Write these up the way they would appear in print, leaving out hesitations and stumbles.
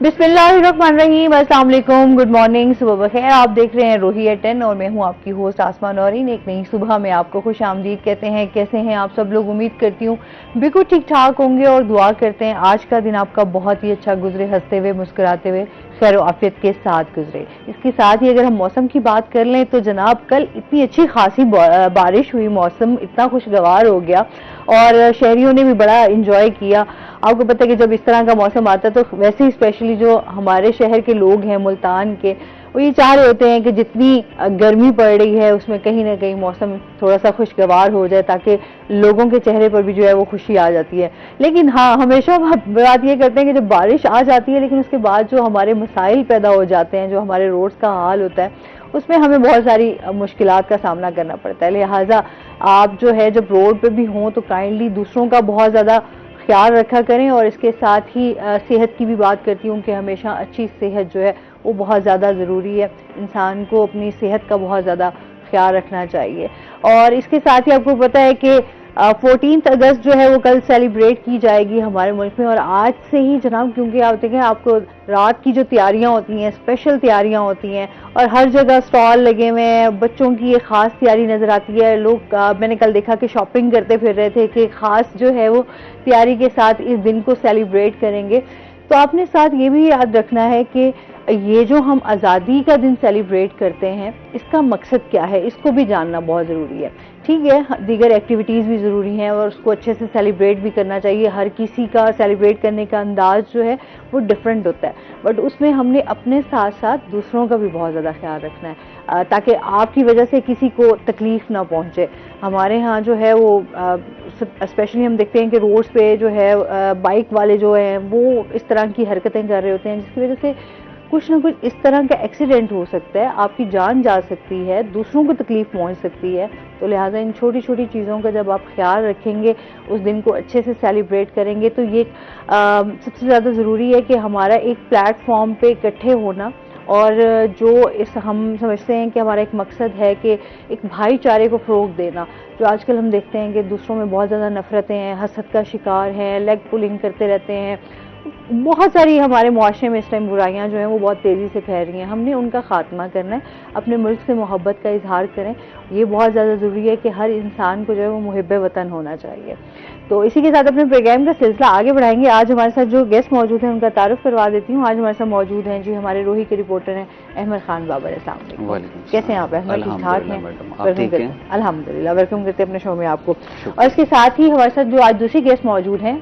बिस्मिल्लाहिर्रहमानिर्रहीम, अस्सलाम वालेकुम, गुड मॉर्निंग, सुबह बखैर। आप देख रहे हैं रोही एट 10 और मैं हूं आपकी होस्ट आसमा नौरीन। एक नई सुबह में आपको खुश आमदीद कहते हैं। कैसे हैं आप सब लोग? उम्मीद करती हूँ बिल्कुल ठीक ठाक होंगे और दुआ करते हैं आज का दिन आपका बहुत ही अच्छा गुजरे, हंसते हुए मुस्कुराते हुए खैर आफियत के साथ गुजरे। इसके साथ ही अगर हम मौसम की बात कर लें तो जनाब कल इतनी अच्छी खासी बारिश हुई, मौसम इतना खुशगवार हो गया और शहरियों ने भी बड़ा इंजॉय किया। आपको पता है कि जब इस तरह का मौसम आता है तो वैसे ही स्पेशली जो हमारे शहर के लोग हैं मुल्तान के, वो ये चाह रहे होते हैं कि जितनी गर्मी पड़ रही है उसमें कहीं ना कहीं मौसम थोड़ा सा खुशगवार हो जाए ताकि लोगों के चेहरे पर भी जो है वो खुशी आ जाती है। लेकिन हाँ, हमेशा बात ये करते हैं कि जब बारिश आ जाती है लेकिन उसके बाद जो हमारे मसाइल पैदा हो जाते हैं, जो हमारे रोड्स का हाल होता है, उसमें हमें बहुत सारी मुश्किलात का सामना करना पड़ता है। लिहाजा आप जो है जब रोड पे भी हों तो काइंडली दूसरों का बहुत ज़्यादा ख्याल रखा करें। और इसके साथ ही सेहत की भी बात करती हूँ कि हमेशा अच्छी सेहत जो है वो बहुत ज़्यादा ज़रूरी है। इंसान को अपनी सेहत का बहुत ज़्यादा ख्याल रखना चाहिए। और इसके साथ ही आपको पता है कि 14 अगस्त जो है वो कल सेलिब्रेट की जाएगी हमारे मुल्क में। और आज से ही जनाब, क्योंकि आप देखें आपको रात की जो तैयारियां होती हैं, स्पेशल तैयारियां होती हैं और हर जगह स्टॉल लगे हुए हैं, बच्चों की एक खास तैयारी नजर आती है। लोग मैंने कल देखा कि शॉपिंग करते फिर रहे थे कि खास जो है वो तैयारी के साथ इस दिन को सेलिब्रेट करेंगे। तो आपने साथ ये भी याद रखना है कि ये जो हम आज़ादी का दिन सेलिब्रेट करते हैं इसका मकसद क्या है, इसको भी जानना बहुत ज़रूरी है। ठीक है, दीगर एक्टिविटीज़ भी ज़रूरी हैं और उसको अच्छे से सेलिब्रेट भी करना चाहिए। हर किसी का सेलिब्रेट करने का अंदाज जो है वो डिफरेंट होता है, बट उसमें हमने अपने साथ साथ दूसरों का भी बहुत ज़्यादा ख्याल रखना है ताकि आपकी वजह से किसी को तकलीफ़ ना पहुँचे। हमारे यहाँ जो है वो स्पेशली हम देखते हैं कि रोड्स पे जो है बाइक वाले जो हैं वो इस तरह की हरकतें कर रहे होते हैं जिसकी वजह से कुछ ना कुछ इस तरह का एक्सीडेंट हो सकता है, आपकी जान जा सकती है, दूसरों को तकलीफ पहुंच सकती है। तो लिहाजा इन छोटी छोटी चीज़ों का जब आप ख्याल रखेंगे, उस दिन को अच्छे से सेलिब्रेट करेंगे, तो ये सबसे ज़्यादा ज़रूरी है कि हमारा एक प्लेटफॉर्म पे इकट्ठे होना। और जो इस हम समझते हैं कि हमारा एक मकसद है कि एक भाईचारे को फ़रोग़ देना। जो आजकल हम देखते हैं कि दूसरों में बहुत ज़्यादा नफ़रतें हैं, हसद का शिकार हैं, लेग पुलिंग करते रहते हैं, बहुत सारी हमारे मुआशरे में इस टाइम बुराइयां जो हैं वो बहुत तेज़ी से फैल रही हैं। हमने उनका खात्मा करना है, अपने मुल्क से मोहब्बत का इजहार करें। ये बहुत ज़्यादा ज़रूरी है कि हर इंसान को जो है वो मुहिब्बे वतन होना चाहिए। तो इसी के साथ अपने प्रोग्राम का सिलसिला आगे बढ़ाएंगे। आज हमारे साथ जो गेस्ट मौजूद हैं उनका तारुफ करवा देती हूँ। आज हमारे साथ मौजूद हैं जी हमारे रोही के रिपोर्टर हैं अहमद खान बाबर। अस्सलाम वालेकुम, कैसे हैं आप अहमद? ठीक ठाक हैं? अल्हम्दुलिल्लाह। वेलकम करते हैं अपने शो में आपको। और इसके साथ ही हमारे साथ जो आज दूसरी गेस्ट मौजूद हैं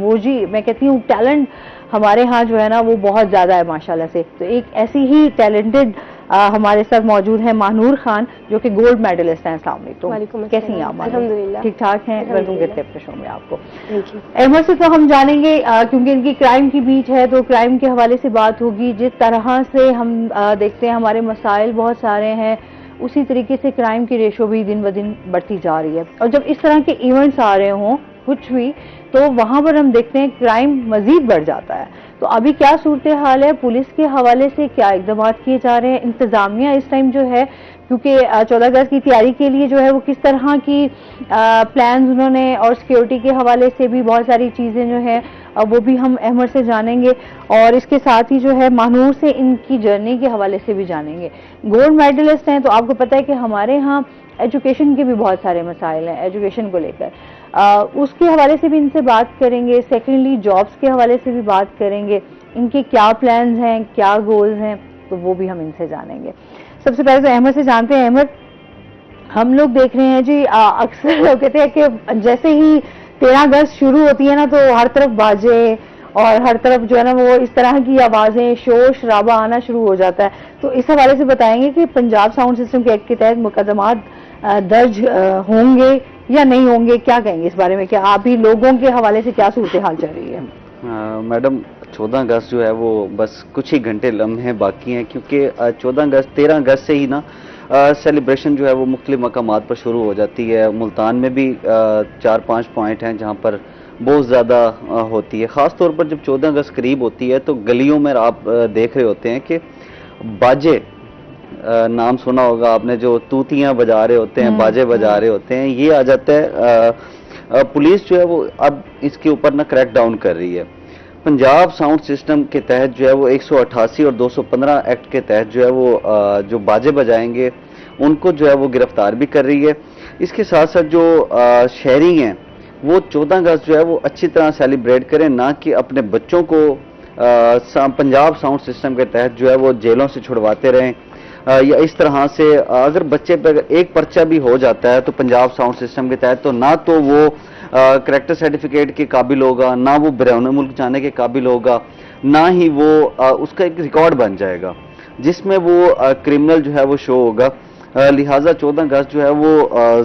वो जी मैं कहती हूँ टैलेंट हमारे यहाँ जो है ना वो बहुत ज़्यादा है माशाल्लाह से। तो एक ऐसी ही टैलेंटेड हमारे साथ मौजूद हैं मानूर खान जो कि गोल्ड मेडलिस्ट हैं। अस्सलाम वालेकुम, कैसी हैं आप? अल्हम्दुलिल्लाह ठीक ठाक हैं। वेलकम करते हैं अपने शो में आपको। अहमद से तो हम जानेंगे क्योंकि इनकी क्राइम की बीट है तो क्राइम के हवाले से बात होगी। जिस तरह से हम देखते हैं हमारे मसाइल बहुत सारे हैं, उसी तरीके से क्राइम की रेशो भी दिन ब दिन बढ़ती जा रही है। और जब इस तरह के इवेंट्स आ रहे हों कुछ भी, तो वहां पर हम देखते हैं क्राइम मजीद बढ़ जाता है। तो अभी क्या सूरत हाल है, पुलिस के हवाले से क्या इकदाम किए जा रहे हैं, इंतजामिया इस टाइम जो है क्योंकि 14 अगस्त की तैयारी के लिए जो है वो किस तरह की प्लान्स उन्होंने, और सिक्योरिटी के हवाले से भी बहुत सारी चीज़ें जो हैं वो भी हम अहमद से जानेंगे। और इसके साथ ही जो है मानूर से इनकी जर्नी के हवाले से भी जानेंगे। गोल्ड मेडलिस्ट हैं तो आपको पता है कि हमारे यहाँ एजुकेशन के भी बहुत सारे मसाइल हैं, एजुकेशन को लेकर उसके हवाले से भी इनसे बात करेंगे। सेकेंडली जॉब्स के हवाले से भी बात करेंगे, इनके क्या प्लान्स हैं, क्या गोल्स हैं, तो वो भी हम इनसे जानेंगे। सबसे पहले तो अहमद से जानते हैं। अहमद, हम लोग देख रहे हैं जी अक्सर लोग कहते हैं कि जैसे ही 13 अगस्त शुरू होती है ना तो हर तरफ बाजे और हर तरफ जो है ना वो इस तरह की आवाज़ें, शोर शराबा आना शुरू हो जाता है। तो इस हवाले से बताएंगे कि पंजाब साउंड सिस्टम के एक्ट के तहत मुकदमात दर्ज होंगे या नहीं होंगे, क्या कहेंगे इस बारे में? क्या आप भी लोगों के हवाले से क्या सूरत हाल चल रही है? मैडम, 14 अगस्त जो है वो बस कुछ ही घंटे लम्हे बाकी हैं क्योंकि 14 अगस्त 13 अगस्त से ही ना सेलिब्रेशन जो है वो मुख्तलिफ मकामात पर शुरू हो जाती है। मुल्तान में भी 4-5 पॉइंट हैं जहाँ पर बहुत ज़्यादा होती है। ख़ास तौर पर जब 14 अगस्त करीब होती है तो गलियों में आप देख रहे होते हैं कि बाजे, नाम सुना होगा आपने, जो तूतियां बजा रहे होते हैं, बाजे बजा रहे होते हैं, ये आ जाता है। पुलिस जो है वो अब इसके ऊपर ना क्रैक डाउन कर रही है। पंजाब साउंड सिस्टम के तहत जो है वो 188 और 215 एक्ट के तहत जो है वो जो बाजे बजाएंगे उनको जो है वो गिरफ्तार भी कर रही है। इसके साथ साथ जो शहरी हैं वो 14 अगस्त जो है वो अच्छी तरह सेलिब्रेट करें, ना कि अपने बच्चों को पंजाब साउंड सिस्टम के तहत जो है वो जेलों से छुड़वाते रहें या इस तरह से। अगर बच्चे पर एक पर्चा भी हो जाता है तो पंजाब साउंड सिस्टम के तहत, तो ना तो वो करेक्टर सर्टिफिकेट के काबिल होगा, ना वो बैरून मुल्क जाने के काबिल होगा, ना ही वो उसका एक रिकॉर्ड बन जाएगा जिसमें वो क्रिमिनल जो है वो शो होगा। लिहाजा 14 अगस्त जो है वो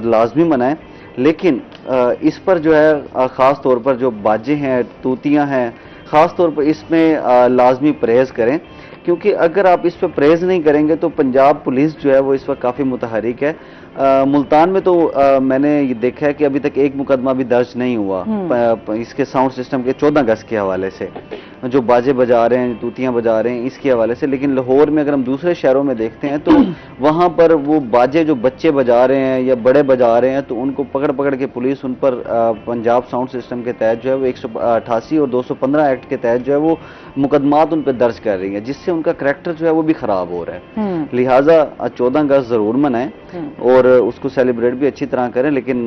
लाजमी मनाएं, लेकिन इस पर जो है ख़ास तौर पर जो बाजे हैं, तूतियां हैं, ख़ास तौर पर इसमें लाजमी परहेज़ करें, क्योंकि अगर आप इस पर परहेज़ नहीं करेंगे तो पंजाब पुलिस जो है वो इस वक्त काफ़ी मुतहरिक है। मुल्तान में तो मैंने ये देखा है कि अभी तक एक मुकदमा भी दर्ज नहीं हुआ इसके साउंड सिस्टम के 14 अगस्त के हवाले से, जो बाजे बजा रहे हैं, तूतियां बजा रहे हैं, इसके हवाले से। लेकिन लाहौर में अगर हम दूसरे शहरों में देखते हैं तो वहां पर वो बाजे जो बच्चे बजा रहे हैं या बड़े बजा रहे हैं तो उनको पकड़ पकड़ के पुलिस उन पर पंजाब साउंड सिस्टम के तहत जो है वो 188 और 215 एक्ट के तहत जो है वो मुकदमात उन पर दर्ज कर रही है, जिससे उनका करैक्टर जो है वो भी खराब हो रहा है। लिहाजा 14 अगस्त जरूर मनाएं और उसको सेलिब्रेट भी अच्छी तरह करें, लेकिन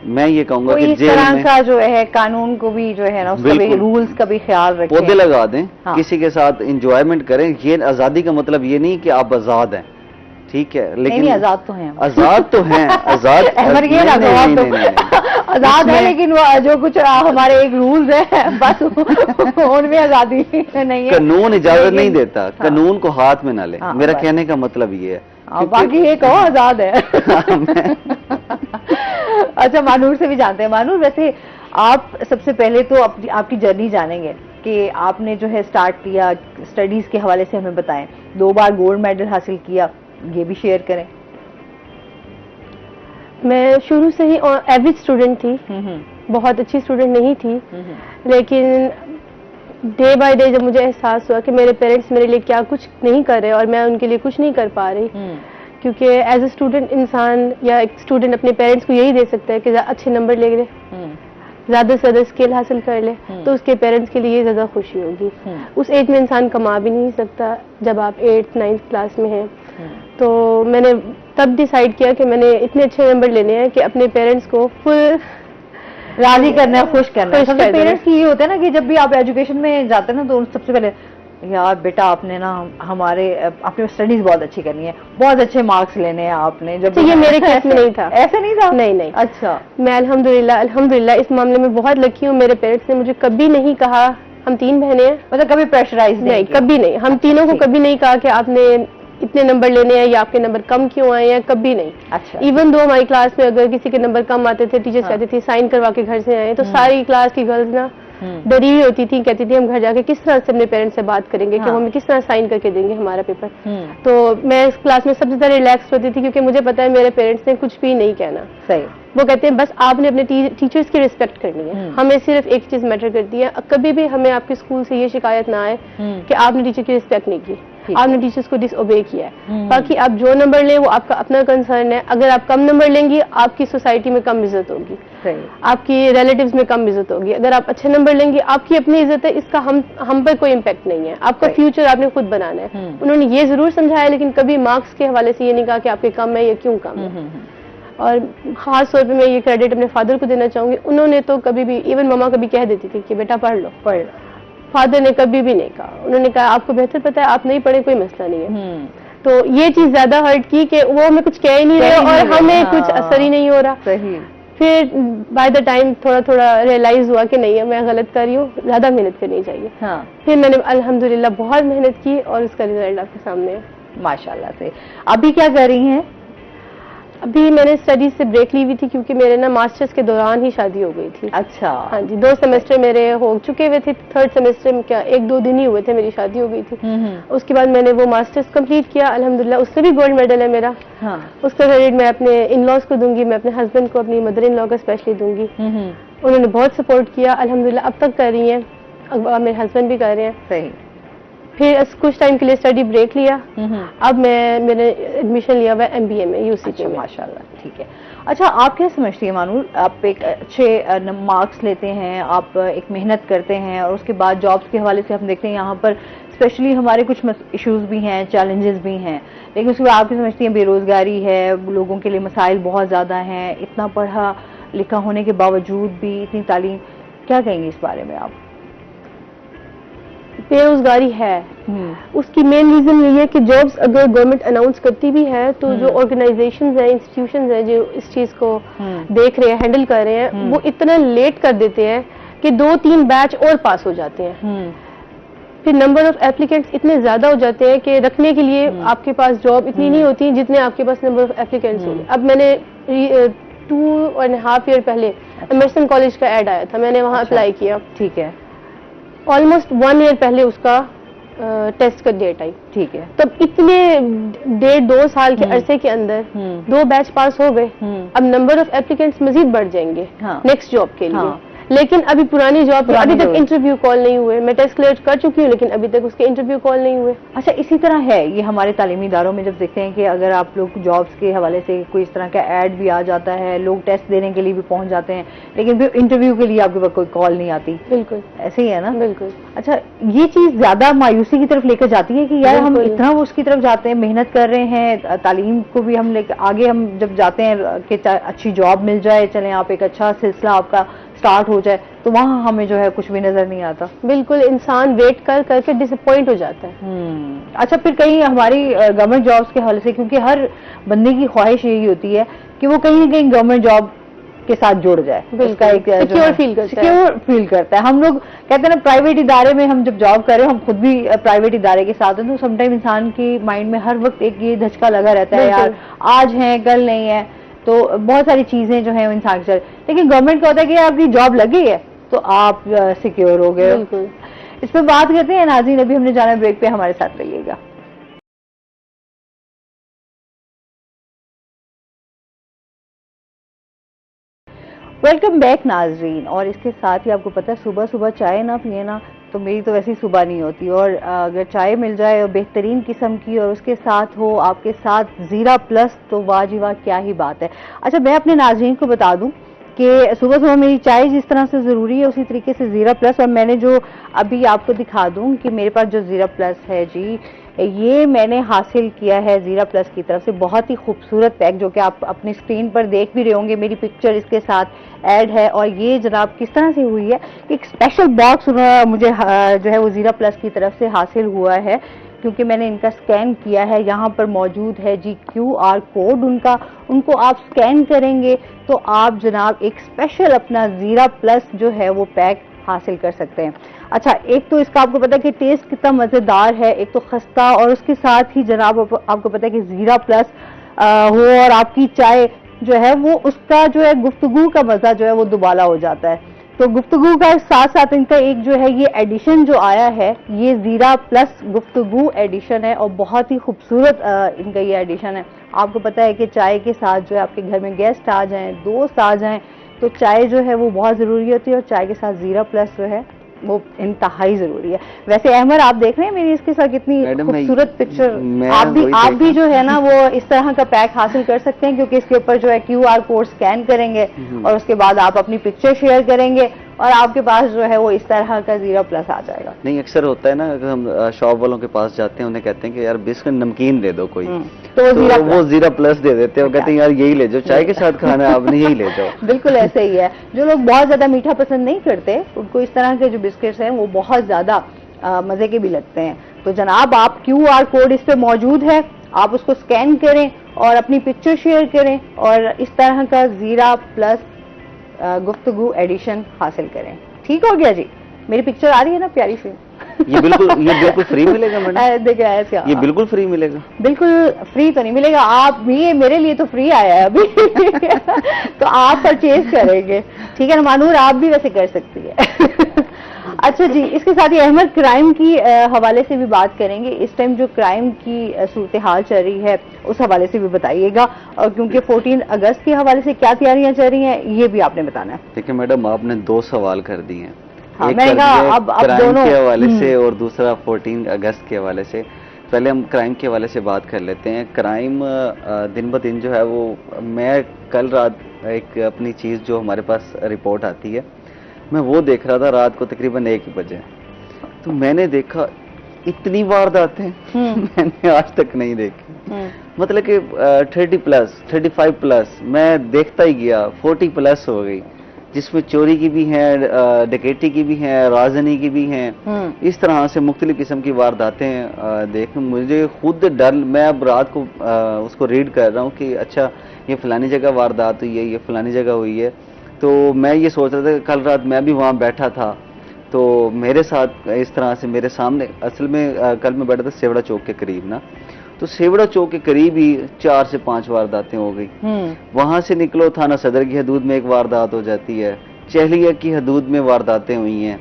मैं ये कहूंगा कि जेल में का जो है कानून को भी जो है ना उसका भी रूल्स का भी ख्याल रखें, पौधे लगा दें, किसी के साथ एंजॉयमेंट करें। ये आजादी का मतलब ये नहीं कि आप आजाद हैं, ठीक है, लेकिन आजाद तो हैं, आजाद तो हैं, आजाद आजाद है, लेकिन वो जो कुछ हमारे एक रूल्स है बस उनमें आजादी नहीं है। कानून इजाजत नहीं देता, कानून को हाथ में ना ले, मेरा कहने का मतलब ये है। बाकी ये कहो आजाद है। अच्छा, मानूर से भी जानते हैं। मानूर, वैसे आप सबसे पहले तो आपकी जर्नी जानेंगे कि आपने जो है स्टार्ट किया स्टडीज के हवाले से, हमें बताएं। 2 बार गोल्ड मेडल हासिल किया, ये भी शेयर करें। मैं शुरू से ही एवरेज स्टूडेंट थी, बहुत अच्छी स्टूडेंट नहीं थी, लेकिन डे बाय डे जब मुझे एहसास हुआ कि मेरे पेरेंट्स मेरे लिए क्या कुछ नहीं कर रहे और मैं उनके लिए कुछ नहीं कर पा रही, क्योंकि एज ए स्टूडेंट इंसान या एक स्टूडेंट अपने पेरेंट्स को यही दे सकता है कि अच्छे नंबर ले ले, ज्यादा से ज्यादा स्किल हासिल कर ले, तो उसके पेरेंट्स के लिए ज्यादा खुशी होगी। उस एज में इंसान कमा भी नहीं सकता जब आप 8th 9th क्लास में हैं। तो मैंने तब डिसाइड किया कि मैंने इतने अच्छे नंबर लेने हैं कि अपने पेरेंट्स को फुल राजी करना है, खुश करना है। सबसे पेरेंट्स की ये होता है ना कि जब भी आप एजुकेशन में जाते हैं ना तो सबसे पहले, यार बेटा आपने ना आपने स्टडीज बहुत अच्छी करनी है, बहुत अच्छे मार्क्स लेने हैं आपने। जब ये मेरे केस में नहीं था, ऐसे नहीं था? नहीं। अच्छा, मैं अल्हम्दुलिल्लाह इस मामले में बहुत लकी हूँ। मेरे पेरेंट्स ने मुझे कभी नहीं कहा, हम 3 बहनें हैं, मतलब कभी प्रेशराइज नहीं, कभी नहीं। हम तीनों को कभी नहीं कहा कि आपने इतने नंबर लेने हैं या आपके नंबर कम क्यों आए हैं, कभी नहीं। अच्छा, इवन दो हमारी क्लास में अगर किसी के नंबर कम आते थे, टीचर्स कहती थी साइन करवा के घर से आए, तो सारी क्लास की गर्ल्स ना डरी हुई होती थी, कहती थी हम घर जाके किस तरह से अपने पेरेंट्स से बात करेंगे कि वो हमें किस तरह साइन करके देंगे हमारा पेपर। तो मैं इस क्लास में सबसे ज्यादा रिलैक्स होती थी, क्योंकि मुझे पता है मेरे पेरेंट्स ने कुछ भी नहीं कहना। सही, वो कहते हैं बस आपने अपने टीचर्स की रिस्पेक्ट करनी है, हमें सिर्फ एक चीज मैटर करती है, कभी भी हमें आपके स्कूल से ये शिकायत ना आए कि आपने टीचर की रिस्पेक्ट नहीं की, आपने टीचर्स को डिसओबे किया है। बाकी आप जो नंबर लें वो आपका अपना कंसर्न है। अगर आप कम नंबर लेंगी आपकी सोसाइटी में कम इज्जत होगी, आपकी रिलेटिव्स में कम इज्जत होगी। अगर आप अच्छे नंबर लेंगी आपकी अपनी इज्जत है, इसका हम पर कोई इम्पैक्ट नहीं है। आपका फ्यूचर आपने खुद बनाना है। उन्होंने ये जरूर समझाया, लेकिन कभी मार्क्स के हवाले से ये नहीं कहा कि आपके कम है या क्यों कम है। और खास तौर पे मैं ये क्रेडिट अपने फादर को देना चाहूंगी। उन्होंने तो कभी भी, इवन मम्मा कभी कह देती थी कि बेटा पढ़ लो, फादर ने कभी भी नहीं कहा। उन्होंने कहा आपको बेहतर पता है, आप नहीं पढ़े कोई मसला नहीं है। तो ये चीज ज्यादा हर्ट की कि वो हमें कुछ कह ही नहीं रहे और हमें कुछ असर ही नहीं हो रहा। सही। फिर बाय द टाइम थोड़ा थोड़ा रियलाइज हुआ कि नहीं मैं गलत कर रही हूँ, ज्यादा मेहनत करनी चाहिए। फिर मैंने अल्हम्दुलिल्लाह बहुत मेहनत की और उसका रिजल्ट आपके सामने है माशाल्लाह से। अभी क्या कर रही हैं? अभी मैंने स्टडीज से ब्रेक ली हुई थी, क्योंकि मेरे ना मास्टर्स के दौरान ही शादी हो गई थी। अच्छा। हाँ जी, 2 सेमेस्टर मेरे हो चुके हुए थे, 3rd सेमेस्टर में क्या 1-2 दिन ही हुए थे मेरी शादी हो गई थी। उसके बाद मैंने वो मास्टर्स कंप्लीट किया, अल्हम्दुलिल्लाह उससे भी गोल्ड मेडल है मेरा। उसका क्रेडिट मैं अपने इन लॉज को दूंगी, मैं अपने हस्बैंड को, अपनी मदर इन लॉ को स्पेशली दूंगी। उन्होंने बहुत सपोर्ट किया, अल्हम्दुलिल्लाह अब तक कर रही हैं, अब मेरे हस्बैंड भी कर रहे हैं। सही। फिर कुछ टाइम के लिए स्टडी ब्रेक लिया। अब मैंने एडमिशन लिया हुआ है MBA में, UCT में। माशाल्लाह, ठीक है। اچھا آپ کیا سمجھتی ہیں مانور، آپ ایک اچھے مارکس لیتے ہیں، آپ ایک محنت کرتے ہیں اور اس کے بعد جابس کے حوالے سے ہم دیکھتے ہیں یہاں پر اسپیشلی ہمارے کچھ ایشوز بھی ہیں، چیلنجز بھی ہیں، لیکن اس کے بعد آپ کی سمجھتی ہیں بے روزگاری ہے، لوگوں کے لیے مسائل بہت زیادہ ہیں، اتنا پڑھا لکھا ہونے کے باوجود بھی اتنی تعلیم، کیا کہیں گے اس بارے میں آپ؟ بے روزگاری ہے، اس کی مین ریزن یہ ہے کہ جابس اگر گورنمنٹ اناؤنس کرتی بھی ہے تو جو آرگنائزیشنز ہیں، انسٹیٹیوشنز ہیں جو اس چیز کو دیکھ رہے ہیں، ہینڈل کر رہے ہیں، وہ اتنا لیٹ کر دیتے ہیں کہ 2-3 بیچ اور پاس ہو جاتے ہیں، پھر نمبر آف ایپلیکینٹس اتنے زیادہ ہو جاتے ہیں کہ رکھنے کے لیے آپ کے پاس جاب اتنی نہیں ہوتی جتنے آپ کے پاس نمبر آف ایپلیکینٹس ہوں گے. اب میں نے 2.5 ایئر پہلے ایمرسن کالج کا ایڈ آیا تھا، میں نے وہاں اپلائی کیا. ٹھیک ہے. آلموسٹ 1 ایئر پہلے اس کا ٹیسٹ کا ڈیٹ آئی. ٹھیک ہے. تب اتنے 1.5-2 سال کے عرصے کے اندر 2 بیچ پاس ہو گئے. اب نمبر آف ایپلیکینٹس مزید بڑھ جائیں گے نیکسٹ جاب کے لیے. لیکن ابھی پرانی جاب ابھی تک انٹرویو کال نہیں ہوئے. میں ٹیسٹ کلیئر کر چکی ہوں لیکن ابھی تک اس کے انٹرویو کال نہیں ہوئے. اچھا اسی طرح ہے یہ ہمارے تعلیمی اداروں میں، جب دیکھتے ہیں کہ اگر آپ لوگ جابس کے حوالے سے کوئی اس طرح کا ایڈ بھی آ جاتا ہے، لوگ ٹیسٹ دینے کے لیے بھی پہنچ جاتے ہیں لیکن پھر انٹرویو کے لیے آپ کے پاس کوئی کال نہیں آتی. بالکل ایسے ہی ہے نا. بالکل. اچھا یہ چیز زیادہ مایوسی کی طرف لے کر جاتی ہے کہ یار ہم اتنا اس کی طرف جاتے ہیں، محنت کر رہے ہیں، تعلیم کو بھی ہم لے کے آگے ہم جب جاتے ہیں کہ اچھی جاب مل جائے، چلیں آپ ایک اچھا سلسلہ آپ کا سٹارٹ ہو جائے، تو وہاں ہمیں جو ہے کچھ بھی نظر نہیں آتا. بالکل. انسان ویٹ کر کر کے ڈس اپوائنٹ ہو جاتا ہے. اچھا پھر کہیں ہماری گورنمنٹ جابس کے حوالے سے، کیونکہ ہر بندے کی خواہش یہی ہوتی ہے کہ وہ کہیں نہ کہیں گورنمنٹ جاب کے ساتھ جڑ جائے، اس کا ایک سیکیور فیل کرتا ہے. ہم لوگ کہتے ہیں نا پرائیویٹ ادارے میں ہم جب جاب کر رہے ہیں، ہم خود بھی پرائیویٹ ادارے کے ساتھ ہیں، تو سم ٹائم انسان کی مائنڈ میں ہر وقت ایک یہ دھچکا لگا رہتا ہے یار آج ہے کل نہیں ہے، تو بہت ساری چیزیں جو ہیں انسان کے ساتھ. لیکن گورنمنٹ کا ہوتا ہے کہ آپ کی جاب لگی ہے تو آپ سیکیور ہو گئے. اس پہ بات کرتے ہیں ناظرین، ابھی ہم نے جانا بریک پہ، ہمارے ساتھ رہیے گا. ویلکم بیک ناظرین. اور اس کے ساتھ ہی آپ کو پتہ ہے صبح صبح چائے نہ پیے نا تو میری تو ویسی صبح نہیں ہوتی، اور اگر چائے مل جائے اور بہترین قسم کی اور اس کے ساتھ ہو آپ کے ساتھ زیرا پلس، تو واہ جی واہ کیا ہی بات ہے. اچھا میں اپنے ناظرین کو بتا دوں کہ صبح صبح میری چائے جس طرح سے ضروری ہے اسی طریقے سے زیرا پلس، اور میں نے جو ابھی آپ کو دکھا دوں کہ میرے پاس جو زیرا پلس ہے جی، یہ میں نے حاصل کیا ہے زیرا پلس کی طرف سے. بہت ہی خوبصورت پیک جو کہ آپ اپنی اسکرین پر دیکھ بھی رہے ہوں گے، میری پکچر اس کے ساتھ ایڈ ہے. اور یہ جناب کس طرح سے ہوئی ہے کہ ایک اسپیشل باکس مجھے جو ہے وہ زیرا پلس کی طرف سے حاصل ہوا ہے، کیونکہ میں نے ان کا سکین کیا ہے. یہاں پر موجود ہے جی QR کوڈ ان کو آپ سکین کریں گے تو آپ جناب ایک اسپیشل اپنا زیرا پلس جو ہے وہ پیک حاصل کر سکتے ہیں. اچھا ایک تو اس کا آپ کو پتا ہے کہ ٹیسٹ کتنا مزیدار ہے، ایک تو خستہ، اور اس کے ساتھ ہی جناب آپ کو پتا ہے کہ زیرا پلس ہو اور آپ کی چائے جو ہے وہ اس کا جو ہے گفتگو کا مزہ جو ہے وہ دوبالا ہو جاتا ہے. تو گفتگو کا ساتھ ساتھ ان کا ایک جو ہے یہ ایڈیشن جو آیا ہے، یہ زیرا پلس گفتگو ایڈیشن ہے، اور بہت ہی خوبصورت ان کا یہ ایڈیشن ہے. آپ کو پتا ہے کہ چائے کے ساتھ جو ہے آپ کے گھر میں گیسٹ آ جائیں، دوست آ جائیں، تو چائے جو ہے وہ بہت ضروری ہوتی ہے، اور چائے کے ساتھ زیرا پلس جو ہے وہ انتہائی ضروری ہے. ویسے احمد آپ دیکھ رہے ہیں میری اس کے ساتھ کتنی خوبصورت پکچر، آپ بھی جو ہے نا وہ اس طرح کا پیک حاصل کر سکتے ہیں، کیونکہ اس کے اوپر جو ہے QR کوڈ سکین کریں گے اور اس کے بعد آپ اپنی پکچر شیئر کریں گے اور آپ کے پاس جو ہے وہ اس طرح کا زیرا پلس آ جائے گا. نہیں اکثر ہوتا ہے نا، اگر ہم شاپ والوں کے پاس جاتے ہیں انہیں کہتے ہیں کہ یار بسکٹ نمکین دے دو کوئی، تو وہ زیرا پلس دے دیتے ہیں، وہ کہتے ہیں یار یہی لے جاؤ، چائے کے ساتھ کھانا ہے آپ نے یہی لے جاؤ. بالکل ایسے ہی ہے. جو لوگ بہت زیادہ میٹھا پسند نہیں کرتے ان کو اس طرح کے جو بسکٹس ہیں وہ بہت زیادہ مزے کے بھی لگتے ہیں. تو جناب آپ QR کوڈ اس پہ موجود ہے، آپ اس کو سکین کریں اور اپنی پکچر شیئر کریں اور اس طرح کا زیرا پلس گفتگو ایڈیشن حاصل کریں. ٹھیک ہو گیا جی؟ میری پکچر آ رہی ہے نا پیاری سی؟ یہ بالکل فری ملے گا میڈم؟ دیکھیں ایسے یہ بالکل فری ملے گا؟ بالکل فری تو نہیں ملے گا، آپ یہ میرے لیے تو فری آیا ہے ابھی تو آپ پرچیز کریں گے. ٹھیک ہے نا مانور، آپ بھی ویسے کر سکتی ہے. اچھا جی، اس کے ساتھ ہی احمد کرائم کی حوالے سے بھی بات کریں گے. اس ٹائم جو کرائم کی صورتحال چل رہی ہے اس حوالے سے بھی بتائیے گا، اور کیونکہ 14 اگست کے حوالے سے کیا تیاریاں چل رہی ہیں یہ بھی آپ نے بتانا ہے. دیکھیں میڈم، آپ نے 2 سوال کر دیے ہیں، ہاں ایک میں نے کہا اب کرائم دونوں کے حوالے سے اور دوسرا 14 اگست کے حوالے سے. پہلے ہم کرائم کے حوالے سے بات کر لیتے ہیں. کرائم دن بہ دن جو ہے وہ, میں کل رات ایک اپنی چیز جو ہمارے پاس رپورٹ آتی ہے, میں وہ دیکھ رہا تھا رات کو تقریباً 1 بجے. تو میں نے دیکھا اتنی وارداتیں میں نے آج تک نہیں دیکھی. مطلب کہ 30+, 35+, میں دیکھتا ہی گیا, 40+ ہو گئی, جس میں چوری کی بھی ہیں, ڈکیٹی کی بھی ہیں, رازنی کی بھی ہیں. اس طرح سے مختلف قسم کی وارداتیں دیکھ مجھے خود ڈر. میں اب رات کو اس کو ریڈ کر رہا ہوں کہ اچھا یہ فلانی جگہ واردات ہوئی ہے, یہ فلانی جگہ ہوئی ہے. تو میں یہ سوچ رہا تھا کہ کل رات میں بھی وہاں بیٹھا تھا تو میرے ساتھ اس طرح سے میرے سامنے, اصل میں کل میں بیٹھا تھا سیوڑا چوک کے قریب نا, تو سیوڑا چوک کے قریب ہی 4 سے 5 وارداتیں ہو گئی. وہاں سے نکلو تھانہ صدر کی حدود میں ایک واردات ہو جاتی ہے, چہلیہ کی حدود میں وارداتیں ہوئی ہیں,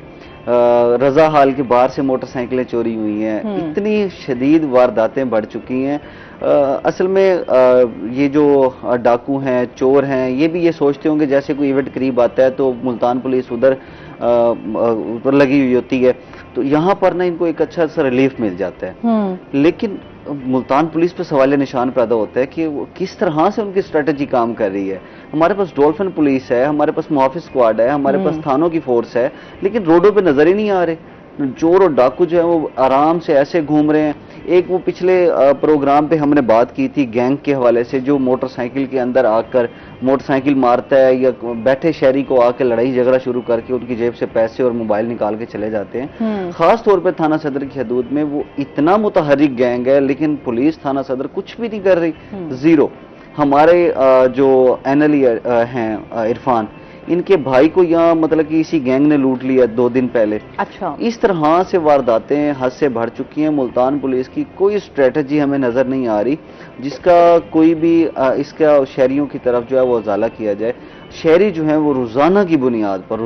رضا ہال کے باہر سے موٹر سائیکلیں چوری ہوئی ہیں. اتنی شدید وارداتیں بڑھ چکی ہیں. اصل میں یہ جو ڈاکو ہیں, چور ہیں, یہ بھی یہ سوچتے ہوں کہ جیسے کوئی ایونٹ قریب آتا ہے تو ملتان پولیس ادھر لگی ہوئی ہوتی ہے, تو یہاں پر نا ان کو ایک اچھا سا ریلیف مل جاتا ہے. لیکن ملتان پولیس پہ سوال نشان پیدا ہوتا ہے کہ وہ کس طرح سے ان کی اسٹریٹجی کام کر رہی ہے. ہمارے پاس ڈولفن پولیس ہے, ہمارے پاس محافظ اسکواڈ ہے, ہمارے پاس تھانوں کی فورس ہے, لیکن روڈوں پہ نظر ہی نہیں آ رہے. چور اور ڈاکو جو ہے وہ آرام سے ایسے گھوم رہے ہیں. ایک وہ پچھلے پروگرام پہ ہم نے بات کی تھی گینگ کے حوالے سے, جو موٹر سائیکل کے اندر آ کر موٹر سائیکل مارتا ہے یا بیٹھے شہری کو آ کے لڑائی جھگڑا شروع کر کے ان کی جیب سے پیسے اور موبائل نکال کے چلے جاتے ہیں. خاص طور پہ تھانہ صدر کی حدود میں وہ اتنا متحرک گینگ ہے, لیکن پولیس تھانہ صدر کچھ بھی نہیں کر رہی, زیرو. ہمارے جو NLE ہیں عرفان, ان کے بھائی کو یہاں مطلب کہ اسی گینگ نے لوٹ لیا 2 دن پہلے. اچھا, اس طرح سے وارداتیں حد سے بڑھ چکی ہیں. ملتان پولیس کی کوئی اسٹریٹجی ہمیں نظر نہیں آ رہی جس کا کوئی بھی اس کا شہریوں کی طرف جو ہے وہ ازالہ کیا جائے. شہری جو ہیں وہ روزانہ کی بنیاد پر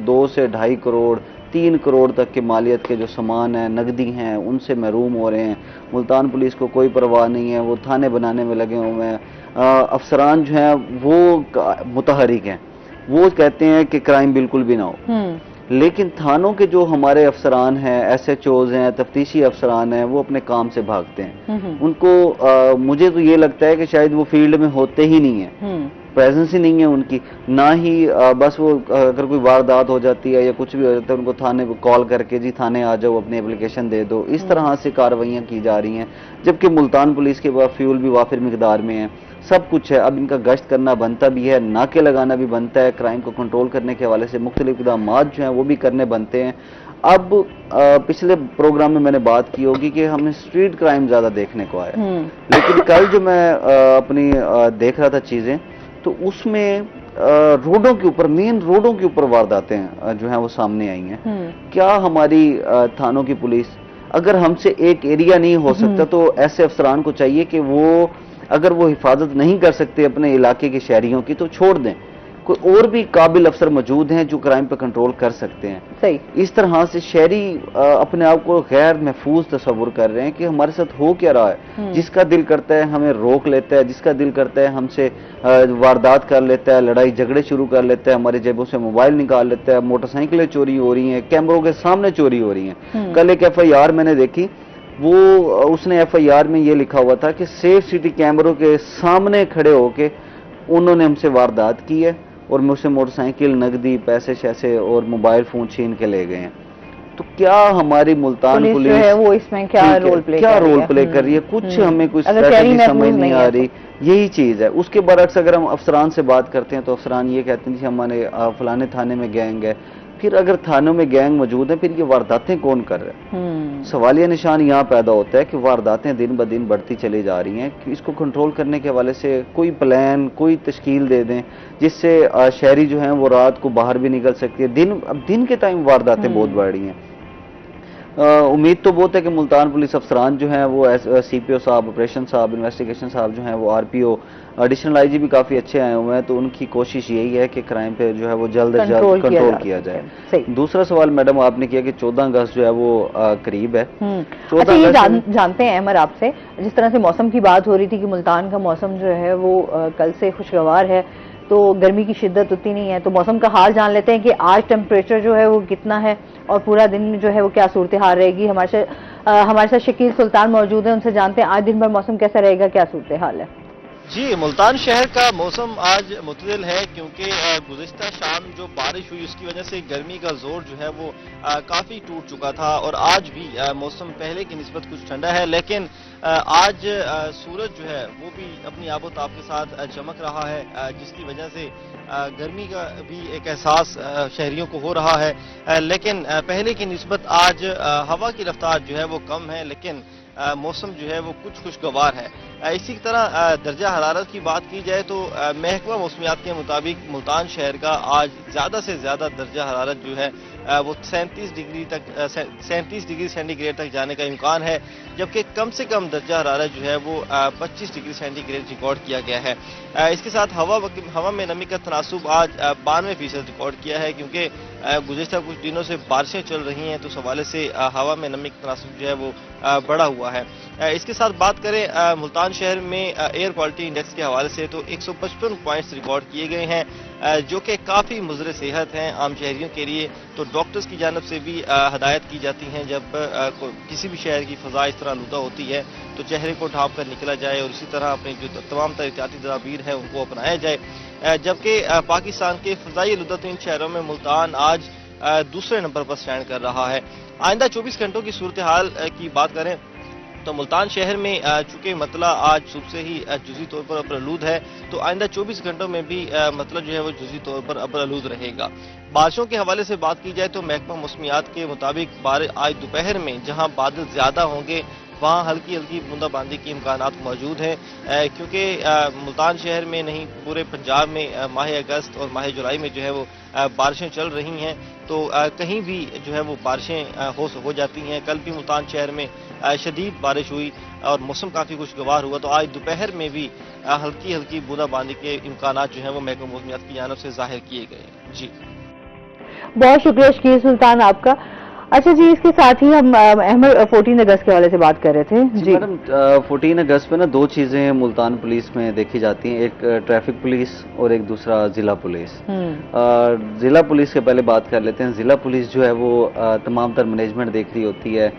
2 سے 2.5 کروڑ 3 کروڑ تک کے مالیت کے جو سامان ہیں, نقدی ہیں, ان سے محروم ہو رہے ہیں. ملتان پولیس کو کوئی پرواہ نہیں ہے, وہ تھانے بنانے میں لگے ہوئے ہیں. افسران جو ہیں وہ متحرک ہیں, وہ کہتے ہیں کہ کرائم بالکل بھی نہ ہو. لیکن تھانوں کے جو ہمارے افسران ہیں, SHOs ہیں, تفتیشی افسران ہیں, وہ اپنے کام سے بھاگتے ہیں. ان کو مجھے تو یہ لگتا ہے کہ شاید وہ فیلڈ میں ہوتے ہی نہیں ہیں, پریزنس ہی نہیں ہے ان کی. نہ ہی بس وہ اگر کوئی واردات ہو جاتی ہے یا کچھ بھی ہو جاتا ہے ان کو تھانے کال کر کے جی تھانے آ جاؤ, اپنی اپلیکیشن دے دو. اس طرح سے کارروائیاں کی جا رہی ہیں, جبکہ ملتان پولیس کے پاس فیول بھی وافر مقدار میں ہے, سب کچھ ہے. اب ان کا گشت کرنا بنتا بھی ہے, ناکے لگانا بھی بنتا ہے, کرائم کو کنٹرول کرنے کے حوالے سے مختلف اقدامات جو ہیں وہ بھی کرنے بنتے ہیں. اب پچھلے پروگرام میں نے بات کی ہوگی کہ ہمیں اسٹریٹ کرائم زیادہ دیکھنے کو آیا, لیکن کل جو میں اپنی دیکھ رہا تھا چیزیں, تو اس میں روڈوں کے اوپر, مین روڈوں کے اوپر وارداتیں جو ہیں وہ سامنے آئی ہیں. کیا ہماری تھانوں کی پولیس, اگر ہم سے ایک ایریا نہیں ہو سکتا تو ایسے افسران کو چاہیے کہ وہ اگر وہ حفاظت نہیں کر سکتے اپنے علاقے کے شہریوں کی تو چھوڑ دیں. کوئی اور بھی قابل افسر موجود ہیں جو کرائم پہ کنٹرول کر سکتے ہیں. صحیح. اس طرح سے شہری اپنے آپ کو غیر محفوظ تصور کر رہے ہیں کہ ہمارے ساتھ ہو کیا رہا ہے. جس کا دل کرتا ہے ہمیں روک لیتا ہے, جس کا دل کرتا ہے ہم سے واردات کر لیتا ہے, لڑائی جھگڑے شروع کر لیتا ہے, ہماری جیبوں سے موبائل نکال لیتا ہے, موٹر سائیکلیں چوری ہو رہی ہیں, کیمروں کے سامنے چوری ہو رہی ہیں. کل ایک FIR میں نے دیکھی, وہ اس نے FIR میں یہ لکھا ہوا تھا کہ سیف سٹی کیمروں کے سامنے کھڑے ہو کے انہوں نے ہم سے واردات کی ہے اور مجھ سے موٹر سائیکل, نقدی, پیسے شیسے اور موبائل فون چھین کے لے گئے ہیں. تو کیا ہماری ملتان پولیس جو ہے وہ اس میں کیا رول پلے کر رہی ہے, کچھ ہمیں کوئی اسٹریٹجی سمجھ نہیں آ رہی. یہی چیز ہے. اس کے برعکس اگر ہم افسران سے بات کرتے ہیں تو افسران یہ کہتے ہیں کہ ہمارے فلانے تھانے میں گینگ ہے. پھر اگر تھانوں میں گینگ موجود ہیں, پھر یہ وارداتیں کون کر رہے ہیں؟ سوالیہ نشان یہاں پیدا ہوتا ہے کہ وارداتیں دن بہ دن بڑھتی چلی جا رہی ہیں. کہ اس کو کنٹرول کرنے کے حوالے سے کوئی پلان, کوئی تشکیل دے دیں جس سے شہری جو ہیں وہ رات کو باہر بھی نکل سکتی ہے. اب دن کے ٹائم وارداتیں بہت بڑھ رہی ہیں. امید تو بہت ہے کہ ملتان پولیس افسران جو ہیں وہ CPO صاحب, آپریشن صاحب, انویسٹیگیشن صاحب جو ہیں وہ RPO, ایڈیشنل IG بھی کافی اچھے آئے ہوئے ہیں, تو ان کی کوشش یہی ہے کہ کرائم پہ جو ہے وہ جلد از جلد کنٹرول کیا جائے. دوسرا سوال میڈم آپ نے کیا کہ 14 اگست جو ہے وہ قریب ہے. اچھا, یہ جانتے ہیں احمد آپ سے, جس طرح سے موسم کی بات ہو رہی تھی کہ ملتان کا موسم جو ہے وہ کل سے خوشگوار ہے, تو گرمی کی شدت اتنی نہیں ہے, تو موسم کا حال جان لیتے ہیں کہ آج ٹیمپریچر جو ہے وہ کتنا ہے اور پورا دن جو ہے وہ کیا صورتحال رہے گی. ہمارے हमारे साथ शकील सुल्तान मौजूद है, उनसे जानते हैं आज दिन भर मौसम कैसा रहेगा, क्या सूरत हाल है। जी, मुल्तान शहर का मौसम आज मुतदिल है क्योंकि गुज़िश्ता शाम जो बारिश हुई उसकी वजह से गर्मी का जोर जो है वो काफ़ी टूट चुका था और आज भी मौसम पहले की निस्बत कुछ ठंडा है, लेकिन आज सूरज जो है वो भी अपनी आबोताब के साथ चमक रहा है, जिसकी वजह से गर्मी का भी एक एहसास शहरियों को हो रहा है, लेकिन पहले की निस्बत आज हवा की रफ्तार जो है वो कम है, लेकिन मौसम जो है वो कुछ खुशगवार है। इसी तरह दर्जा हरारत की बात की जाए तो महकमा मौसमियात के मुताबिक मुल्तान शहर का आज ज़्यादा से ज़्यादा दर्जा हरारत जो है वो 37 डिग्री सेंटीग्रेड तक जाने का इम्कान है, जबकि कम से कम दर्जा हरारत जो है वो 25 डिग्री सेंटीग्रेड रिकॉर्ड किया गया है। इसके साथ हवा में नमी का तनासुब आज 92% रिकॉर्ड किया है, क्योंकि गुज़िश्ता कुछ दिनों से बारिशें चल रही हैं, तो इस हवाले से हवा में नमी का तनासुब जो है वो बढ़ा हुआ है। इसके साथ बात करें मुल्तान शहर में एयर क्वालिटी इंडेक्स के हवाले से तो 155 पॉइंट्स रिकॉर्ड किए गए हैं, जो कि काफ़ी मुज़र सेहत हैं आम शहरियों के लिए। तो डॉक्टर्स की जानब से भी हदायत की जाती हैं जब किसी भी शहर की फ़ज़ा इस तरह आलूदा होती है तो चेहरे को ढाँप कर निकला जाए और इसी तरह अपनी जो तमाम एहतियाती तदाबीर है उनको अपनाया जाए। जबकि पाकिस्तान के फ़ज़ाई आलूदतरीन शहरों में मुल्तान आज दूसरे नंबर पर स्टैंड कर रहा है। आइंदा 24 घंटों की सूरत हाल की बात करें तो मुल्तान शहर में चूंकि मतला आज सुबह से ही जुज़ी तौर पर अबरआलूद है, तो आइंदा 24 घंटों में भी मतला जो है वो जुज़ी तौर पर अबरआलूद रहेगा। बारिशों के हवाले से बात की जाए तो महकमा मौसमियात के मुताबिक आज दोपहर में जहां बादल ज़्यादा होंगे वहाँ हल्की हल्की बूंदाबांदी के इम्कानात मौजूद हैं, क्योंकि मुल्तान शहर में नहीं पूरे पंजाब में माह अगस्त और माह जुलाई में जो है वो बारिशें चल रही हैं, तो कहीं भी जो है वो बारिशें हो जाती हैं। कल भी मुल्तान शहर में शदीद बारिश हुई और मौसम काफ़ी खुशगवार हुआ, तो आज दोपहर में भी हल्की हल्की बूंदाबांदी के इम्कानात जो हैं वो महकमा मौसमियात की जानिब से ज़ाहिर किए गए हैं। जी, बहुत शुक्रिया शकील सुल्तान आपका। अच्छा जी, इसके साथ ही हम अहमद 14 अगस्त के हवाले से बात कर रहे थे। जी मैडम, 14 अगस्त पे ना दो चीज़ें मुल्तान पुलिस में देखी जाती हैं, एक ट्रैफिक पुलिस और एक दूसरा ज़िला पुलिस। ज़िला पुलिस के पहले बात कर लेते हैं। ज़िला पुलिस जो है वो तमाम तर मैनेजमेंट देख रही होती है।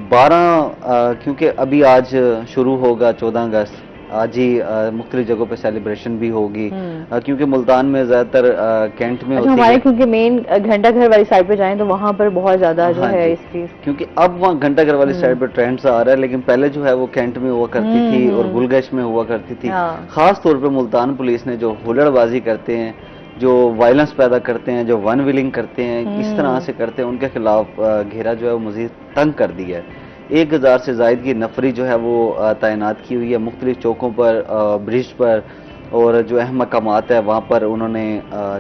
12 क्योंकि अभी आज शुरू होगा 14 अगस्त, आज ही मुख्तलिफ जगहों पे सेलिब्रेशन भी होगी, क्योंकि मुल्तान में ज़्यादातर कैंट में होती हमारे है, क्योंकि मेन घंटा घर वाली साइड पे जाएं तो वहाँ पर बहुत ज़्यादा जो है इस चीज़, क्योंकि अब वहाँ घंटा घर वाली साइड पर ट्रेंड सा आ रहा है, लेकिन पहले जो है वो कैंट में हुआ करती थी और गुलगश में हुआ करती थी। खास तौर पे मुल्तान पुलिस ने जो हुल्लड़बाजी करते हैं, जो वायलेंस पैदा करते हैं, जो वन विलिंग करते हैं, किस तरह से करते हैं, उनके खिलाफ घेरा जो है वो मजीद तंग कर दिया है। 1000 से ज़ायद की नफरी जो है वो तैनात की हुई है मुख्तलिफ चौकों पर, ब्रिज पर, और जो अहम मकामात है वहाँ पर उन्होंने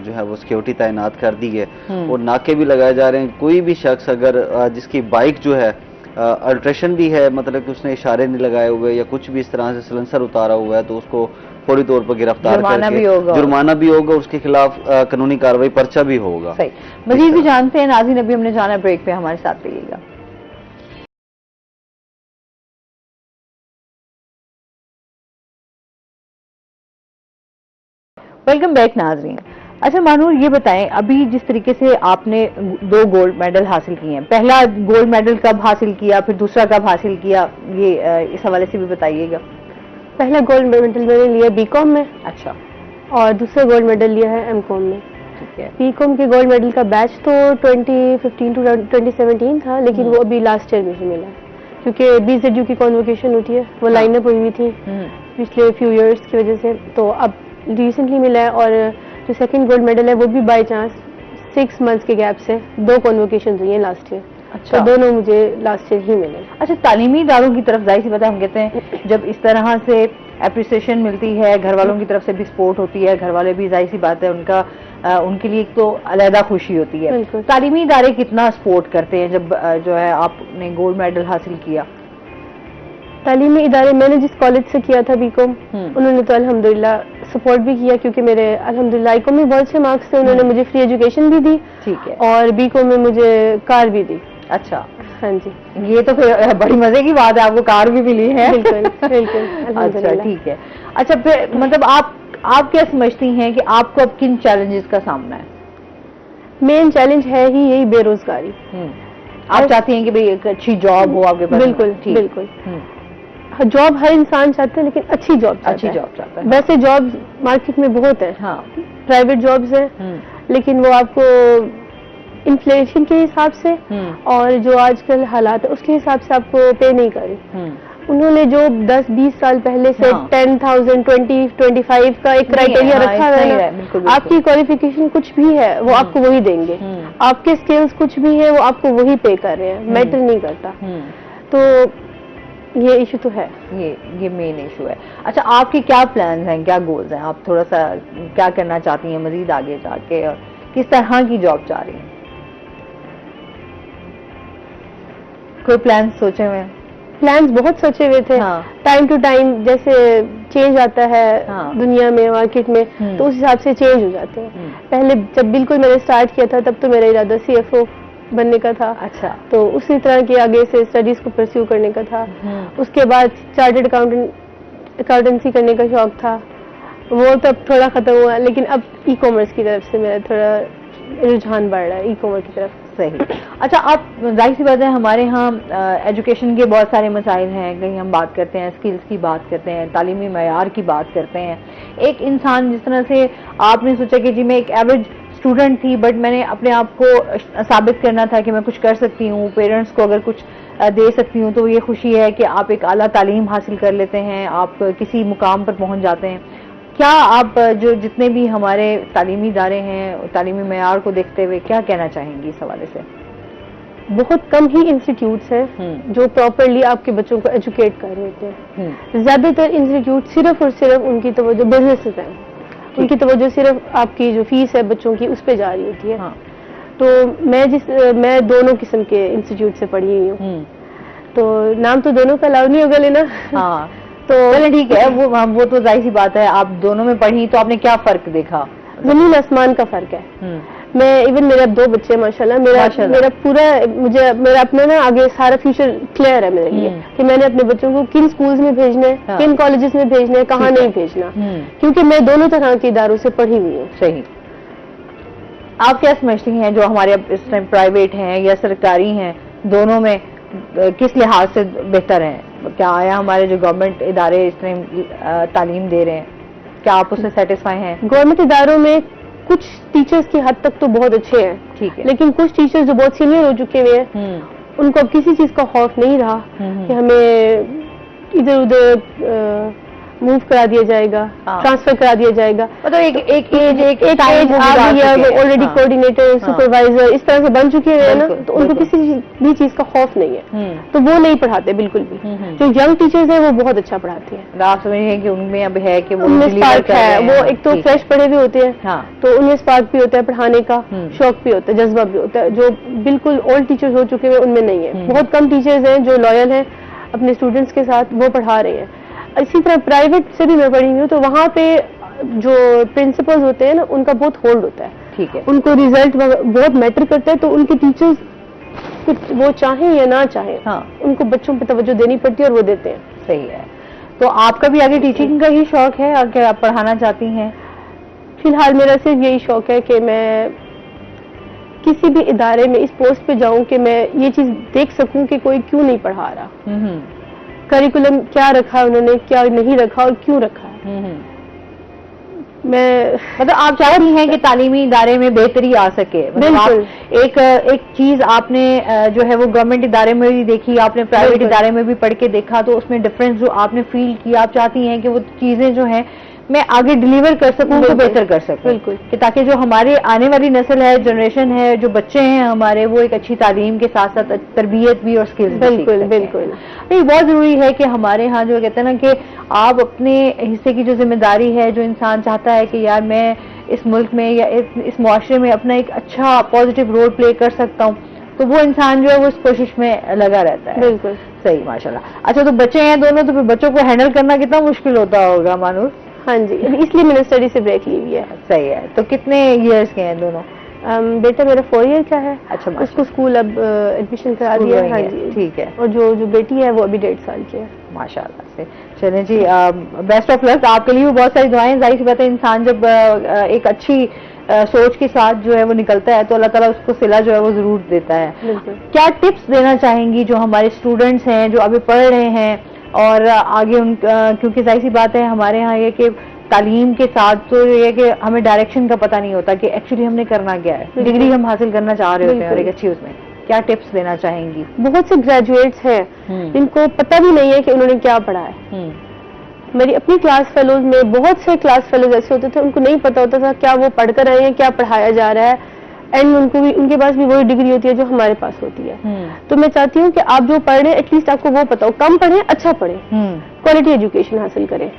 जो है वो सिक्योरिटी तैनात कर दी है और नाके भी लगाए जा रहे हैं। कोई भी शख्स अगर जिसकी बाइक जो है अल्ट्रेशन भी है, मतलब कि उसने इशारे नहीं लगाए हुए या कुछ भी इस तरह से सिलेंसर उतारा हुआ है, तो उसको फौरी तौर पर गिरफ्तार करके जुर्माना भी होगा, उसके खिलाफ कानूनी कार्रवाई, पर्चा भी होगा। सही, मजीद भी जानते हैं नाज़रीन, अभी हमने जाना ब्रेक पे, हमारे साथ रहिएगा। वेलकम बैक नाज़रीन। अच्छा मानूर, ये बताएं, अभी जिस तरीके से आपने 2 गोल्ड मेडल हासिल किए हैं, पहला गोल्ड मेडल कब हासिल किया, फिर दूसरा कब हासिल किया, ये इस हवाले से भी बताइएगा। पहला गोल्ड मेडल मैंने लिया बीकॉम में। अच्छा। और दूसरा गोल्ड मेडल लिया है एमकॉम में। ठीक है। बीकॉम के गोल्ड मेडल का बैच तो 2015 टू 2017 था, लेकिन वो अभी लास्ट ईयर में ही मिला, क्योंकि BZU की कॉन्वोकेशन होती है, वो लाइनअप हुई हुई थी पिछले फ्यू इयर्स की वजह से, तो अब रिसेंटली मिला है। और जो सेकंड गोल्ड मेडल है वो भी बाय चांस 6 मंथ्स के गैप से 2 कॉन्वोकेशन हुई हैं लास्ट ईयर। अच्छा। तो दोनों मुझे लास्ट ईयर ही मिले। अच्छा, तालीमी इदारों की तरफ जाहिर सी बात है, हम कहते हैं जब इस तरह से एप्रिसिएशन मिलती है, घर वालों की तरफ से भी सपोर्ट होती है, घर वाले भी जाहिर सी बात है उनके लिए एक तो अलहदा खुशी होती है। तालीमी इदारे कितना सपोर्ट करते हैं जब जो है आपने गोल्ड मेडल हासिल किया? तालीमी इदारे, मैंने जिस कॉलेज से किया था बीकॉम, उन्होंने तो अल्हम्दुलिल्लाह सपोर्ट भी किया, क्योंकि मेरे अल्हम्दुलिल्लाह आईकॉम में बहुत अच्छे मार्क्स थे, उन्होंने मुझे फ्री एजुकेशन भी दी। ठीक है। और बीकॉम में मुझे कार भी दी। अच्छा। हाँ जी, ये तो फिर बड़ी मजे की बात है, आपको कार भी मिली है। बिल्कुल बिल्कुल। अच्छा, ठीक है। अच्छा, फिर मतलब आप क्या समझती हैं कि आपको अब किन चैलेंजेस का सामना है? मेन चैलेंज है ही यही बेरोजगारी। آپ چاہتی ہیں کہ بھئی ایک اچھی جاب ہو آپ کے پاس؟ بالکل بالکل. جاب ہر انسان چاہتا ہے لیکن اچھی جاب چاہتا ہے. ویسے جاب مارکیٹ میں بہت ہے, ہاں پرائیویٹ جابز ہیں, لیکن وہ آپ کو انفلیشن کے حساب سے اور جو آج کل حالات ہے اس کے حساب سے آپ کو پے نہیں کر رہی. انہوں نے جو 10-20 سال پہلے سے 10,000 20-25 کا ایک کرائٹیریا رکھا ہے نا, آپ کی کوالیفیکیشن کچھ بھی ہے وہ آپ کو وہی دیں گے, آپ کے اسکلز کچھ بھی ہیں وہ آپ کو وہی پے کر رہے ہیں, میٹر نہیں کرتا. تو یہ ایشو تو ہے, یہ مین ایشو ہے. اچھا آپ کے کیا پلانز ہیں, کیا گولز ہیں, آپ تھوڑا سا کیا کرنا چاہتی ہیں مزید آگے جا کے, اور کس طرح کی جاب چاہ رہی ہیں؟ کوئی پلانز سوچے ہوئے ہیں؟ پلانز بہت سوچے ہوئے تھے. ٹائم ٹو ٹائم جیسے چینج آتا ہے دنیا میں, مارکیٹ میں, تو اس حساب سے چینج ہو جاتے ہیں. پہلے جب بالکل میں نے اسٹارٹ کیا تھا تب تو میرا ارادہ CFO بننے کا تھا. اچھا. تو اسی طرح کے آگے سے اسٹڈیز کو پرسیو کرنے کا تھا. اس کے بعد چارٹرڈ اکاؤنٹنسی کرنے کا شوق تھا, وہ تو اب تھوڑا ختم ہوا, لیکن اب ای کامرس کی طرف سے میرا تھوڑا رجحان بڑھ رہا ہے, ای کامرس کی طرف. صحیح. اچھا آپ, ظاہر سی بات ہے ہمارے ہاں ایجوکیشن کے بہت سارے مسائل ہیں, کہیں ہم بات کرتے ہیں اسکلز کی بات کرتے ہیں, تعلیمی معیار کی بات کرتے ہیں. ایک انسان جس طرح سے آپ نے سوچا کہ جی میں ایک ایوریج اسٹوڈنٹ تھی بٹ میں نے اپنے آپ کو ثابت کرنا تھا کہ میں کچھ کر سکتی ہوں, پیرنٹس کو اگر کچھ دے سکتی ہوں, تو یہ خوشی ہے کہ آپ ایک اعلیٰ تعلیم حاصل کر لیتے ہیں, آپ کسی مقام پر پہنچ جاتے ہیں. کیا آپ جو جتنے بھی ہمارے تعلیمی ادارے ہیں تعلیمی معیار کو دیکھتے ہوئے کیا کہنا چاہیں گی اس حوالے سے؟ بہت کم ہی انسٹیٹیوٹس ہیں جو پراپرلی آپ کے بچوں کو ایجوکیٹ کر رہے ہوتے ہیں. زیادہ تر انسٹیٹیوٹ صرف اور صرف ان کی توجہ بزنس ہیں, ان کی توجہ صرف آپ کی جو فیس ہے بچوں کی اس پہ جا رہی ہوتی ہے. تو میں دونوں قسم کے انسٹیٹیوٹ سے پڑھی ہوئی ہوں, تو نام تو دونوں کا الاؤ نہیں ہوگا لینا. ہاں تو چلے ٹھیک ہے, وہ تو ظاہر سی بات ہے, آپ دونوں میں پڑھی تو آپ نے کیا فرق دیکھا؟ زمین آسمان کا فرق ہے. میں ایون میرے اب 2 بچے ماشاءاللہ, میرا پورا میرا اپنا نا آگے سارا فیوچر کلیئر ہے میرے لیے کہ میں نے اپنے بچوں کو کن سکولز میں بھیجنا ہے, کن کالجز میں بھیجنا ہے, کہاں نہیں بھیجنا, کیونکہ میں دونوں طرح کے اداروں سے پڑھی ہوئی ہوں. صحیح. آپ کیا سمجھتی ہیں جو ہمارے اب اس ٹائم پرائیویٹ ہیں یا سرکاری ہیں, دونوں میں کس لحاظ سے بہتر ہیں؟ کیا آیا ہمارے جو گورنمنٹ ادارے اس ٹائم تعلیم دے رہے ہیں, کیا آپ اس سے سیٹسفائی ہیں؟ گورنمنٹ اداروں میں کچھ ٹیچرز کی حد تک تو بہت اچھے ہیں, ٹھیک ہے, لیکن کچھ ٹیچرز جو بہت سینئر ہو چکے ہوئے ہیں ان کو اب کسی چیز کا خوف نہیں رہا کہ ہمیں ادھر ادھر موو کرا دیا جائے گا, ٹرانسفر کرا دیا جائے گا. مطلب ایک ایج آ گئی ہے, وہ آلریڈی کوآرڈینیٹر سپروائزر اس طرح سے بن چکے ہیں نا, تو ان کو کسی بھی چیز کا خوف نہیں ہے, تو وہ نہیں پڑھاتے بالکل بھی. جو ینگ ٹیچرز ہیں وہ بہت اچھا پڑھاتے ہیں. آپ سمجھیں کہ ان میں اب ہے کہ ان میں اسپارک ہے, وہ ایک تو فریش پڑھے ہوئے ہوتے ہیں تو ان میں اسپارک بھی ہوتا ہے, پڑھانے کا شوق بھی ہوتا ہے, جذبہ بھی ہوتا ہے, جو بالکل اولڈ ٹیچرز ہو چکے ہوئے ان میں نہیں ہے. بہت کم ٹیچرز ہیں جو لائل ہیں اپنے اسٹوڈنٹس کے ساتھ, وہ پڑھا رہے ہیں. اسی طرح پرائیویٹ سے بھی میں پڑھی ہوں, تو وہاں پہ جو پرنسپلز ہوتے ہیں نا ان کا بہت ہولڈ ہوتا ہے. ٹھیک ہے, ان کو ریزلٹ بہت میٹر کرتا ہے, تو ان کے ٹیچرز وہ چاہیں یا نہ چاہیں ان کو بچوں پہ توجہ دینی پڑتی ہے اور وہ دیتے ہیں. صحیح ہے. تو آپ کا بھی آگے ٹیچنگ کا ہی شوق ہے اور کیا آپ پڑھانا چاہتی ہیں؟ فی الحال میرا صرف یہی شوق ہے کہ میں کسی بھی ادارے میں اس پوسٹ پہ جاؤں کہ میں یہ چیز دیکھ سکوں کہ کوئی کیوں نہیں پڑھا رہا, کریکولم کیا رکھا انہوں نے, کیا نہیں رکھا اور کیوں رکھا ہے. میں مطلب آپ چاہتی ہیں کہ تعلیمی ادارے میں بہتری آ سکے. بالکل. ایک چیز آپ نے جو ہے وہ گورنمنٹ ادارے میں بھی دیکھی, آپ نے پرائیویٹ ادارے میں بھی پڑھ کے دیکھا, تو اس میں ڈفرینس جو آپ نے فیل کیا, آپ چاہتی ہیں کہ وہ چیزیں جو ہیں میں آگے ڈیلیور کر سکوں, تو بہتر کر سکوں. بالکل. کہ تاکہ جو ہمارے آنے والی نسل ہے, جنریشن ہے, جو بچے ہیں ہمارے, وہ ایک اچھی تعلیم کے ساتھ ساتھ تربیت بھی اور اسکلز. بالکل بالکل. یہ بہت ضروری ہے کہ ہمارے ہاں جو کہتے ہیں نا کہ آپ اپنے حصے کی جو ذمہ داری ہے, جو انسان چاہتا ہے کہ یار میں اس ملک میں یا اس معاشرے میں اپنا ایک اچھا پازیٹیو رول پلے کر سکتا ہوں, تو وہ انسان جو ہے وہ اس کوشش میں لگا رہتا ہے. بالکل صحیح, ماشاءاللہ. اچھا, تو بچے ہیں دونوں, تو پھر بچوں کو ہینڈل کرنا کتنا مشکل ہوتا ہوگا مانوس؟ ہاں جی, اس لیے میں نے اسٹڈی سے بریک لی ہوئی ہے. صحیح ہے. تو کتنے ایئرس کے ہیں دونوں؟ بیٹا میرا 4 ایئر کا ہے. اچھا, اس کو اسکول اب ایڈمیشن کرا دیا ہے. ہاں جی, ٹھیک ہے. اور جو بیٹی ہے وہ ابھی 1.5 سال کی ہے. ماشاء اللہ سے. چلیں جی, بیسٹ آف لک. آپ کے لیے بھی بہت ساری دعائیں. ظاہر سی بات ہے انسان جب ایک اچھی सोच के साथ जो है वो निकलता है तो अल्लाह ताला उसको सिला जो है वो जरूर देता है। बिल्कुल। क्या टिप्स देना चाहेंगी जो हमारे स्टूडेंट्स हैं जो अभी पढ़ रहे हैं और आगे क्योंकि जाहिर सी बात है हमारे यहाँ ये कि तालीम के साथ तो ये है कि हमें डायरेक्शन का पता नहीं होता कि एक्चुअली हमने करना क्या है, डिग्री हम हासिल करना चाह रहे होते हैं और एक अच्छी उसमें क्या टिप्स देना चाहेंगी? बहुत से ग्रेजुएट्स हैं जिनको पता भी नहीं है कि उन्होंने क्या पढ़ा है। मेरी अपनी क्लास फेलोज में बहुत से क्लास फेलोज ऐसे होते थे उनको नहीं पता होता था क्या वो पढ़कर आए हैं, क्या पढ़ाया जा रहा है, एंड उनको भी उनके पास भी वही डिग्री होती है जो हमारे पास होती है। तो मैं चाहती हूँ कि आप जो पढ़ रहे हैं एटलीस्ट आपको वो पता हो, कम पढ़ें अच्छा पढ़ें, क्वालिटी एजुकेशन हासिल करें।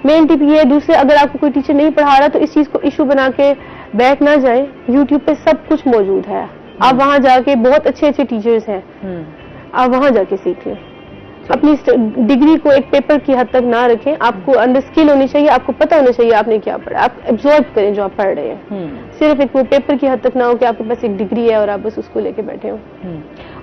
मेन टिप ये है। दूसरे, अगर आपको कोई टीचर नहीं पढ़ा रहा तो इस चीज को इशू बना के बैठ ना जाए, यूट्यूब पे सब कुछ मौजूद है, आप वहां जाके बहुत अच्छे अच्छे टीचर्स हैं, आप वहां जाके सीख लें। अपनी डिग्री को एक पेपर की हद तक ना रखें, आपको अंदर स्किल होनी चाहिए, आपको पता होना चाहिए आपने क्या पढ़ा, आप एब्जॉर्ब करें जो आप पढ़ रहे हैं। सिर्फ एक वो पेपर की हद तक ना हो कि आपके पास एक डिग्री है और आप बस उसको लेके बैठे हो।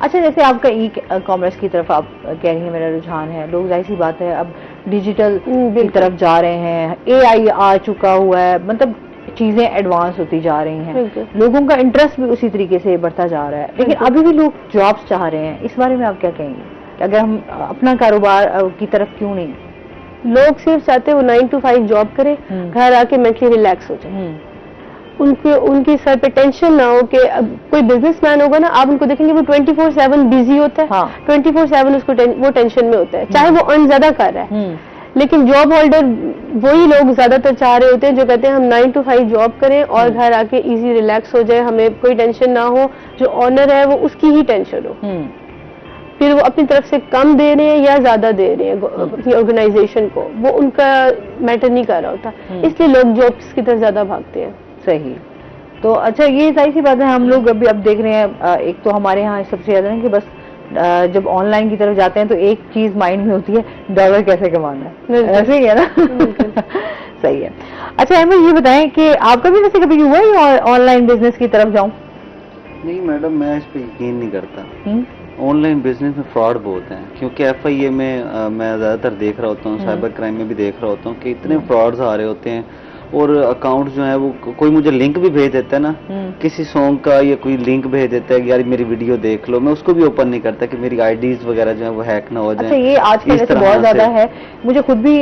अच्छा, जैसे आपका ई कॉमर्स की तरफ आप कह रही हैं मेरा रुझान है, लोग जाहिर सी बात है अब डिजिटल की तरफ जा रहे हैं, AI आ चुका हुआ है, मतलब चीजें एडवांस होती जा रही हैं, लोगों का इंटरेस्ट भी उसी तरीके से बढ़ता जा रहा है, लेकिन अभी भी लोग जॉब्स चाह रहे हैं, इस बारे में आप क्या कहेंगे? अगर हम अपना कारोबार की तरफ क्यों नहीं? लोग सिर्फ चाहते हैं वो 9 to 5 जॉब करें, घर आके मेंटली रिलैक्स हो जाए, उनके सर पे टेंशन ना हो कि अब कोई बिजनेसमैन होगा ना, आप उनको देखेंगे वो 24/7 बिजी होता है, 24/7 उसको वो टेंशन में होता है, चाहे वो अर्न ज्यादा कर रहा है। लेकिन जॉब होल्डर वही लोग ज्यादातर चाह रहे होते हैं जो कहते हैं हम 9 to 5 जॉब करें और घर आके इजी रिलैक्स हो जाए, हमें कोई टेंशन ना हो, जो ऑनर है वो उसकी ही टेंशन हो, फिर वो अपनी तरफ से कम दे रहे हैं या ज्यादा दे रहे हैं अपनी ऑर्गेनाइजेशन को, वो उनका मैटर नहीं कर रहा होता, इसलिए लोग जॉब्स की तरफ ज्यादा भागते हैं। सही। तो अच्छा, ये सही सी बात है, हम लोग अभी अब देख रहे हैं, एक तो हमारे यहाँ सबसे ज्यादा है कि बस जब ऑनलाइन की तरफ जाते हैं तो एक चीज माइंड में होती है, डॉलर कैसे कमाना है, ऐसे ही है ना? सही है। अच्छा अहमद, ये बताएं कि आपका भी वैसे कभी हुआ है ऑनलाइन बिजनेस की तरफ जाऊं? नहीं मैडम, मैं इस पे यकीन नहीं करता। ऑनलाइन बिजनेस में फ्रॉड बहुत हैं, क्योंकि FIA में मैं ज्यादातर देख रहा होता हूँ, साइबर क्राइम में भी देख रहा होता हूँ कि इतने फ्रॉड्स आ रहे होते हैं, और अकाउंट जो है वो कोई मुझे लिंक भी भेज देता है ना, किसी सॉन्ग का या कोई लिंक भेज देता है कि यार मेरी वीडियो देख लो, मैं उसको भी ओपन नहीं करता कि मेरी IDs वगैरह जो है वो हैक ना हो जाए। अच्छा, ये आजकल ऐसे बहुत ज्यादा है, मुझे खुद भी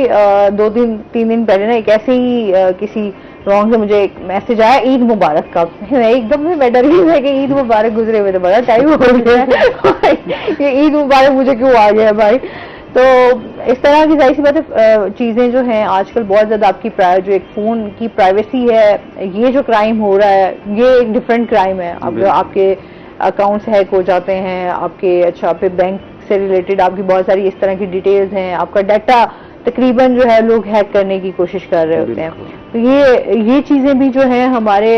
2-3 दिन पहले ना एक ऐसे ही किसी रॉन्ग से मुझे एक मैसेज आया ईद मुबारक का, एकदम से मैं डर गई है कि ईद मुबारक गुजरे हुए तो बड़ा टाइम हो गया है, ये ईद मुबारक मुझे क्यों आ गया भाई। तो इस तरह की जाहिर सी बात है चीजें जो हैं आजकल बहुत ज्यादा आपकी जो एक फोन की प्राइवेसी है, ये जो क्राइम हो रहा है ये एक डिफरेंट क्राइम है। अब आपके अकाउंट्स हैक हो जाते हैं, आपके अच्छा पे बैंक से रिलेटेड आपकी बहुत सारी इस तरह की डिटेल्स हैं, आपका डाटा तकरीबन जो है लोग हैक करने की कोशिश कर रहे होते हैं। तो ये चीजें भी जो है हमारे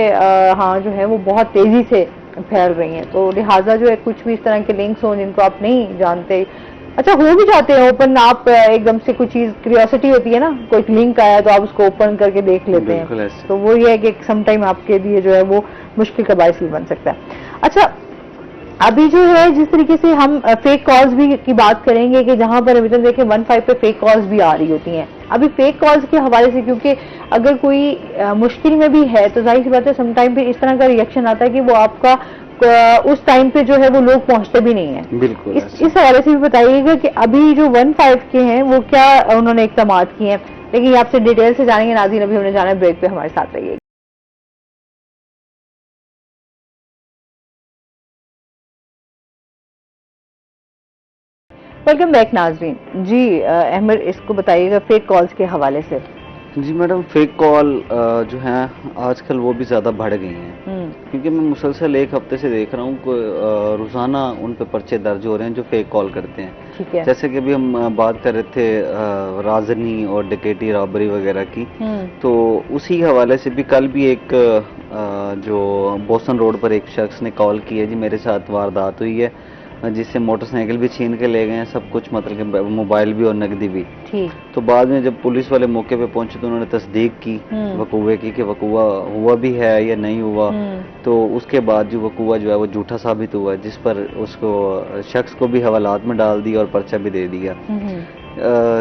हाँ जो है वो बहुत तेजी से फैल रही हैं, तो लिहाजा जो है कुछ भी इस तरह के लिंक्स हों जिनको आप नहीं जानते, अच्छा हो भी जाते हैं ओपन, आप एकदम से कोई चीज क्यूरियोसिटी होती है ना, कोई लिंक आया तो आप उसको ओपन करके देख लेते हैं, तो वो ये है कि सम टाइम आपके लिए जो है वो मुश्किल का बायस भी बन सकता है। अच्छा, अभी जो है जिस तरीके से हम फेक कॉल्स भी की बात करेंगे कि जहां पर अभी तक देखें 15 पे फेक कॉल्स भी आ रही होती हैं, अभी फेक कॉल्स के हवाले से, क्योंकि अगर कोई मुश्किल में भी है तो जाहिर सी बात है सम टाइम पे इस तरह का रिएक्शन आता है कि वो आपका उस टाइम पे जो है वो लोग पहुंचते भी नहीं है। बिल्कुल। इस हवाले से भी बताइएगा कि अभी जो 15 के हैं वो क्या उन्होंने इक़दामात किए हैं, लेकिन ये आपसे डिटेल से जानेंगे। नाज़रीन, अभी हमने जाना है ब्रेक पे, हमारे साथ रहिएगा। वेलकम बैक नाज़रीन जी। अहमद, इसको बताइएगा फेक कॉल्स के हवाले से। जी मैडम, फेक कॉल जो है आजकल वो भी ज़्यादा बढ़ गई हैं, क्योंकि मैं मुसलसल एक हफ्ते से देख रहा हूँ रोज़ाना उन पे पर्चे दर्ज हो रहे हैं जो फेक कॉल करते हैं। ठीक है। जैसे कि अभी हम बात कर रहे थे राजनी और डकैती रॉबरी वगैरह की, तो उसी हवाले से भी कल भी एक जो बोसन रोड पर एक शख्स ने कॉल की है, जी मेरे साथ वारदात हुई है, जिससे मोटरसाइकिल भी छीन के ले गए हैं, सब कुछ, मतलब मोबाइल भी और नकदी भी। ठीक। तो बाद में जब पुलिस वाले मौके पे पहुंचे तो उन्होंने तस्दीक की वकूवे की कि वकूवा हुआ भी है या नहीं हुआ, तो उसके बाद जो वकूवा जो है वो झूठा साबित हुआ, जिस पर उसको शख्स को भी हवालात में डाल दिया और पर्चा भी दे दिया।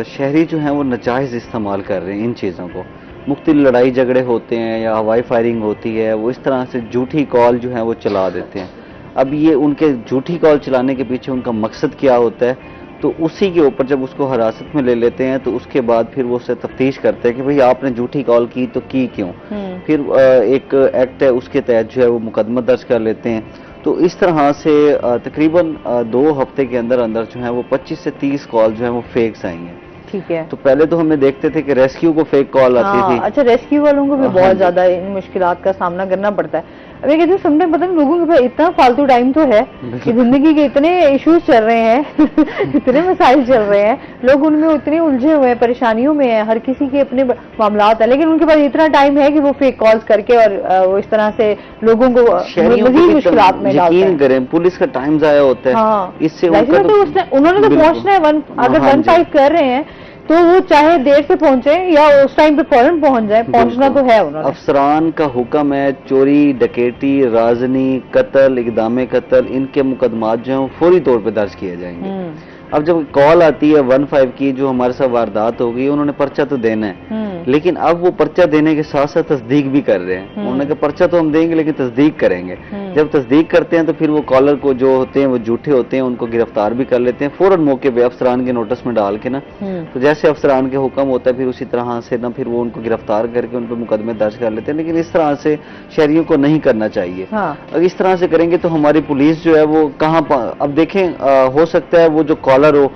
शहरी जो है वो नाजायज इस्तेमाल कर रहे हैं इन चीज़ों को, مختلف لڑائی جھگڑے ہوتے ہیں یا ہوائی فائرنگ ہوتی ہے، وہ اس طرح سے جھوٹی کال جو ہے وہ چلا دیتے ہیں. اب یہ ان کے جھوٹی کال چلانے کے پیچھے ان کا مقصد کیا ہوتا ہے، تو اسی کے اوپر جب اس کو حراست میں لے لیتے ہیں تو اس کے بعد پھر وہ اسے تفتیش کرتے ہیں کہ بھئی آپ نے جھوٹی کال کی تو کی کیوں. پھر ایک ایکٹ ہے اس کے تحت جو ہے وہ مقدمہ درج کر لیتے ہیں. تو اس طرح سے تقریباً 2 ہفتے کے اندر اندر جو ہے وہ 25 سے 30 کال جو ہیں وہ فیکس آئی ہیں. ٹھیک ہے. تو پہلے تو ہم نے دیکھتے تھے کہ ریسکیو کو فیک کال آتی تھی. اچھا، ریسکیو والوں کو بھی بہت زیادہ ان مشکلات کا سامنا کرنا پڑتا ہے. اب یہ کہتے ہیں سمجھے پتہ نہیں لوگوں کے پاس اتنا فالتو ٹائم تو ہے کہ زندگی کے اتنے ایشوز چل رہے ہیں اتنے مسائل چل رہے ہیں، لوگ ان میں اتنے الجھے ہوئے ہیں، پریشانیوں میں ہیں، ہر کسی کے اپنے معاملات ہیں، لیکن ان کے پاس اتنا ٹائم ہے کہ وہ فیک کالز کر کے اور وہ اس طرح سے لوگوں کو مزید مشکلات میں ڈالتے ہیں. یقین کریں پولیس کا ٹائم ضائع ہوتا ہے. ہاں، اس سے انہوں نے تو پہنچنا ہے، اگر 15 کر رہے ہیں تو وہ چاہے دیر سے پہنچے یا اس ٹائم پہ فوراً پہنچ جائے، پہنچنا تو ہے انہوں نے. افسران کا حکم ہے چوری، ڈکیٹی، رازنی، قتل، اقدام قتل، ان کے مقدمات جو ہیں وہ فوری طور پہ درج کیے جائیں گے. اب جب کال آتی ہے 15 کی جو ہمارے ساتھ واردات ہو گئی، انہوں نے پرچہ تو دینا ہے، لیکن اب وہ پرچہ دینے کے ساتھ ساتھ تصدیق بھی کر رہے ہیں. انہوں نے کہا پرچہ تو ہم دیں گے لیکن تصدیق کریں گے. جب تصدیق کرتے ہیں تو پھر وہ کالر کو جو ہوتے ہیں وہ جھوٹے ہوتے ہیں، ان کو گرفتار بھی کر لیتے ہیں فوراً موقع پہ افسران کے نوٹس میں ڈال کے نا. تو جیسے افسران کے حکم ہوتا ہے پھر اسی طرح سے نا پھر وہ ان کو گرفتار کر کے ان پہ مقدمے درج کر لیتے ہیں. لیکن اس طرح سے شہریوں کو نہیں کرنا چاہیے. اگر اس طرح سے کریں گے تو ہماری پولیس جو ہے وہ کہاں اب دیکھیں ہو سکتا ہے وہ جو کالر ہو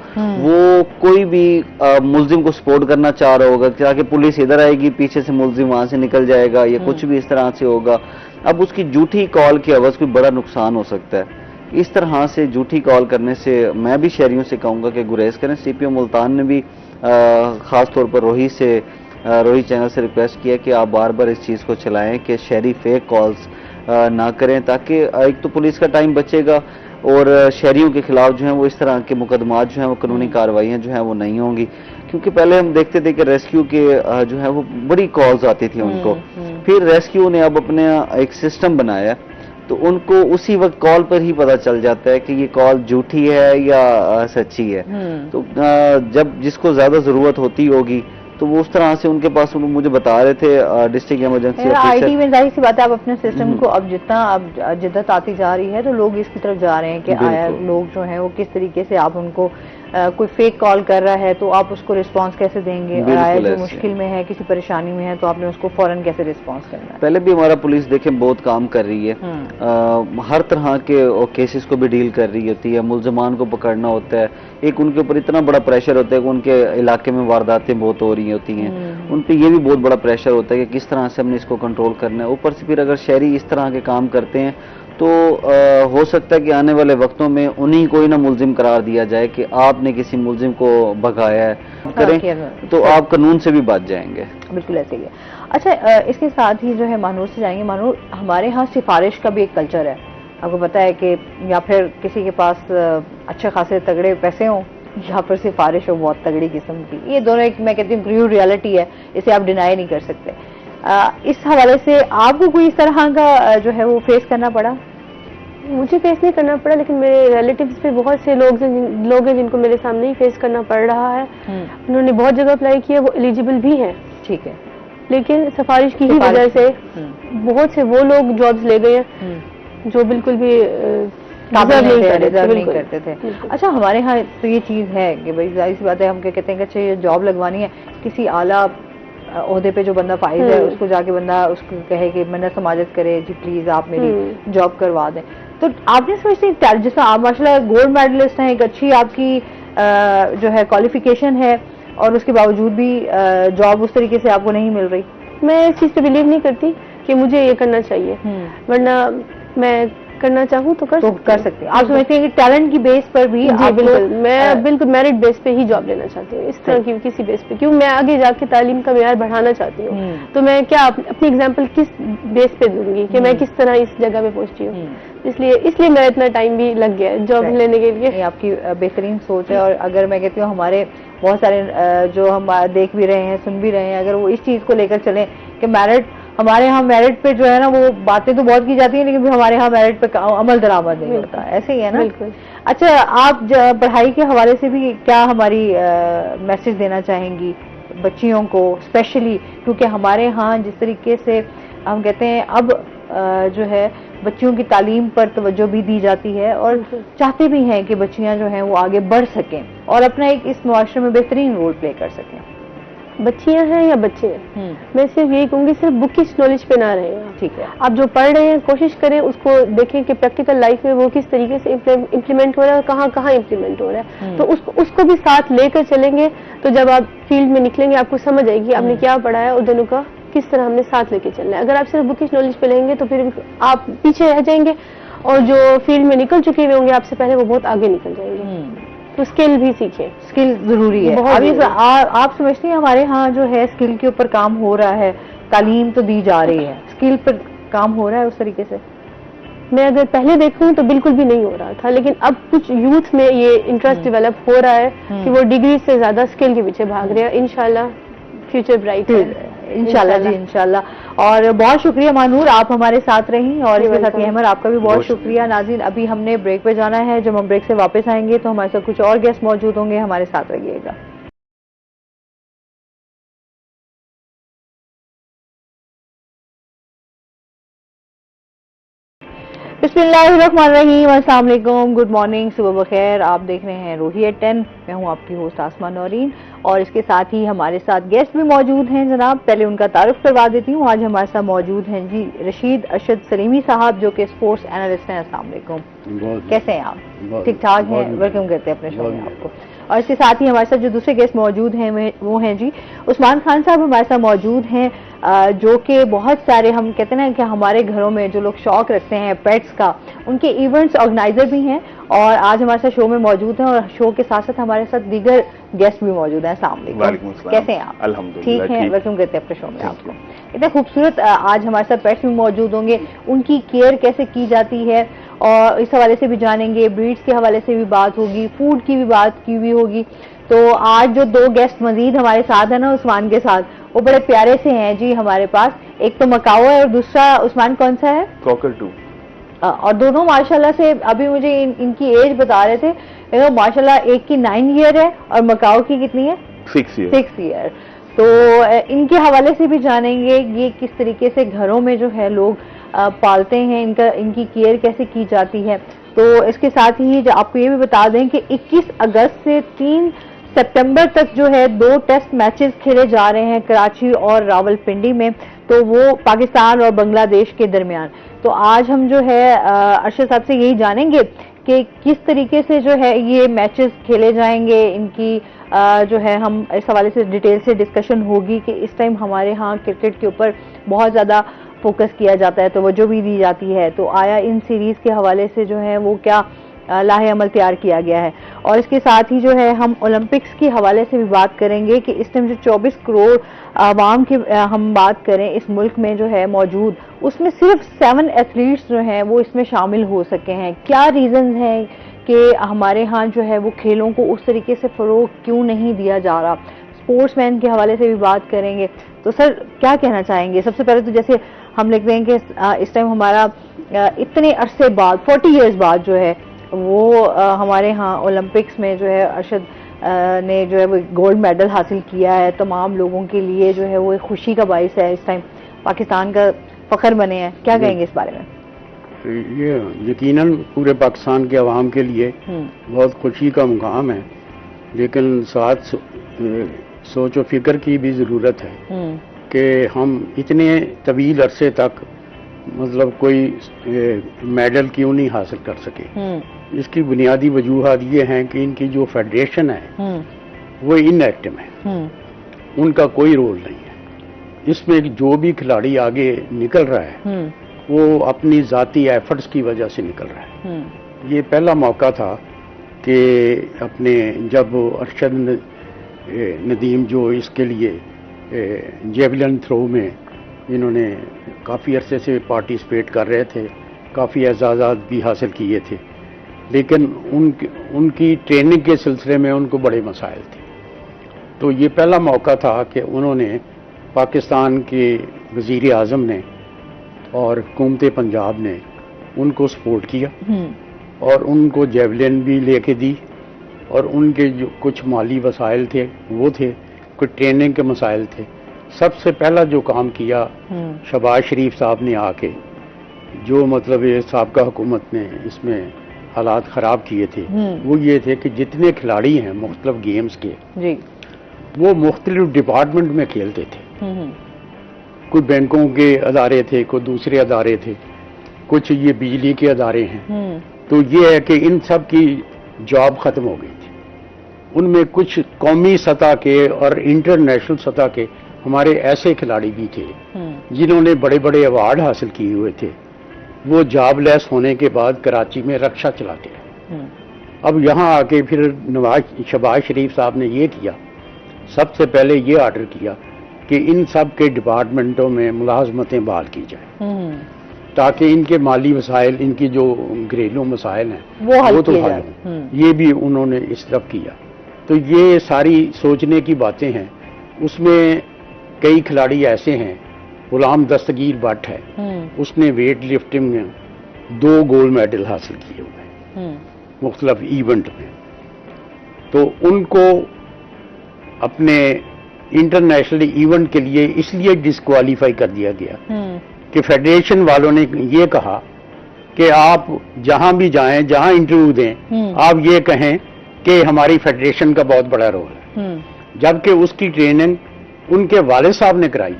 وہ کوئی بھی ملزم کو سپورٹ کرنا چاہ رہا ہوگا تاکہ پولیس ادھر آئے گی، پیچھے سے ملزم وہاں سے نکل جائے گا یا کچھ بھی اس طرح سے ہوگا. اب اس کی جھوٹی کال کی عوض کوئی بڑا نقصان ہو سکتا ہے. اس طرح سے جھوٹی کال کرنے سے میں بھی شہریوں سے کہوں گا کہ گریز کریں. سی پی او ملتان نے بھی خاص طور پر روہی چینل سے ریکویسٹ کیا کہ آپ بار بار اس چیز کو چلائیں کہ شہری فیک کالز نہ کریں، تاکہ ایک تو پولیس کا ٹائم بچے گا اور شہریوں کے خلاف جو ہیں وہ اس طرح کے مقدمات جو ہیں وہ قانونی کارروائیاں جو ہیں وہ نہیں ہوں گی. کیونکہ پہلے ہم دیکھتے تھے کہ ریسکیو کے جو ہے وہ بڑی کالز آتی تھی ان کو، پھر ریسکیو نے اب اپنا ایک سسٹم بنایا تو ان کو اسی وقت کال پر ہی پتہ چل جاتا ہے کہ یہ کال جھوٹی ہے یا سچی ہے. تو جب جس کو زیادہ ضرورت ہوتی ہوگی تو وہ اس طرح سے ان کے پاس مجھے بتا رہے تھے ڈسٹرکٹ ایمرجنسی آئی ٹی میں ظاہر سی بات ہے آپ اپنے سسٹم کو اب جتنا اب جدت آتی جا رہی ہے تو لوگ اس کی طرف جا رہے ہیں کہ آیا لوگ جو ہیں وہ کس طریقے سے آپ ان کو کوئی فیک کال کر رہا ہے تو آپ اس کو رسپانس کیسے دیں گے، اور آیا جو مشکل میں ہے کسی پریشانی میں ہے تو آپ نے اس کو فوراً کیسے رسپانس کرنا ہے. پہلے بھی ہمارا پولیس دیکھیں بہت کام کر رہی ہے، ہر طرح کے کیسز کو بھی ڈیل کر رہی ہوتی ہے، ملزمان کو پکڑنا ہوتا ہے. ایک ان کے اوپر اتنا بڑا پریشر ہوتا ہے کہ ان کے علاقے میں وارداتیں بہت ہو رہی ہوتی ہیں، ان پہ یہ بھی بہت بڑا پریشر ہوتا ہے کہ کس طرح سے ہم نے اس کو کنٹرول کرنا ہے. اوپر سے پھر اگر شہری اس طرح کے کام کرتے ہیں تو ہو سکتا ہے کہ آنے والے وقتوں میں انہیں کوئی نہ ملزم قرار دیا جائے کہ آپ نے کسی ملزم کو بھگایا ہے کریں تو آپ قانون سے بھی بچ جائیں گے. بالکل ایسے ہی ہے. اچھا اس کے ساتھ ہی جو ہے مانور سے جائیں گے. مانور، ہمارے ہاں سفارش کا بھی ایک کلچر ہے، آپ کو پتا ہے کہ یا پھر کسی کے پاس اچھے خاصے تگڑے پیسے ہوں یا پھر سفارش ہو بہت تگڑی قسم کی. یہ دونوں ایک میں کہتی ہوں کریو ریالٹی ہے، اسے آپ ڈینائی نہیں کر سکتے. اس حوالے سے آپ کو کوئی اس طرح کا جو ہے وہ فیس کرنا پڑا؟ مجھے فیس نہیں کرنا پڑا، لیکن میرے ریلیٹیوز پہ بہت سے لوگ ہیں جن کو میرے سامنے ہی فیس کرنا پڑ رہا ہے. انہوں نے بہت جگہ اپلائی کیا، وہ ایلیجیبل بھی ہیں، ٹھیک ہے، لیکن سفارش کی ہی وجہ سے بہت سے وہ لوگ جابز لے گئے ہیں جو بالکل بھی نہیں کرتے تھے. اچھا ہمارے ہاں تو یہ چیز ہے کہ بھائی ظاہر سی بات ہے، ہم کیا کہتے ہیں کہ اچھا یہ جاب لگوانی ہے، کسی اعلیٰ عہدے پہ جو بندہ فائز ہے اس کو جا کے بندہ اس کو کہے کہ منت سماجت کرے جی پلیز آپ میری جاب کروا دیں. تو آپ نے سمجھتے ہیں جیسا آپ ماشاء اللہ گولڈ میڈلسٹ ہیں، ایک اچھی آپ کی جو ہے کوالیفیکیشن ہے اور اس کے باوجود بھی جاب اس طریقے سے آپ کو نہیں مل رہی؟ میں اس چیز پہ بلیو نہیں کرتی کہ مجھے یہ کرنا چاہیے، ورنہ میں کرنا چاہوں تو کر سکتی ہوں. آپ سمجھتے ہیں کہ ٹیلنٹ کی بیس پر بھی؟ جی بالکل، میں بالکل میرٹ بیس پہ ہی جاب لینا چاہتی ہوں، اس طرح کی کسی بیس پہ، کیوں میں آگے جا کے تعلیم کا معیار بڑھانا چاہتی ہوں. تو میں کیا اپنی اگزامپل کس بیس پہ دوں گی کہ میں کس طرح اس جگہ پہ پہنچی ہوں. اس لیے میرا اتنا ٹائم بھی لگ گیا ہے جاب لینے کے لیے. آپ کی بہترین سوچ ہے. اور اگر میں کہتی ہوں ہمارے بہت سارے جو ہم دیکھ بھی رہے ہیں سن بھی رہے ہیں، اگر وہ اس چیز کو لے کر چلیں کہ میرٹ ہمارے ہاں میرٹ پہ جو ہے نا وہ باتیں تو بہت کی جاتی ہیں لیکن ہمارے ہاں میرٹ پہ عمل درآمد نہیں ہوتا، ایسے ہی ہے نا؟ بالکل. اچھا آپ پڑھائی کے حوالے سے بھی کیا ہماری میسج دینا چاہیں گی बच्चियों को स्पेशली, क्योंकि हमारे यहाँ जिस तरीके से हम कहते हैं अब जो है बच्चियों की तालीम पर तवज्जो भी दी जाती है और चाहते भी हैं कि बच्चियां जो हैं वो आगे बढ़ सकें और अपना एक इस मुआशरे में बेहतरीन रोल प्ले कर सकें। बच्चियां हैं या बच्चे हैं, मैं सिर्फ यही कहूंगी सिर्फ बुकिश नॉलेज पे ना रहे हैं। ठीक है, आप जो पढ़ रहे हैं कोशिश करें उसको देखें कि प्रैक्टिकल लाइफ में वो किस तरीके से इम्प्लीमेंट हो रहा है और कहाँ कहाँ इम्प्लीमेंट हो रहा है, तो उसको भी साथ लेकर चलेंगे तो जब आप फील्ड में निकलेंगे आपको समझ आएगी आपने क्या पढ़ा है और दोनों का किस तरह हमने साथ लेके चलना है। अगर आप सिर्फ बुकिश नॉलेज पे लेंगे तो फिर आप पीछे रह जाएंगे और जो फील्ड में निकल चुके हुए होंगे आपसे पहले वो बहुत आगे निकल जाएंगे। तो स्किल भी सीखें, स्किल जरूरी है। अभी आप समझती हैं हमारे यहाँ जो है स्किल के ऊपर काम हो रहा है, तालीम तो दी जा रही है, स्किल पर काम हो रहा है उस तरीके से? मैं अगर पहले देखूं तो बिल्कुल भी नहीं हो रहा था, लेकिन अब कुछ यूथ में ये इंटरेस्ट डेवलप हो रहा है कि वो डिग्री से ज्यादा स्किल के पीछे भाग रहे हैं। इंशाल्लाह फ्यूचर ब्राइट है, इंशाल्लाह जी, इंशाल्लाह। और बहुत शुक्रिया मानूर, आप हमारे साथ रहीं और इसके साथ अहमद आपका भी बहुत शुक्रिया। नाज़रीन, अभी हमने ब्रेक पे जाना है, जब हम ब्रेक से वापस आएंगे तो हमारे साथ कुछ और गेस्ट मौजूद होंगे, हमारे साथ रहिएगा। बिस्मिल्लाहिर्रहमानिर्रहीम, अस्सलाम वालेकुम, गुड मॉर्निंग, सुबह बखैर। आप देख रहे हैं रूही एट 10, मैं हूं आपकी होस्ट आसमा नौरीन और इसके साथ ही हमारे साथ गेस्ट भी मौजूद हैं जनाब। पहले उनका तारुफ करवा देती हूँ। आज हमारे साथ मौजूद हैं जी रशीद अरशद सलीमी साहब, जो कि स्पोर्ट्स एनालिस्ट हैं। अस्सलाम वालेकुम, कैसे हैं आप? ठीक ठाक हैं, वेलकम करते हैं अपने शो में आपको। और इसके साथ ही हमारे साथ जो दूसरे गेस्ट मौजूद हैं वो हैं जी उस्मान खान साहब, हमारे साथ मौजूद हैं, जो कि बहुत सारे हम कहते हैं ना कि हमारे घरों में जो लोग शौक रखते हैं पेट्स का, उनके इवेंट्स ऑर्गेनाइजर भी हैं और आज हमारे साथ शो में मौजूद हैं और शो के साथ साथ हमारे साथ दीगर गेस्ट भी मौजूद हैं। अस्सलाम वालेकुम, कैसे हैं आप? अल्हम्दुलिल्लाह ठीक हैं, वेलकम करते हैं अपने शो में आपको। इतने खूबसूरत आज हमारे साथ पेट्स भी मौजूद होंगे, उनकी केयर कैसे की जाती है और इस हवाले से भी जानेंगे, ब्रीड्स के हवाले से भी बात होगी, फूड की भी बात की हुई होगी। तो आज जो दो गेस्ट मजीद हमारे साथ है ना उस्मान के साथ, वो बड़े प्यारे से हैं जी हमारे पास। एक तो मकाओ है और दूसरा उस्मान कौन सा है? कॉकटू। और दोनों माशाल्लाह से अभी मुझे इनकी एज बता रहे थे, माशाल्लाह एक की 9 ईयर है और मकाओ की कितनी है? 6 ईयर। तो इनके हवाले से भी जानेंगे ये किस तरीके से घरों में जो है लोग पालते हैं, इनकी केयर कैसे की जाती है। तो इसके साथ ही आपको ये भी बता दें कि 21 अगस्त से 3 सितंबर तक जो है 2 टेस्ट मैचेस खेले जा रहे हैं कराची और रावलपिंडी में, तो वो पाकिस्तान और बांग्लादेश के दरमियान। तो आज हम जो है अरशद साहब से यही जानेंगे कि किस तरीके से जो है ये मैचेस खेले जाएंगे, इनकी जो है हम इस हवाले से डिटेल से डिस्कशन होगी कि इस टाइम हमारे यहाँ क्रिकेट के ऊपर बहुत ज़्यादा फोकस किया जाता है, तवज्जो भी दी जाती है। तो आया इन सीरीज़ के हवाले से जो है वो क्या लाहे अमल तैयार किया गया है। और इसके साथ ही जो है हम ओलंपिक्स के हवाले से भी बात करेंगे कि इस टाइम जो 24 करोड़ आवाम की हम बात करें इस मुल्क में जो है मौजूद, उसमें सिर्फ 7 एथलीट्स जो हैं वो इसमें शामिल हो सके हैं। क्या रीजंस हैं कि हमारे यहाँ जो है वो खेलों को उस तरीके से फ़रोग क्यों नहीं दिया जा रहा? स्पोर्ट्समैन के हवाले से भी बात करेंगे। तो सर क्या कहना चाहेंगे? सबसे पहले तो जैसे हम लिखते हैं कि इस टाइम हमारा इतने अरसे बाद 40 ईयर्स बाद जो है वो हमारे यहाँ ओलंपिक्स में जो है अरशद ने जो है वो गोल्ड मेडल हासिल किया है। तमाम लोगों के लिए जो है वो एक खुशी का बाइस है, इस टाइम पाकिस्तान का फख्र बने हैं। क्या कहेंगे इस बारे में? ये यकीनन पूरे पाकिस्तान के अवाम के लिए बहुत खुशी का मुकाम है, लेकिन साथ सोच व फिक्र की भी ज़रूरत है कि हम इतने तवील अरसे तक मतलब कोई मेडल क्यों नहीं हासिल कर सके। इसकी बुनियादी वजूहात ये हैं कि इनकी जो फेडरेशन है वो इनएक्टिव है, उनका कोई रोल नहीं है इसमें। जो भी खिलाड़ी आगे निकल रहा है वो अपनी ज़ाती एफर्ट्स की वजह से निकल रहा है। ये पहला मौका था कि अपने जब अरशद नदीम जो इसके लिए जेवलिन थ्रो में इन्होंने काफ़ी अरसे से पार्टिसिपेट कर रहे थे, काफ़ी एजाज़ात भी हासिल किए थे, लेकिन उनकी ट्रेनिंग के सिलसिले में उनको बड़े मसाइल थे। तो ये पहला मौका था कि उन्होंने पाकिस्तान के वज़ीर आज़म ने और हुकूमत पंजाब ने उनको सपोर्ट किया और उनको जेवलिन भी लेके दी और उनके जो कुछ माली वसाइल थे वो थे کوئی ٹریننگ کے مسائل تھے. سب سے پہلا جو کام کیا شہباز شریف صاحب نے آ کے، جو مطلب یہ سابقہ حکومت نے اس میں حالات خراب کیے تھے، وہ یہ تھے کہ جتنے کھلاڑی ہیں مختلف گیمز کے، جی وہ مختلف ڈپارٹمنٹ میں کھیلتے تھے. کوئی بینکوں کے ادارے تھے، کوئی دوسرے ادارے تھے، کچھ یہ بجلی کے ادارے ہیں. تو یہ ہے کہ ان سب کی جاب ختم ہو گئی تھی. ان میں کچھ قومی سطح کے اور انٹرنیشنل سطح کے ہمارے ایسے کھلاڑی بھی تھے جنہوں نے بڑے بڑے ایوارڈ حاصل کیے ہوئے تھے. وہ جاب لیس ہونے کے بعد کراچی میں رکشا چلاتے ہیں. اب یہاں آ کے پھر شہباز شریف صاحب نے یہ کیا، سب سے پہلے یہ آرڈر کیا کہ ان سب کے ڈپارٹمنٹوں میں ملازمتیں بحال کی جائیں تاکہ ان کے مالی مسائل، ان کی جو گھریلو مسائل ہیں وہ تو حل ہوں. یہ بھی انہوں نے اس طرف کیا. تو یہ ساری سوچنے کی باتیں ہیں. اس میں کئی کھلاڑی ایسے ہیں، غلام دستگیر بٹ ہے، اس نے ویٹ لفٹنگ میں 2 گولڈ میڈل حاصل کیے ہوئے ہیں مختلف ایونٹ میں. تو ان کو اپنے انٹرنیشنل ایونٹ کے لیے اس لیے ڈسکوالیفائی کر دیا گیا کہ فیڈریشن والوں نے یہ کہا کہ آپ جہاں بھی جائیں، جہاں انٹرویو دیں، آپ یہ کہیں کہ ہماری فیڈریشن کا بہت بڑا رول ہے. جبکہ اس کی ٹریننگ ان کے والد صاحب نے کرائی،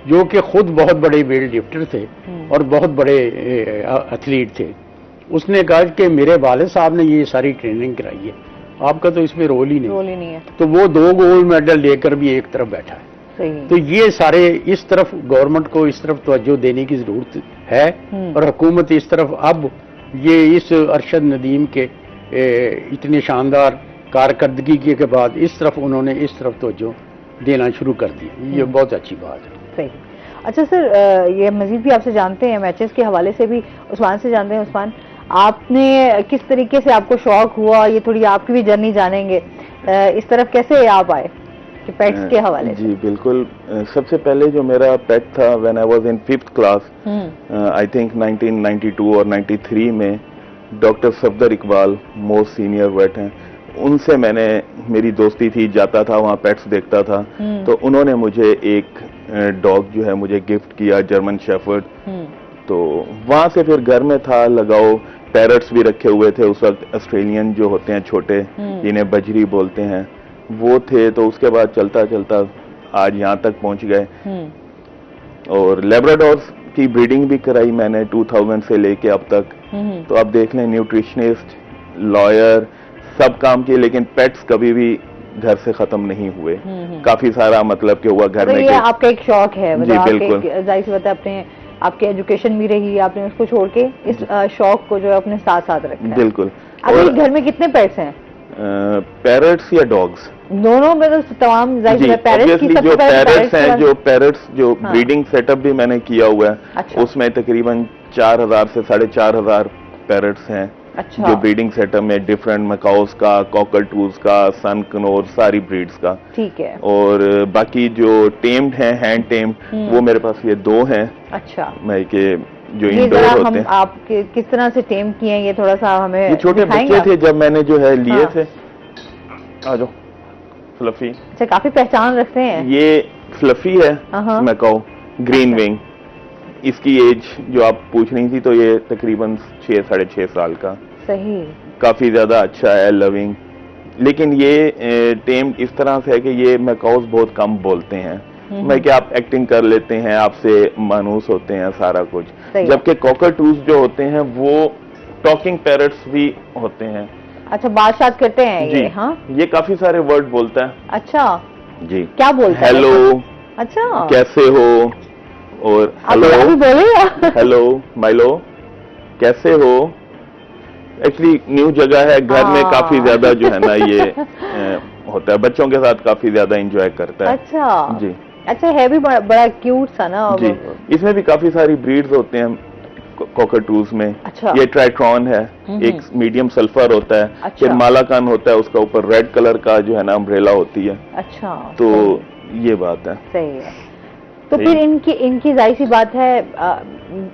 جو کہ خود بہت بڑے ویٹ لفٹر تھے اور بہت بڑے ایتھلیٹ تھے. اس نے کہا کہ میرے والد صاحب نے یہ ساری ٹریننگ کرائی ہے، آپ کا تو اس میں رول ہی نہیں ہے. تو وہ 2 گولڈ میڈل لے کر بھی ایک طرف بیٹھا ہے. تو یہ سارے اس طرف گورنمنٹ کو اس طرف توجہ دینے کی ضرورت ہے، اور حکومت اس طرف اب یہ اس ارشد ندیم کے اتنے شاندار کارکردگی کے بعد اس طرف انہوں نے اس طرف توجہ دینا شروع کر دی. یہ بہت اچھی بات ہے. صحیح. اچھا سر، یہ مزید بھی آپ سے جانتے ہیں، میچز کے حوالے سے بھی عثمان سے جانتے ہیں. عثمان، آپ نے کس طریقے سے آپ کو شوق ہوا، یہ تھوڑی آپ کی بھی جرنی جانیں گے، اس طرف کیسے آپ آئے کہ پیٹس کے حوالے سے؟ جی بالکل. سب سے پہلے جو میرا پیٹ تھا when I was in 5th class, I think 1992 اور 93 میں، doctor Safdar Iqbal most senior vet ہیں، ان سے میں نے، میری دوستی تھی، جاتا تھا وہاں پیٹس دیکھتا تھا. تو انہوں نے مجھے ایک ڈاگ جو ہے مجھے گفٹ کیا، جرمن شیفرڈ. تو وہاں سے پھر گھر میں تھا لگاؤ. پیرٹس بھی رکھے ہوئے تھے اس وقت، آسٹریلین جو ہوتے ہیں چھوٹے، جنہیں بجری بولتے ہیں، وہ تھے. تو اس کے بعد چلتا چلتا آج یہاں تک پہنچ گئے. اور لیبراڈورس کی بریڈنگ بھی کرائی میں نے 2000 سے لے کے اب تک. تو آپ دیکھ لیں، نیوٹریشنسٹ، لائر، سب کام کیے، لیکن پیٹس کبھی بھی گھر سے ختم نہیں ہوئے. کافی سارا مطلب کہ ہوا گھر میں. یہ آپ کا ایک شوق ہے، جی بالکل، ظاہر سی بات ہے. اپنے آپ کی ایجوکیشن بھی رہی، آپ نے اس کو چھوڑ کے اس شوق کو جو ہے اپنے ساتھ ساتھ رکھا ہے. بالکل. ابھی گھر میں کتنے پیٹس ہیں؟ پیرٹس یا ڈاگس؟ دونوں میں تو تمام. جی obviously جو پیرٹس ہیں، جو پیرٹس جو بریڈنگ سیٹ اپ بھی میں نے کیا ہوا ہے، اس میں تقریباً 4000 سے 4500 پیرٹس ہیں جو بریڈنگ سیٹ اپ میں، ڈفرینٹ مکاؤز کا، کاکلٹوز کا، سن کنور، ساری بریڈز کا. ٹھیک ہے. اور باقی جو ٹیمڈ ہیں، ہینڈ ٹیمڈ، وہ میرے پاس یہ 2 ہیں. اچھا. میں کہ جو انڈور ہوتے ہیں. آپ کس طرح سے ٹیم کیے ہیں، یہ تھوڑا سا ہمیں. یہ چھوٹے بچے تھے جب میں نے جو ہے لیے تھے. آ جاؤ. فلفی. اچھا، کافی پہچان رکھتے ہیں. یہ فلفی ہے میکاؤ، گرین ونگ. اس کی ایج جو آپ پوچھ رہی تھی تو یہ تقریباً 6-6.5 سال کا. صحیح. کافی زیادہ اچھا ہے، لونگ. لیکن یہ ٹیم اس طرح سے ہے کہ یہ میکاؤز بہت کم بولتے ہیں. میں کہ آپ ایکٹنگ کر لیتے ہیں، آپ سے مانوس ہوتے ہیں سارا کچھ. جبکہ کاکاٹوز جو ہوتے ہیں وہ ٹاکنگ پیرٹس بھی ہوتے ہیں. اچھا، بات شات کرتے ہیں جی. ہاں، یہ کافی سارے ورڈ بولتا ہے. اچھا جی. کیا بولتا ہے؟ ہیلو. اچھا. کیسے ہو؟ اور ہیلو، ہیلو مائلو، کیسے ہو؟ ایکچولی نیو جگہ ہے، گھر میں کافی زیادہ جو ہے نا یہ ہوتا ہے، بچوں کے ساتھ کافی زیادہ انجوائے کرتا ہے. اچھا جی. اچھا، ہے بھی بڑا کیوٹ سا نا. جی. اس میں بھی کافی ساری بریڈز ہوتے ہیں کوکاٹوز میں. یہ ٹرائٹرون ہے، ایک میڈیم سلفر ہوتا ہے. پھر مالاکان ہوتا ہے، اس کا اوپر ریڈ کلر کا جو ہے نا امبریلا ہوتی ہے. اچھا. تو یہ بات ہے. صحیح ہے. تو پھر ان کی ظاہر سی بات ہے،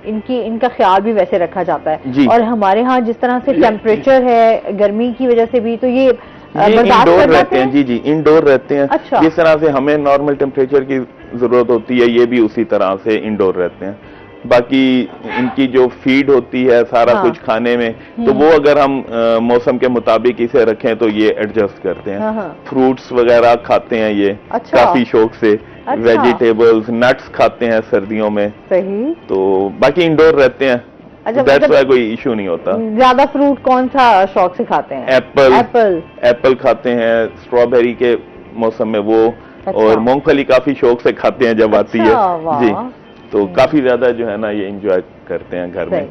ان کا خیال بھی ویسے رکھا جاتا ہے. اور ہمارے ہاں جس طرح سے ٹیمپریچر ہے گرمی کی وجہ سے بھی، تو یہ ये बर्दाश्त इंडोर कर रहते पाते हैं, जी जी, इंडोर रहते हैं। अच्छा। जिस तरह से हमें नॉर्मल टेम्परेचर की जरूरत होती है, ये भी उसी तरह से इंडोर रहते हैं। बाकी इनकी जो फीड होती है सारा हाँ। कुछ खाने में, तो वो अगर हम मौसम के मुताबिक इसे रखें तो ये एडजस्ट करते हैं। हाँ, हाँ। फ्रूट्स वगैरह खाते हैं ये अच्छा। काफी शौक से। अच्छा। वेजिटेबल्स, नट्स खाते हैं सर्दियों में। सही। तो बाकी इंडोर रहते हैं, अच्छा, दैट्स मतलब वाई कोई इशू नहीं होता। ज्यादा फ्रूट कौन सा शौक से खाते हैं? Apple Apple. एप्पल खाते हैं स्ट्रॉबेरी के मौसम में वो। अच्छा। और मूंगफली काफी शौक से खाते हैं जब आती है। अच्छा, वाह। जी, तो काफी ज्यादा जो है ना ये एंजॉय करते हैं घर में। सही।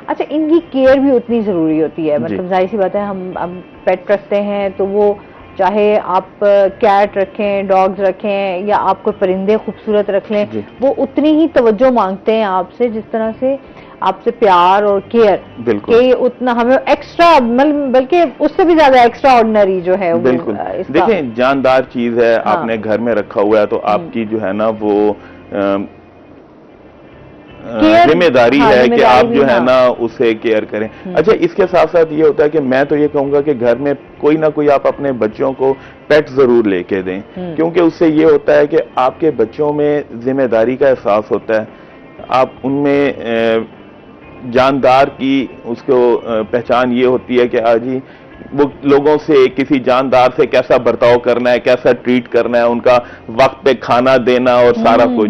अच्छा, इनकी केयर भी उतनी जरूरी होती है, जी। मतलब जाहिर सी बात है, हम पेट रखते हैं तो वो चाहे आप कैट रखें, डॉग्स रखें, या आप कोई परिंदे खूबसूरत रख लें, जी। वो उतनी ही तवज्जो मांगते हैं आपसे जिस तरह से आपसे प्यार और केयर, बिल्कुल। कि उतना हमें एक्स्ट्रा, बल्कि उससे भी ज्यादा एक्स्ट्रा ऑर्डिनरी जो है वो, बिल्कुल। इसका। देखें, जानदार चीज है, हाँ। आपने घर में रखा हुआ है तो आपकी जो है ना वो Care- जिम्मेदारी हाँ, है कि जिम्मेदारी आप भी, जो है हाँ। ना उसे केयर करें। अच्छा, इसके साथ साथ ये होता है कि मैं तो ये कहूंगा कि घर में कोई ना कोई आप अपने बच्चों को पेट जरूर लेके दें, क्योंकि उससे ये होता है कि आपके बच्चों में जिम्मेदारी का एहसास होता है, आप उनमें जानदार की उसको पहचान ये होती है कि आज ही वो लोगों से, किसी जानदार से कैसा बर्ताव करना है, कैसा ट्रीट करना है, उनका वक्त पे खाना देना और सारा कुछ।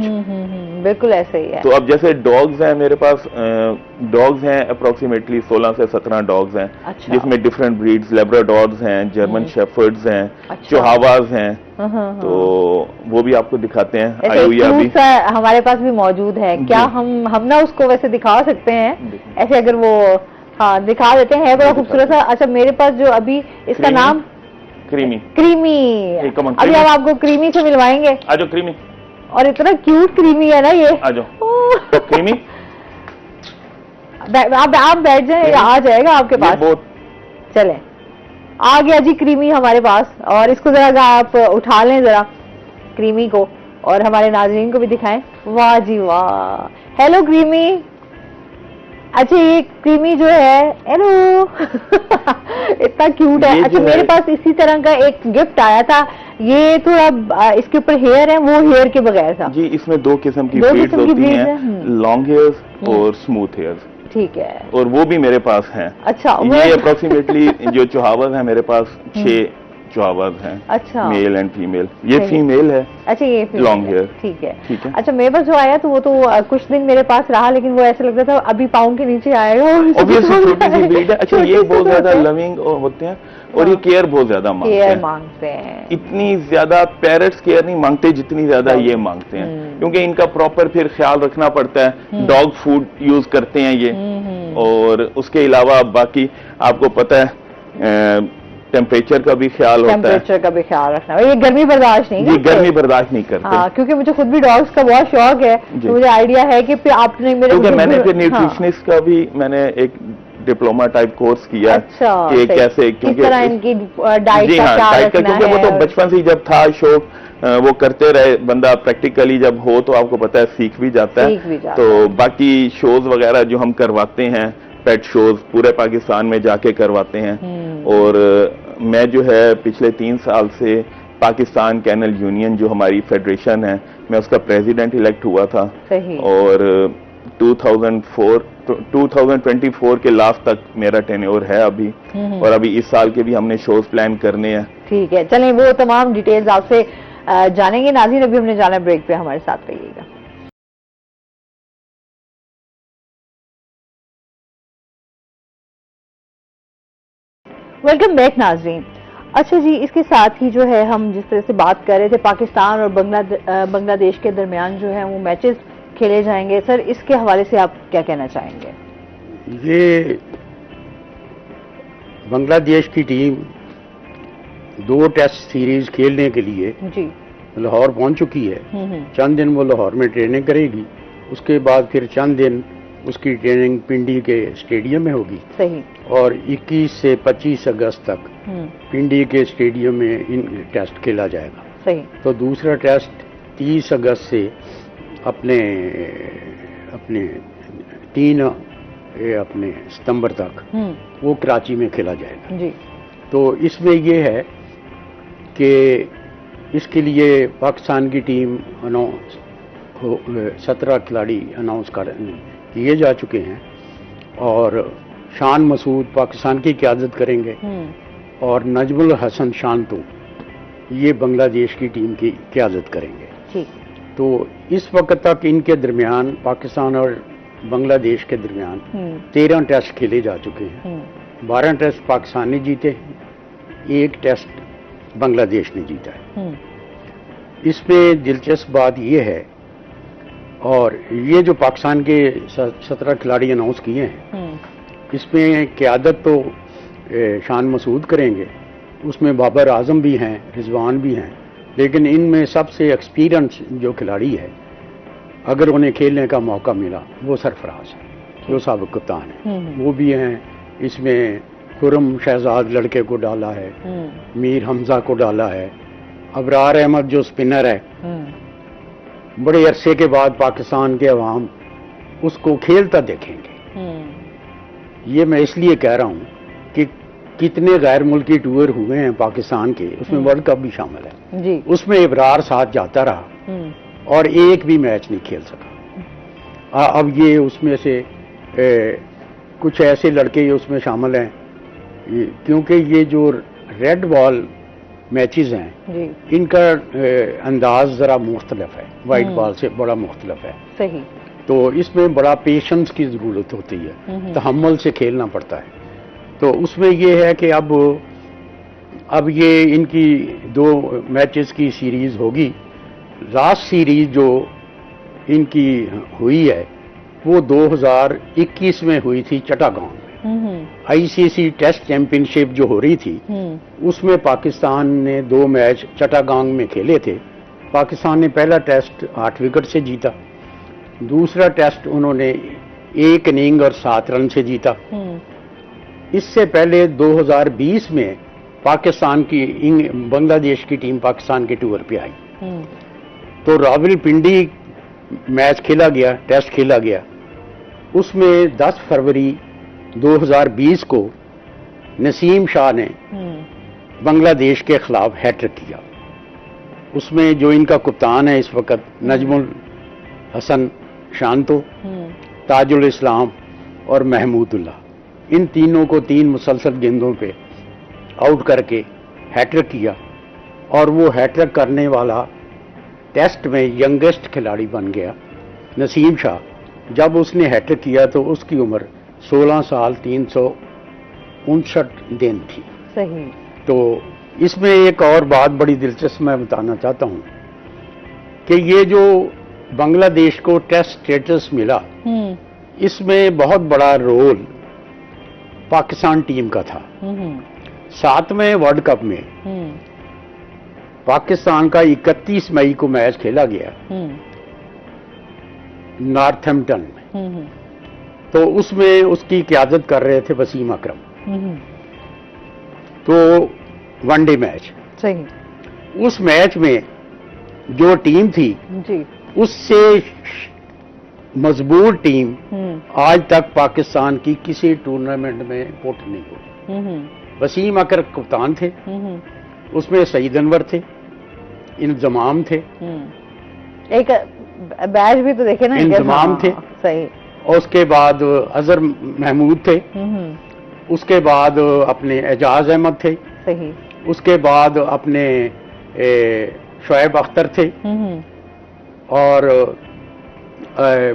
बिल्कुल ऐसे ही है। तो अब जैसे डॉग्स हैं मेरे पास, डॉग्स हैं अप्रोक्सीमेटली 16 से 17 डॉग्स हैं। अच्छा। जिसमें डिफरेंट ब्रीड्स, लेब्राडोर्स हैं, जर्मन शेफर्ड्स हैं, अच्छा। चिहुआवास हैं। हाँ। तो वो भी आपको दिखाते हैं। ऐसे आई हुई है अभी। फ्रूट्स हमारे पास भी मौजूद है, क्या जी। हम ना उसको वैसे दिखा सकते हैं देखिए। ऐसे, अगर वो, हाँ दिखा देते हैं, है बड़ा खूबसूरत सा। अच्छा, मेरे पास जो अभी इसका क्रीमी। नाम creamy. Creamy, Hey, come on, अभी क्रीमी। हम आपको क्रीमी से मिलवाएंगे, आ जाओ क्रीमी, और इतना क्यूट क्रीमी है ना ये। आ जाओ क्रीमी। आप बैठ जाए, आ जाएगा आपके ये पास। बहुत चले, आ गया जी क्रीमी हमारे पास, और इसको जरा आप उठा लें जरा क्रीमी को, और हमारे नाज़रीन को भी दिखाएं। वाह जी वाह, हेलो क्रीमी। अच्छा, ये क्रीमी जो है, हेलो इतना क्यूट है। ये अच्छा, जो मेरे है- पास इसी तरह का एक गिफ्ट आया था, ये थोड़ा इसके ऊपर हेयर है, वो हेयर के बगैर था। जी, इसमें दो किस्म की दो ब्रीड्स किस्म की होती breeds हैं, हैं। लॉन्ग हेयर्स और स्मूथ हेयर्स, ठीक है। और वो भी मेरे पास हैं। अच्छा, ये अप्रोक्सीमेटली जो चिहुआवास है मेरे पास 6 चिहुआवास हैं, अच्छा। Male and female. ये सही। फीमेल है। अच्छा, ये फिर Long hair। ठीक है। ठीक है। अच्छा, मेरे पास जो आया तो वो तो कुछ दिन मेरे पास रहा, लेकिन वो ऐसे लगता था अभी पाँव के नीचे आएगा। ऑब्वियसली छोटी सी ब्रीड है। अच्छा, ये छोटी सी बहुत ज्यादा होते हैं। लविंग होते हैं, और ये हाँ। केयर बहुत ज्यादा मांगते केयर हैं। मांगते हैं। इतनी ज्यादा पैरट्स केयर नहीं मांगते जितनी ज्यादा ये मांगते हैं, क्योंकि इनका प्रॉपर फिर ख्याल रखना पड़ता है। डॉग फूड यूज करते हैं ये, और उसके अलावा बाकी आपको पता है टेम्परेचर का भी ख्याल होता है। टेम्परेचर का भी ख्याल रखना, ये गर्मी बर्दाश्त नहीं जी, करते। गर्मी बर्दाश्त नहीं करते। हाँ, क्योंकि मुझे खुद भी डॉग्स का बहुत शौक है, जी। तो मुझे आइडिया है कि फिर आपने मेरे क्योंकि मैंने फिर हाँ। न्यूट्रिशनिस्ट का भी मैंने एक डिप्लोमा टाइप कोर्स किया है अच्छा, कि सही। कैसे, किस तरह इनकी डाइट जी का हाँ, ख्याल डाइट का, रखना क्योंकि वो है। तो बचपन से ही जब था शौक, वो करते रहे बंदा, प्रैक्टिकली जब हो तो आपको पता है सीख भी जाता है। सीख भी जाता तो बाकी शोज वगैरह जो हम करवाते हैं, पेट शोज पूरे पाकिस्तान में जाके करवाते हैं। और मैं जो है पिछले 3 साल से पाकिस्तान कैनल यूनियन जो हमारी फेडरेशन है, मैं उसका प्रेसिडेंट इलेक्ट हुआ था। सही। और 2024 के लास्ट तक मेरा टेन्योर है अभी, और अभी इस साल के भी हमने शोज प्लान करने हैं। ठीक है, चलें वो तमाम डिटेल्स आपसे जानेंगे। नाज़रीन, अभी हमने जाना ब्रेक पे, हमारे साथ रहिएगा। वेलकम बैक नाज़रीन। अच्छा जी, इसके साथ ही जो है हम जिस तरह से बात कर रहे थे, पाकिस्तान और बांग्लादेश के दरमियान जो है वो मैचेस खेले जाएंगे, सर इसके हवाले से आप क्या कहना चाहेंगे? ये बांग्लादेश की टीम 2 टेस्ट सीरीज खेलने के लिए जी। लाहौर पहुंच चुकी है। चंद दिन वो लाहौर में ट्रेनिंग करेगी, उसके बाद फिर चंद दिन उसकी ट्रेनिंग पिंडी के स्टेडियम में होगी, सही। और 21 से 25 अगस्त तक पिंडी के स्टेडियम में इन टेस्ट खेला जाएगा। सही। तो दूसरा टेस्ट 30 अगस्त से अपने 3 सितंबर तक वो कराची में खेला जाएगा। जी। तो इसमें ये है کہ اس کے لیے پاکستان کی ٹیم 17 کھلاڑی اناؤنس کیے جا چکے ہیں، اور شان مسعود پاکستان کی قیادت کریں گے، اور نجم الحسن شانتو یہ بنگلہ دیش کی ٹیم کی قیادت کریں گے۔ تو اس وقت تک ان کے درمیان، پاکستان اور بنگلہ دیش کے درمیان 13 ٹیسٹ کھیلے جا چکے ہیں۔ 12 ٹیسٹ پاکستان نے جیتے ہیں، 1 ٹیسٹ بنگلہ دیش نے جیتا ہے۔ اس میں دلچسپ بات یہ ہے، اور یہ جو پاکستان کے 17 کھلاڑی اناؤنس کیے ہیں، اس میں قیادت تو شان مسعود کریں گے، اس میں بابر اعظم بھی ہیں، رضوان بھی ہیں، لیکن ان میں سب سے ایکسپیرینس جو کھلاڑی ہے، اگر انہیں کھیلنے کا موقع ملا، وہ سرفراز ہے، جو سابق کپتان ہیں، وہ بھی ہیں۔ اس میں خرم شہزاد لڑکے کو ڈالا ہے، میر حمزہ کو ڈالا ہے، ابرار احمد جو سپنر ہے، بڑے عرصے کے بعد پاکستان کے عوام اس کو کھیلتا دیکھیں گے۔ یہ میں اس لیے کہہ رہا ہوں کہ کتنے غیر ملکی ٹور ہوئے ہیں پاکستان کے، اس میں ورلڈ کپ بھی شامل ہے، اس میں ابرار ساتھ جاتا رہا اور ایک بھی میچ نہیں کھیل سکا۔ اب یہ اس میں سے کچھ ایسے لڑکے اس میں شامل ہیں، کیونکہ یہ جو ریڈ بال میچز ہیں، ان کا انداز ذرا مختلف ہے، وائٹ بال سے بڑا مختلف ہے، صحیح، تو اس میں بڑا پیشنس کی ضرورت ہوتی ہے، تحمل سے کھیلنا پڑتا ہے۔ تو اس میں یہ ہے کہ اب یہ ان کی 2 میچز کی سیریز ہوگی۔ لاسٹ سیریز جو ان کی ہوئی ہے وہ 2021 میں ہوئی تھی چٹاگانگ میں، ICC ٹیسٹ چیمپئن شپ جو ہو رہی تھی، اس میں پاکستان نے 2 میچ چٹاگانگ میں کھیلے تھے۔ پاکستان نے پہلا ٹیسٹ 8 وکٹ سے جیتا، دوسرا ٹیسٹ انہوں نے 1 اننگ اور 7 رن سے جیتا۔ اس سے پہلے 2020 میں پاکستان کی بنگلہ دیش کی ٹیم پاکستان کے ٹور پہ آئی، تو راول پنڈی میچ کھیلا گیا، ٹیسٹ کھیلا گیا، اس میں 10 فروری 2020 کو نسیم شاہ نے بنگلہ دیش کے خلاف ہیٹرک کیا۔ اس میں جو ان کا کپتان ہے اس وقت نجم الحسن شانتو، تاج الاسلام اور محمود اللہ، ان تینوں کو 3 مسلسل گیندوں پہ آؤٹ کر کے ہیٹرک کیا، اور وہ ہیٹرک کرنے والا ٹیسٹ میں ینگسٹ کھلاڑی بن گیا۔ نسیم شاہ جب اس نے ہیٹرک کیا تو اس کی عمر 16 سال 359 دن تھی۔ صحیح۔ تو اس میں ایک اور بات بڑی دلچسپ میں بتانا چاہتا ہوں کہ یہ جو بنگلہ دیش کو ٹیسٹ سٹیٹس ملا، اس میں بہت بڑا رول پاکستان ٹیم کا تھا۔ 7ویں ورلڈ کپ میں پاکستان کا 31 مئی کو میچ کھیلا گیا نارتھ ہیمپٹن میں، تو اس میں اس کی قیادت کر رہے تھے وسیم اکرم، تو ون ڈے میچ، صحیح، اس میچ میں جو ٹیم تھی جی، اس سے مضبوط ٹیم آج تک پاکستان کی کسی ٹورنامنٹ میں پٹ نہیں ہوئی۔ وسیم اکرم کپتان تھے، اس میں سعید انور تھے، انضمام تھے، ایک بیچ بھی تو دیکھے نا، انضمام تھے، صحیح، اور اس کے بعد اظہر محمود تھے، اس کے بعد اپنے اعجاز احمد تھے، صحیح، اس کے بعد اپنے شعیب اختر تھے، اور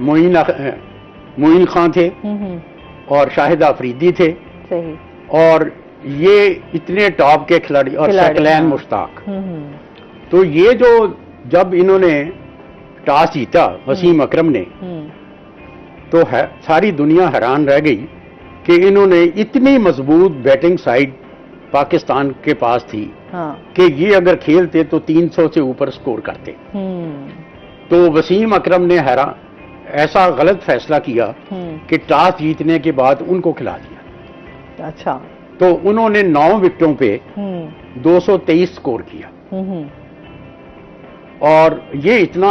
معین خان تھے، اور شاہد آفریدی تھے، صحیح، اور یہ اتنے ٹاپ کے کھلاڑی، اور شکلین مشتاق۔ تو یہ جو جب انہوں نے ٹاس جیتا وسیم اکرم نے، تو ساری دنیا حیران رہ گئی کہ انہوں نے اتنی مضبوط بیٹنگ سائیڈ پاکستان کے پاس تھی کہ یہ اگر کھیلتے تو 300 سے اوپر سکور کرتے۔ تو وسیم اکرم نے ایسا غلط فیصلہ کیا کہ ٹاس جیتنے کے بعد ان کو کھلا دیا۔ اچھا، تو انہوں نے 9 وکٹوں پہ 223 سکور کیا، اور یہ اتنا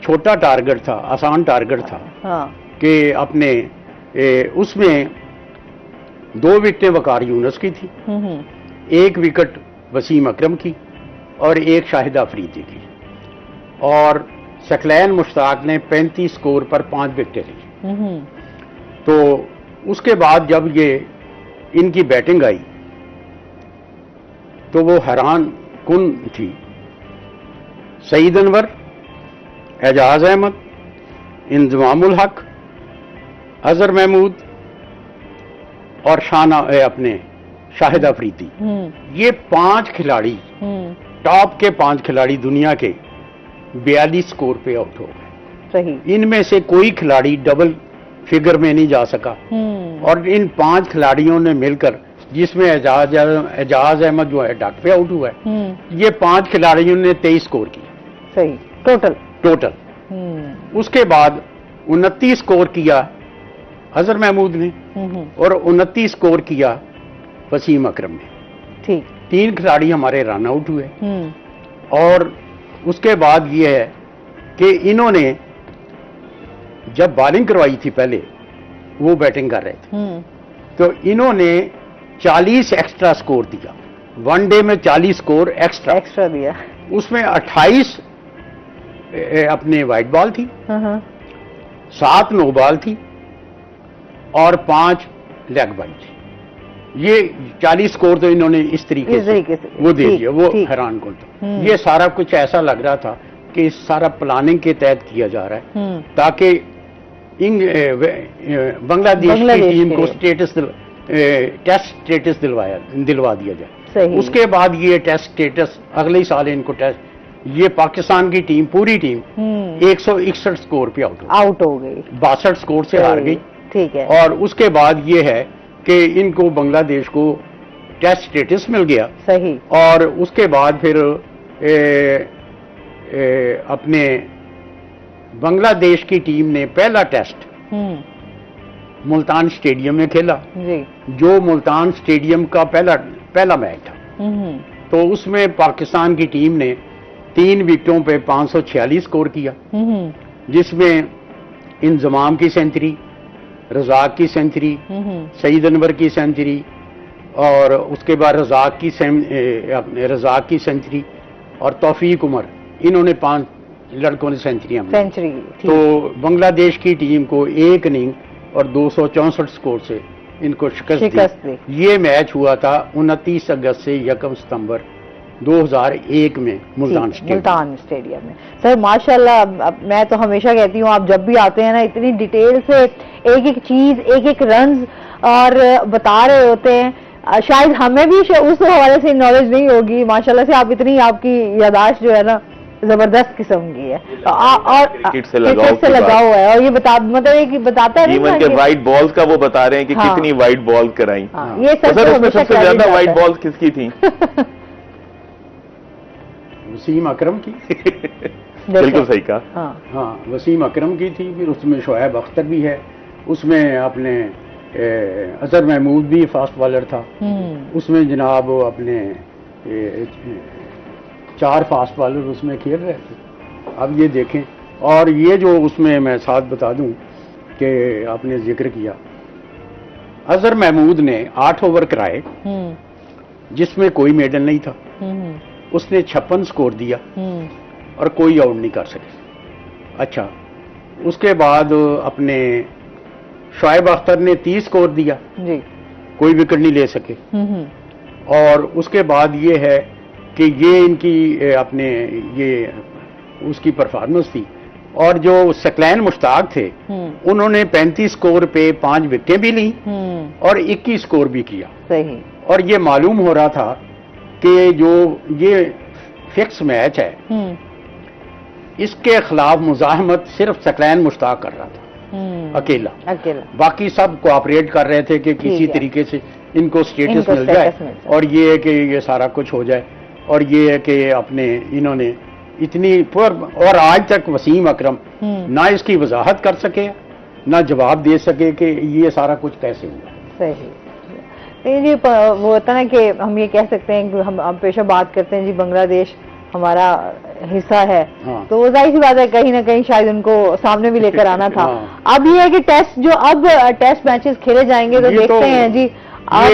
چھوٹا ٹارگٹ تھا، آسان ٹارگٹ تھا کہ اپنے اس میں 2 وکٹیں وقار یونس کی تھی، 1 وکٹ وسیم اکرم کی، اور ایک شاہد آفریدی کی، اور ثقلین مشتاق نے 35 سکور پر 5 وکٹیں لی. تو اس کے بعد جب یہ ان کی بیٹنگ آئی تو وہ حیران کن تھی. سعید انور، اعجاز احمد، انضمام الحق، اظہر محمود اور اپنے شاہد آفریدی، یہ 5 کھلاڑی، ٹاپ کے 5 کھلاڑی دنیا کے 42 سکور پہ آؤٹ ہو گئے. صحیح. ان میں سے کوئی کھلاڑی ڈبل فگر میں نہیں جا سکا، اور ان 5 کھلاڑیوں نے مل کر، جس میں اعجاز احمد جو ہے ڈاٹ پہ آؤٹ ہوا ہے، یہ 5 کھلاڑیوں نے 23 سکور کیا. صحیح. ٹوٹل. اس کے بعد 29 سکور کیا اظہر محمود نے، اور 29 سکور کیا وسیم اکرم نے. ٹھیک. 3 کھلاڑی ہمارے رن آؤٹ ہوئے. اور اس کے بعد یہ ہے کہ انہوں نے جب بالنگ کروائی تھی پہلے، وہ بیٹنگ کر رہے تھے، تو انہوں نے 40 ایکسٹرا سکور دیا. 1 ڈے میں 40 سکور ایکسٹرا دیا. اس میں 28 اپنے وائٹ بال تھی، 7 نو بال تھی، اور 5 لیگ بائی تھی. یہ 40 سکور تو انہوں نے اس طریقے سے وہ دے دیا. وہ حیران کن تھا. یہ سارا کچھ ایسا لگ رہا تھا کہ سارا پلاننگ کے تحت کیا جا رہا ہے، تاکہ بنگلہ دیش کی ٹیم کو ٹیسٹ سٹیٹس دلوا دیا جائے. اس کے بعد یہ ٹیسٹ سٹیٹس اگلے سال ان کو ٹیسٹ، یہ پاکستان کی ٹیم، پوری ٹیم 161 سکور پہ آؤٹ ہو گئی، 62 سکور سے ہار گئی. ٹھیک ہے. اور اس کے بعد یہ ہے کہ ان کو بنگلہ دیش کو ٹیسٹ سٹیٹس مل گیا. صحیح. اور اس کے بعد پھر اپنے بنگلہ دیش کی ٹیم نے پہلا ٹیسٹ ملتان سٹیڈیم میں کھیلا، جو ملتان سٹیڈیم کا پہلا میچ تھا. تو اس میں پاکستان کی ٹیم نے 3 وکٹوں پہ 546 سکور کیا، جس میں انضمام کی سینچری، رزاق کی سینچری، سعید انور کی سینچری، اور اس کے بعد رزاق کی سینچری، اور توفیق عمر، انہوں نے 5 لڑکوں نے سینچری. تو بنگلہ دیش کی ٹیم کو 1 اننگ اور 264 سکور سے ان کو شکست دی. یہ میچ ہوا تھا 29 اگست سے 1 ستمبر 2001 میں ملتان اسٹیڈیم میں. سر ماشاءاللہ، میں تو ہمیشہ کہتی ہوں آپ جب بھی آتے ہیں نا، اتنی ڈیٹیل سے ایک چیز، ایک رنز اور بتا رہے ہوتے ہیں. شاید ہمیں بھی اس حوالے سے نالج نہیں ہوگی. ماشاءاللہ سے آپ کی یاداشت جو ہے نا زبردست قسم کی ہے، اور کرکٹ سے لگاؤ ہے. اور یہ بتاتا ہے ایون کہ وائٹ بالز کا وہ بتا رہے ہیں کہ کتنی وائٹ بال کرائی. یہ سب سے زیادہ وائٹ بالز کس کی تھیں؟ وسیم اکرم کی. بالکل صحیح کہا. ہاں، وسیم اکرم کی تھی. پھر اس میں شعیب اختر بھی ہے، اس میں اپنے اظہر محمود بھی فاسٹ بالر تھا. اس میں جناب اپنے 4 فاسٹ بالر اس میں کھیل رہے تھے. اب یہ دیکھیں، اور یہ جو اس میں ساتھ بتا دوں کہ آپ نے ذکر کیا، اظہر محمود نے 8 اوور کرائے جس میں کوئی میڈل نہیں تھا. اس نے 56 سکور دیا اور کوئی آؤٹ نہیں کر سکے. اچھا، اس کے بعد اپنے شعیب اختر نے 30 سکور دیا، کوئی وکٹ نہیں لے سکے. اور اس کے بعد یہ ہے کہ یہ ان کی اپنے یہ اس کی پرفارمنس تھی. اور جو ثقلین مشتاق تھے انہوں نے 35 سکور پہ 5 وکٹیں بھی لیں اور 21 سکور بھی کیا. صحیح. اور یہ معلوم ہو رہا تھا کہ جو یہ فکس میچ ہے اس کے خلاف مزاحمت صرف ثقلین مشتاق کر رہا تھا اکیلا. باقی سب کوآپریٹ کر رہے تھے کہ کسی طریقے سے ان کو سٹیٹس مل جائے اور یہ ہے کہ یہ سارا کچھ ہو جائے. اور یہ ہے کہ اپنے انہوں نے اتنی اور آج تک وسیم اکرم نہ اس کی وضاحت کر سکے نہ جواب دے سکے کہ یہ سارا کچھ کیسے ہوا. صحیح. جی وہ ہوتا نا کہ ہم یہ کہہ سکتے ہیں کہ ہم پیشہ بات کرتے ہیں جی بنگلہ دیش ہمارا حصہ ہے, تو وہ ظاہر سی بات ہے کہیں نہ کہیں شاید ان کو سامنے بھی لے کر آنا تھا. اب یہ ہے کہ ٹیسٹ جو اب ٹیسٹ میچز کھیلے جائیں گے تو دیکھتے ہیں جی اب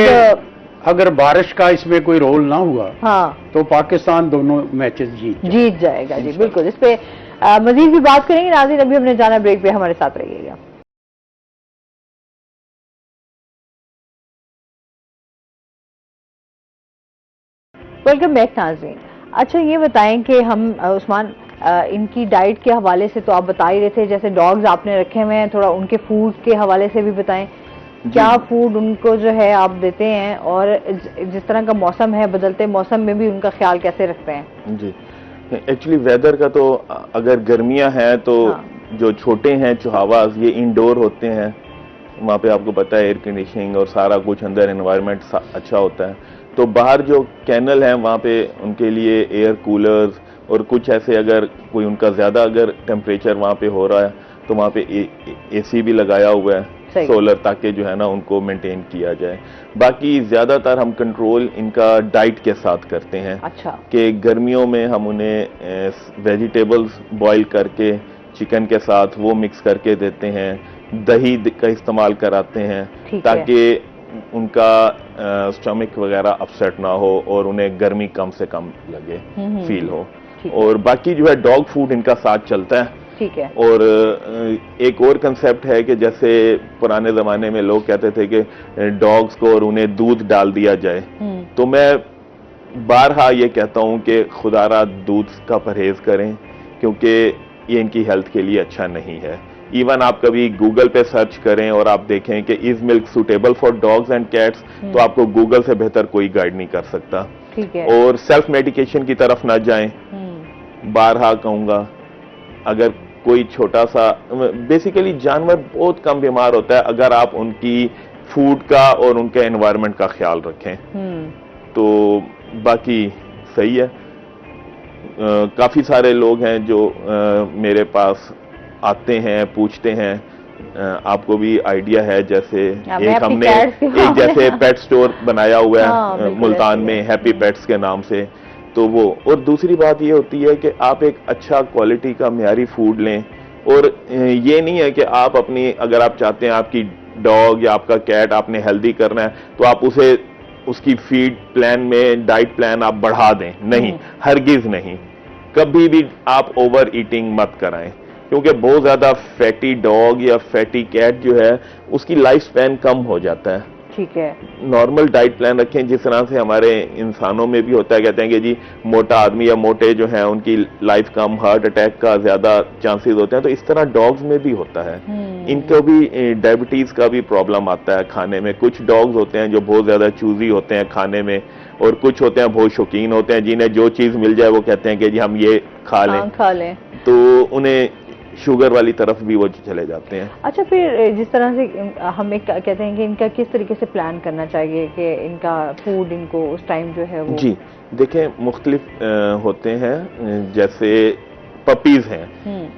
अगर बारिश का इसमें कोई रोल ना हुआ हाँ तो पाकिस्तान दोनों मैचेस जीत जाएगा जी, बिल्कुल। इस पे मजीद भी बात करेंगे। नाज़रीन, अभी हमने जाना ब्रेक पे, हमारे साथ रहिएगा। वेलकम बैक नाज़रीन। अच्छा, ये बताएं कि हम उस्मान, इनकी डाइट के हवाले से तो आप बता ही रहे थे, जैसे डॉग्स आपने रखे हुए हैं, थोड़ा उनके फूड के हवाले से भी बताएं, क्या फूड उनको जो है आप देते हैं, और जिस तरह का मौसम है, बदलते मौसम में भी उनका ख्याल कैसे रखते हैं? जी, एक्चुअली वेदर का तो अगर गर्मियां हैं तो जो छोटे हैं चुहावास, ये इंडोर होते हैं, वहाँ पे आपको पता है एयर कंडीशनिंग और सारा कुछ अंदर एनवायरनमेंट अच्छा होता है। तो बाहर जो कैनल हैं वहाँ पे उनके लिए एयर कूलर्स और कुछ ऐसे, अगर कोई उनका ज़्यादा अगर टेम्परेचर वहाँ पे हो रहा है तो वहाँ पे एसी भी लगाया हुआ है सोलर, ताकि जो है ना उनको मेंटेन किया जाए। बाकी ज़्यादातर हम कंट्रोल इनका डाइट के साथ करते हैं। अच्छा। कि गर्मियों में हम उन्हें वेजिटेबल्स बॉईल करके चिकन के साथ वो मिक्स करके देते हैं, दही का इस्तेमाल कराते हैं ताकि उनका स्टमक वगैरह अपसेट ना हो और उन्हें गर्मी कम से कम लगे, फील हो। और बाकी जो है डॉग फूड इनका साथ चलता है। ठीक है। और एक और कंसेप्ट है कि जैसे पुराने जमाने में लोग कहते थे कि डॉग्स को और उन्हें दूध डाल दिया जाए, तो मैं बारहा ये कहता हूं कि खुदारा दूध का परहेज करें, क्योंकि ये इनकी हेल्थ के लिए अच्छा नहीं है। इवन आप कभी गूगल पे सर्च करें और आप देखें कि is milk suitable for dogs and cats, तो आपको गूगल से बेहतर कोई गाइड नहीं कर सकता। ठीक है। और सेल्फ मेडिकेशन की तरफ ना जाएं। बारहा कहूंगा, अगर कोई छोटा सा, बेसिकली जानवर बहुत कम बीमार होता है अगर आप उनकी फूड का और उनके एनवायरनमेंट का ख्याल रखें, तो बाकी सही है। काफी सारे लोग हैं जो मेरे पास आते हैं, पूछते हैं, आपको भी आइडिया है, जैसे एक हमने एक जैसे पेट स्टोर बनाया हुआ है मुल्तान में, हैप्पी पेट्स के नाम से, तो वो। और दूसरी बात ये होती है कि आप एक अच्छा क्वालिटी का म्यारी फूड लें, और ये नहीं है कि आप अपनी, अगर आप चाहते हैं आपकी डॉग या आपका कैट आपने हेल्दी करना है तो आप उसे उसकी फीड प्लान में, डाइट प्लान आप बढ़ा दें, नहीं, हरगिज नहीं। कभी भी आप ओवर ईटिंग मत कराएं, क्योंकि बहुत ज्यादा फैटी डॉग या फैटी कैट जो है उसकी लाइफ स्पैन कम हो जाता है। ठीक है। नॉर्मल डाइट प्लान रखें, जिस तरह से हमारे इंसानों में भी होता है, कहते हैं कि जी मोटा आदमी या मोटे जो है उनकी लाइफ कम, हार्ट अटैक का ज्यादा चांसेस होते हैं, तो इस तरह डॉग्स में भी होता है। इनको भी डायबिटीज का भी प्रॉब्लम आता है खाने में। कुछ डॉग्स होते हैं जो बहुत ज्यादा चूजी होते हैं खाने में, और कुछ होते हैं बहुत शौकीन होते हैं, जिन्हें जो चीज मिल जाए वो कहते हैं कि जी हम ये खा लें, तो उन्हें शुगर वाली तरफ भी वो चले जाते हैं। अच्छा, फिर जिस तरह से हम एक कहते हैं कि इनका किस तरीके से प्लान करना चाहिए कि इनका फूड इनको उस टाइम जो है वो? जी देखें, मुख्तलिफ होते हैं। जैसे पपीज हैं,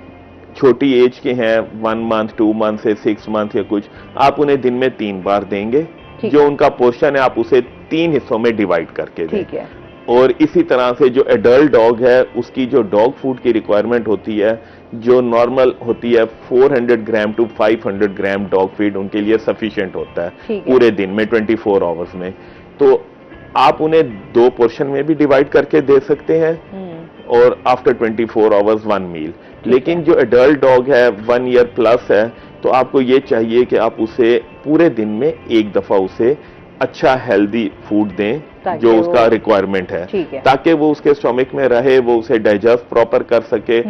छोटी एज के हैं, 1 मंथ 2 मंथ से 6 मंथ या कुछ, आप उन्हें दिन में 3 बार देंगे। जो उनका पोर्शन है आप उसे 3 हिस्सों में डिवाइड करके दें। ठीक है। और इसी तरह से जो एडल्ट डॉग है उसकी जो डॉग फूड की रिक्वायरमेंट होती है, जो नॉर्मल होती है 400 ग्राम टू 500 ग्राम डॉग फीड उनके लिए सफिशिएंट होता है पूरे दिन में, 24 आवर्स में। तो आप उन्हें 2 पोर्शन में भी डिवाइड करके दे सकते हैं, और आफ्टर 24 आवर्स 1 मील। लेकिन जो एडल्ट डॉग है 1 ईयर प्लस है, तो आपको ये चाहिए कि आप उसे पूरे दिन में एक दफा उसे अच्छा हेल्दी फूड दें जो उसका रिक्वायरमेंट है, ताकि वो उसके स्टमक में रहे, वो उसे डाइजेस्ट प्रॉपर कर सके।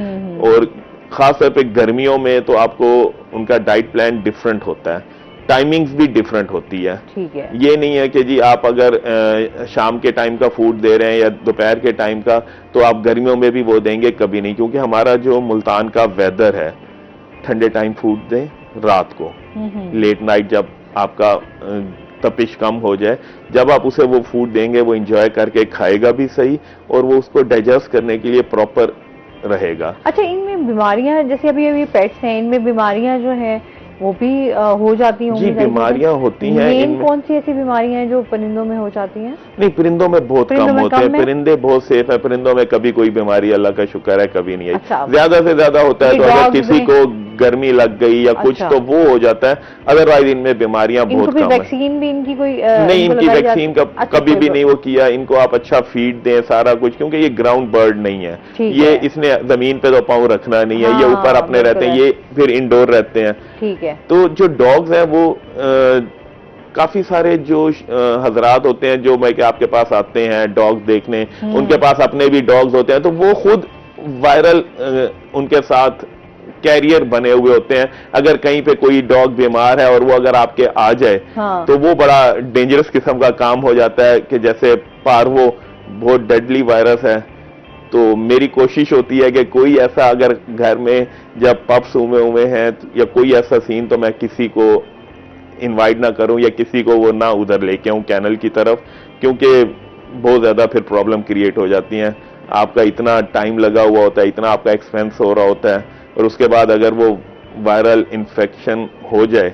और खास तौर पे गर्मियों में तो आपको उनका डाइट प्लान डिफरेंट होता है, टाइमिंग्स भी डिफरेंट होती है। ठीक है। ये नहीं है कि जी आप अगर शाम के टाइम का फूड दे रहे हैं या दोपहर के टाइम का, तो आप गर्मियों में भी वो देंगे, कभी नहीं, क्योंकि हमारा जो मुल्तान का वेदर है, ठंडे टाइम फूड दें रात को, लेट नाइट जब आपका तपिश कम हो जाए, जब आप उसे वो फूड देंगे वो एंजॉय करके खाएगा भी सही, और वो उसको डाइजेस्ट करने के लिए प्रॉपर रहेगा। अच्छा, इनमें बीमारियां, जैसे अभी पेट्स हैं, इनमें बीमारियां जो हैं وہ بھی ہو جاتی ہوں جی بیماریاں ہوتی ہیں ان میں. کون سی ایسی بیماریاں ہیں جو پرندوں میں ہو جاتی ہیں؟ نہیں پرندوں میں بہت کم ہوتے ہیں, پرندے بہت سیف ہیں, پرندوں میں کبھی کوئی بیماری اللہ کا شکر ہے کبھی نہیں ہے. زیادہ سے زیادہ ہوتا ہے تو اگر کسی کو گرمی لگ گئی یا کچھ تو وہ ہو جاتا ہے, ادروائز ان میں بیماریاں بہت کم ہیں. ویکسین بھی ان کی کوئی نہیں, ان کی ویکسین کا کبھی بھی نہیں وہ کیا. ان کو آپ اچھا فیڈ دیں سارا کچھ, کیونکہ یہ گراؤنڈ برڈ نہیں ہے, یہ اس نے زمین پہ تو پاؤں رکھنا نہیں ہے, یہ اوپر اپنے رہتے ہیں, یہ پھر انڈور رہتے ہیں. ٹھیک ہے. تو جو ڈاگز ہیں وہ کافی سارے جو حضرات ہوتے ہیں جو میں کہ آپ کے پاس آتے ہیں ڈاگز دیکھنے, ان کے پاس اپنے بھی ڈاگز ہوتے ہیں, تو وہ خود وائرل ان کے ساتھ کیریئر بنے ہوئے ہوتے ہیں. اگر کہیں پہ کوئی ڈاگ بیمار ہے اور وہ اگر آپ کے آ جائے تو وہ بڑا ڈینجرس قسم کا کام ہو جاتا ہے, کہ جیسے پارو بہت ڈیڈلی وائرس ہے. تو میری کوشش ہوتی ہے کہ کوئی ایسا اگر گھر میں جب پپس ہوئے ہیں یا کوئی ایسا سین, تو میں کسی کو انوائٹ نہ کروں یا کسی کو وہ نہ ادھر لے کے آؤں کینل کی طرف, کیونکہ بہت زیادہ پھر پرابلم کریٹ ہو جاتی ہیں. آپ کا اتنا ٹائم لگا ہوا ہوتا ہے, اتنا آپ کا ایکسپینس ہو رہا ہوتا ہے, اور اس کے بعد اگر وہ وائرل انفیکشن ہو جائے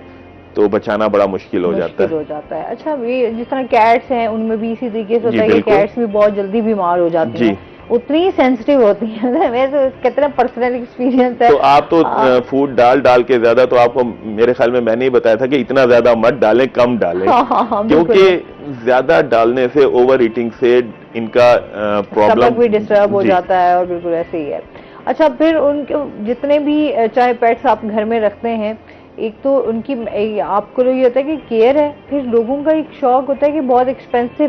تو بچانا بڑا مشکل ہو جاتا ہے. اچھا, یہ جس طرح کیٹس ہیں ان میں بھی اسی طریقے سے ہوتا ہے کہ کیٹس بھی بہت جلدی بیمار ہو جاتی ہیں, اتنی ہی سینسٹیو ہوتی ہیں. ویسے کتنا پرسنل ایکسپیرینس ہے. تو آپ تو فوڈ ڈال کے زیادہ, تو آپ کو میرے خیال میں نے ہی بتایا تھا کہ اتنا زیادہ مت ڈالیں, کم ڈالیں, کیونکہ زیادہ ڈالنے سے اوور ایٹنگ سے ان کا پرابلم بھی ڈسٹرب ہو جاتا ہے, اور بالکل ایسے ہی ہے. اچھا, پھر ان کے جتنے بھی چاہے پیٹس آپ گھر میں رکھتے ہیں, ایک تو ان کی آپ کو یہ ہوتا ہے کہ کیئر ہے, پھر لوگوں کا ایک شوق ہوتا ہے کہ بہت ایکسپینسو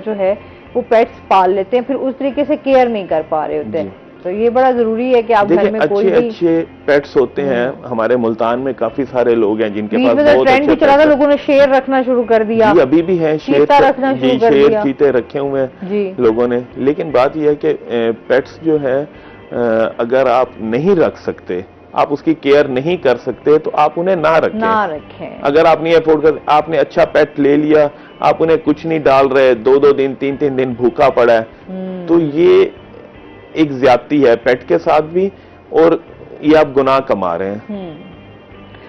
جو ہے وہ پیٹس پال لیتے ہیں, پھر اس طریقے سے کیئر نہیں کر پا رہے ہوتے ہیں. تو یہ بڑا ضروری ہے کہ آپ گھر میں کوئی بھی اچھے پیٹس ہوتے ہیں. ہمارے ملتان میں کافی سارے لوگ ہیں جن کے پاس بہت ٹرینڈ بھی چلا تھا, لوگوں نے شیر رکھنا شروع کر دیا. جی ابھی بھی ہیں شیر چیتے رکھے ہوئے ہیں لوگوں نے. لیکن بات یہ ہے کہ پیٹس جو ہے اگر آپ نہیں رکھ سکتے, آپ اس کی کیئر نہیں کر سکتے, تو آپ انہیں نہ رکھیں. اگر آپ نہیں افورڈ کرتے, آپ نے اچھا پیٹ لے لیا, آپ انہیں کچھ نہیں ڈال رہے, 2 دن 3 دن بھوکا پڑا ہے, تو یہ ایک زیادتی ہے پیٹ کے ساتھ بھی, اور یہ آپ گناہ کما رہے ہیں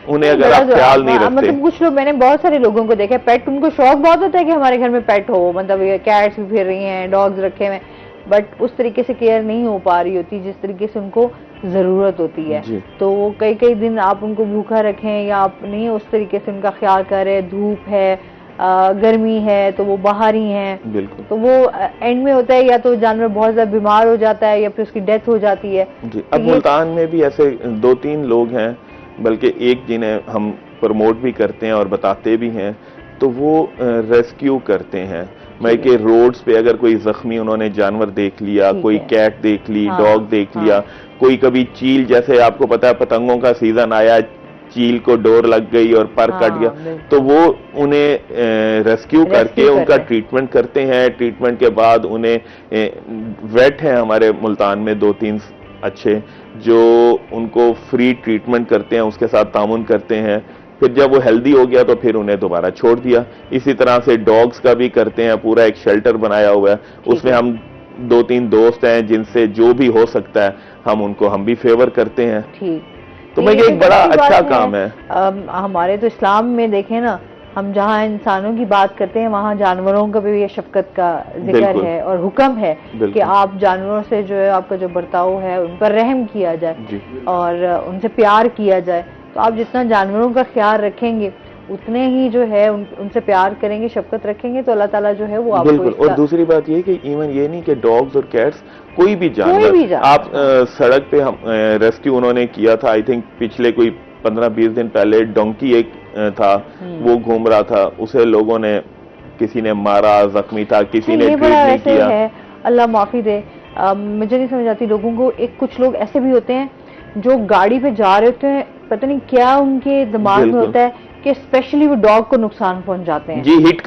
انہیں اگر آپ خیال نہیں رکھتے. مطلب کچھ لوگ, میں نے بہت سارے لوگوں کو دیکھا, پیٹ ان کو شوق بہت ہوتا ہے کہ ہمارے گھر میں پیٹ ہو, مطلب کیٹس بھی پھر رہی ہیں, ڈاگز رکھے ہوئے, بٹ اس طریقے سے کیئر نہیں ہو پا رہی ہوتی جس طریقے سے ان کو ضرورت ہوتی ہے. تو وہ کئی دن آپ ان کو بھوکا رکھیں یا آپ نہیں اس طریقے سے ان کا خیال کریں, دھوپ ہے, گرمی ہے, تو وہ باہر ہی ہیں, تو وہ اینڈ میں ہوتا ہے یا تو جانور بہت زیادہ بیمار ہو جاتا ہے یا پھر اس کی ڈیتھ ہو جاتی ہے. اب ملتان میں بھی ایسے 2-3 لوگ ہیں, بلکہ ایک جنہیں ہم پروموٹ بھی کرتے ہیں اور بتاتے بھی ہیں, تو وہ ریسکیو کرتے ہیں. میں کہ روڈز پہ اگر کوئی زخمی انہوں نے جانور دیکھ لیا, کوئی کیٹ دیکھ لی, ڈاگ دیکھ لیا, کوئی کبھی چیل, جیسے آپ کو پتا ہے پتنگوں کا سیزن آیا, چیل کو ڈور لگ گئی اور پر کٹ گیا, تو وہ انہیں ریسکیو کر کے ان کا ٹریٹمنٹ کرتے ہیں. ٹریٹمنٹ کے بعد انہیں ویٹ ہیں ہمارے ملتان میں 2-3 اچھے, جو ان کو فری ٹریٹمنٹ کرتے ہیں, اس کے ساتھ تعاون کرتے ہیں. پھر جب وہ ہیلدی ہو گیا تو پھر انہیں دوبارہ چھوڑ دیا. اسی طرح سے ڈاگز کا بھی کرتے ہیں, پورا ایک شیلٹر بنایا ہوا ہے, اس میں ہم 2-3 دوست ہیں جن سے جو بھی ہو سکتا ہے ہم بھی فیور کرتے ہیں. تو میں ایک بڑا اچھا کام ہے. ہمارے تو اسلام میں دیکھیں نا, ہم جہاں انسانوں کی بات کرتے ہیں وہاں جانوروں کا بھی یہ شفقت کا ذکر ہے اور حکم ہے کہ آپ جانوروں سے جو ہے آپ کا جو برتاؤ ہے ان پر رحم کیا جائے اور ان سے پیار کیا جائے. تو آپ جتنا جانوروں کا خیال رکھیں گے اتنے ہی جو ہے ان سے پیار کریں گے, شفقت رکھیں گے, تو اللہ تعالیٰ جو ہے وہ آپ کو. اور دوسری بات یہ کہ ایون یہ نہیں کہ ڈاگز اور کیٹس, کوئی بھی جانور آپ سڑک پہ ریسکیو انہوں نے کیا تھا, آئی تھنک پچھلے کوئی 15-20 دن پہلے ڈونکی ایک تھا, وہ گھوم رہا تھا, اسے لوگوں نے کسی نے مارا, زخمی تھا, کسی نے ٹریٹ نہیں کیا. اللہ معافی دے, مجھے نہیں سمجھ آتی لوگوں کو. کچھ لوگ ایسے بھی ہوتے ہیں جو گاڑی پہ جا رہے ہوتے ہیں, پتہ نہیں کیا ان کے دماغ میں ہوتا ہے کہ اسپیشلی وہ ڈاگ کو نقصان پہنچ جاتے ہیں, ہٹ